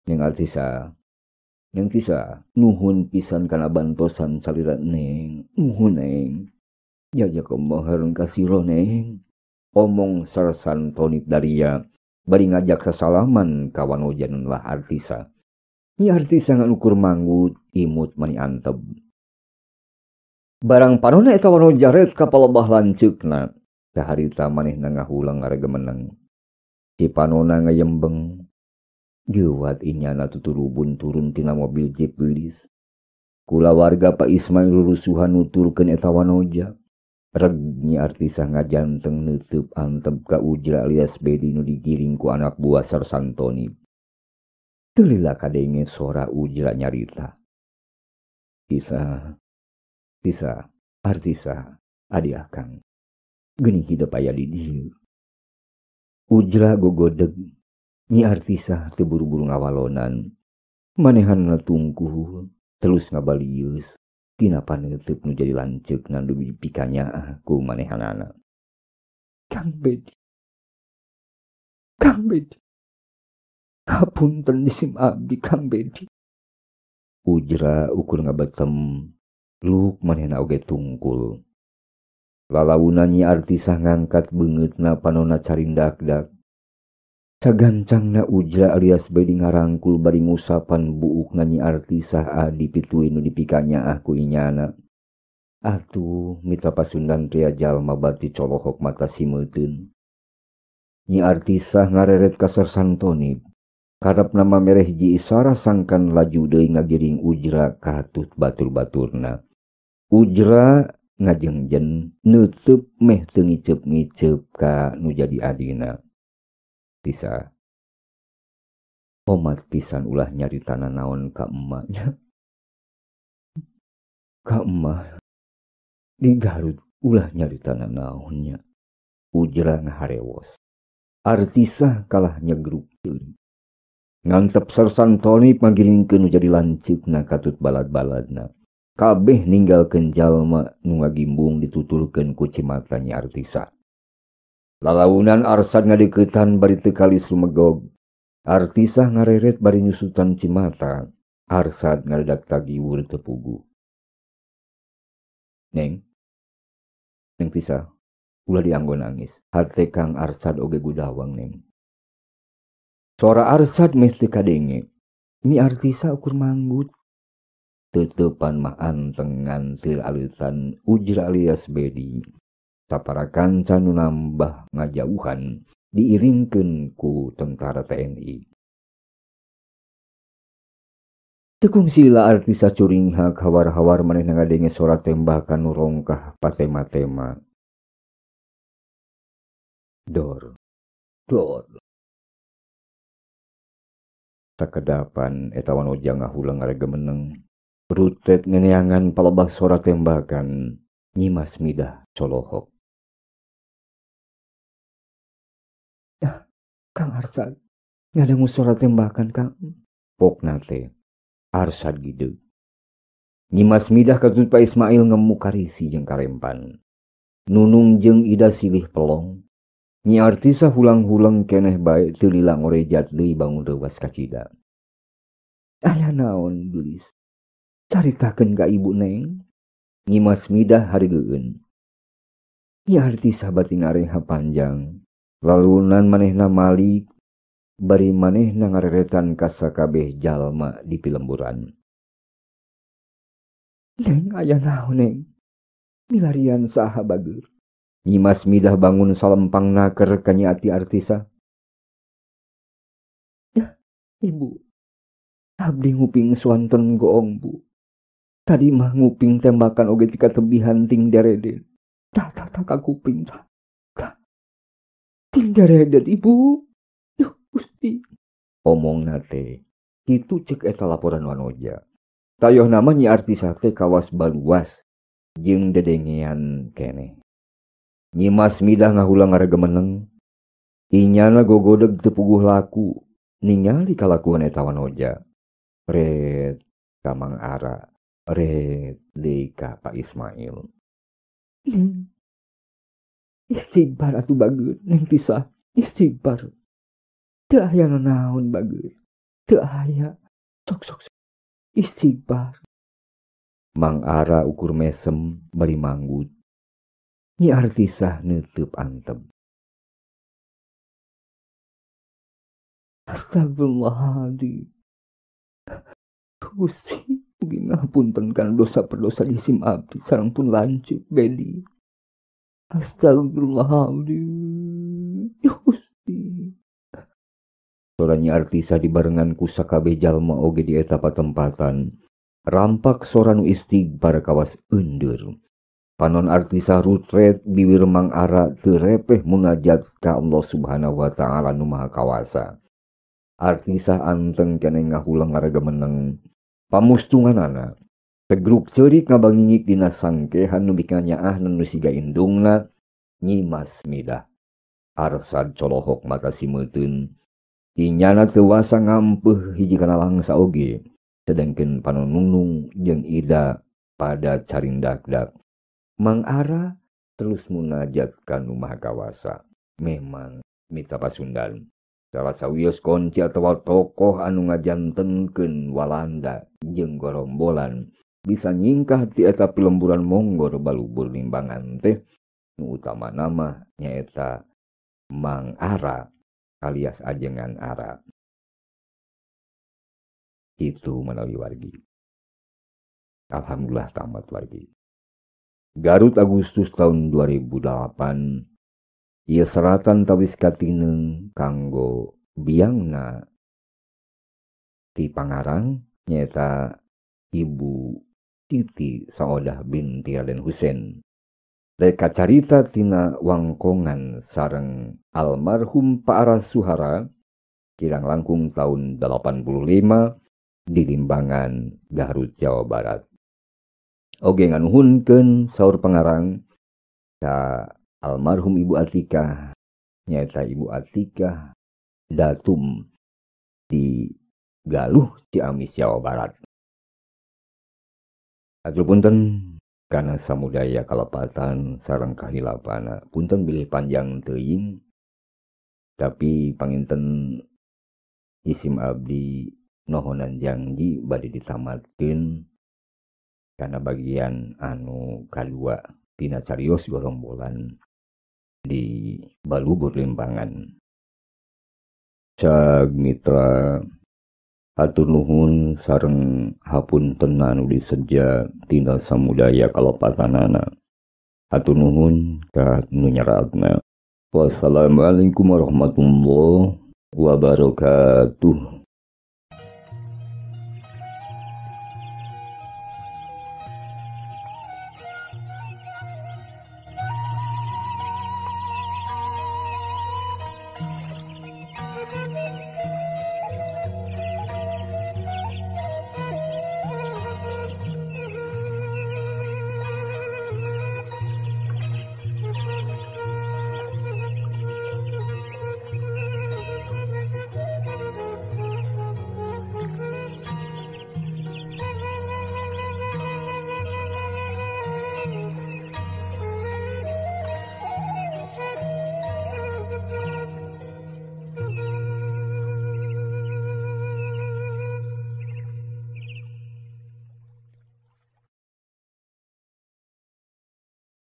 Neng Artisa, Neng Tisa, nuhun pisan kana bantosan salira Neng. Nuhun Neng. Jajak kemohon kasiro Neng. Omong Sersantonip daria bari ngajak sasalaman kawan ojanun lah Artisa. Nyi Artisa nganukur manggut imut mani anteb. Barang panona eta wano jaret ka palebah lanceukna. Saharita manehna ngahulang ngaregemeneng. Si panona ngayembeng. Gewat inyana tuturubun turun tina mobil Jeep Willys. Kula warga Pak Ismail rurusuhan nuturkeun eta wanoja. Reg Nyi Artisa ngajanteng neuteub anteb ka Ujra alias Bedi nu digiring ku anak buah Sersantonip. Teu lila kadenge sora Ujra nyarita. Tisa, Artisa, adi akang. Geuning hidup aya di dieu. Ujra gogodeg. Nyi Artisa teu buru-buru ngawalonan. Manehanna tungkuh terus ngabalius. Tina paneuteub nu jadi lanceukna nu dipikanya ku manehanana. Kang Bedi. Hapunten disim abdi Kang Bedi. Ujra ukur ngabetem, luk manehna oge tungkul. Lalaunan Nyi Artisah ngangkat beungeutna panonna carindakdak. Cagancangna Ujra alias Bedi ngarangkul bari ngusapan buukna Nyi Artisah adi pituin nu dipikanya ku inyana. Atuh mitra pasundan pria jalma bati colohok mata simeuteun. Nyi Artisah ngareret ka Sarsantoni. Karep nama mereh ji isara sangkan laju deui ngagiring Ujra ka hatut batur-baturna. Ujra ngajengjen nutup meh teu ngiceup-ngiceup ka nu jadi adina. Tisa omat pisan ulah nyaritana naon ka emaknya. Ka emah di Garut ulah nyaritana naonnya. Ujra ngaharewos. Artisah kalah nyegrupkeun. Ngantep Sarsantoni panggilingkeun nu jadi lanceukna katut balad-baladna. Kabeh ninggalkeun jalma nu ngagimbung ditutulkeun ku cimata Nyi Artisah. Lalaunan Arsad ngadeuketan bari teu kali sumegog. Artisah ngareret bari nyusutan cimata. Arsad ngadadak tagiwur teu puguh. Neng Tisah, ulah dianggo nangis. Hate Kang Arsad oge gudawang neng. Suara Arsad meh teu kadenge. Nyi Artisah ukur manggut. Teutepan mah anteng nganteur aleutan Ujra alias Bedi. Saparakan nu nambah ngajauhan diiringkeun ku tentara TNI. Tekung sila Artisah curinghak hawar-hawar manehna ngadenge suara tembakan nu rongkah patema-tema. Dor. Sakedapan eta wanoja ngahulang ngaregemeneng. Rutet ngeneangan palebah suara tembakan. Nyi Masmidah colohok. Kang Arsad, ngadengu suara tembakan Kang. Pokna teh Arsad gideug. Nyi Masmidah katut Pak Ismail ngemu karisi jeung karempan. Nunung jeung Ida silih pelong. Nyi Artisah hulang-hulang keneh bae teu lila ngorejat deui bangun reuwas kacida. Aya naon geulis? Caritakeun ka ibu Neng. Nyi Masmidah hareugeun. Nyi Artisah bati ngareha panjang. Lalunan manehna malik bari manehna ngareretan ka sakabeh jalma di pilemburan. Neng aya naon Neng? Milarian saha bageur? Nyi Masmidah bangun salempangna keur ka Nyi Artisah. Ya, Ibu. Abdi nguping swanten goong Bu. Tadi mah nguping tembakan oge tika tebihan ting derede. Tak kakuping tak. Ting derede Ibu. Yuh Gusti. Omongna teh kitu ceuk eta laporan wanoja. Tayoh nama Nyi Artisah teh kawas baluas jeung dedengean keneh. Nyi Masmidah ngahulang ngaregemeneng. Inyana gogodeg teu puguh laku ningali kalakuan eta wanoja. Red ka Mang Ara, red deui ka Pak Ismail. Istighbar atuh bageur Neng Tisah, istighbar. Teu aya naon bageur. Teu aya. Sok. Istighbar. Mang Ara ukur mesem bari manggut. Nyi Artisah neuteub antep. Astagfirullahaladzim. Gusti, mugi ngapunten kana dosa perdosa disim abdi sareng pun lanceuk Bedi. Astagfirullahaladzim. Gusti. Suara Nyi Artisah dibarengan ku sakabeh jalma oge di eta patempatan. Rampak suara nu istighbar kawas eundur. Panon Artisah rutret bibir Mang Ara teu repeh munajat ka Allah Subhanahu wa taala nu Maha Kawasa. Artisah anteng keneh ngahulang ngaregemeneng. Pamustunganana tegrup ceurik ngabangingik dina sangkehan nu bika nyaah nu siga indungna Nyi Masmidah. Arsad colohok mata simeuteun. Inyana teu wasa ngampeuh hiji kana langsa oge. Sedengkeun panon Nunung jeung Ida pada carindakdak. Mang Ara terus munajat ka nu Maha Kawasa. Memang mitra pasundan. salah sawios konci atawa tokoh anu ngajantenkeun Walanda jeung Gorombolan bisa nyingkah ti eta pilemburan Monggor balubur limbangan teh nu utama nama nyaeta Mang Ara alias Ajengan Ara. Itu menawi wargi. Alhamdulillah tamat wargi. Garut Agustus tahun 2008 ieu seratan tawis katineung kanggo biangna ti Pangarang nyaeta Ibu Siti Saodah binti Raden Husein. Reka carita tina wangkongan sareng almarhum Pak Aras Suhara kirang langkung tahun 85 di Limbangan, Garut, Jawa Barat. Oge nganuhunkeun saur Pangarang ka almarhum Ibu Atikah nyaeta Ibu Atikah Datum di Galuh, Ciamis, Jawa Barat. Atur punten kana samudaya kalepatan sareng kahilapana. Punten bilih panjang teuing tapi panginten isim abdi nohonan janji bade ditamatkeun kana bagian anu kadua tina carios Gorombolan di balubur limbangan. Cag mitra atur nuhun sareng hapunten anu diseja tina samudaya kalepatanana. Atur nuhun ka nu nyeratna. Wassalamualaikum warahmatullahi wabarakatuh.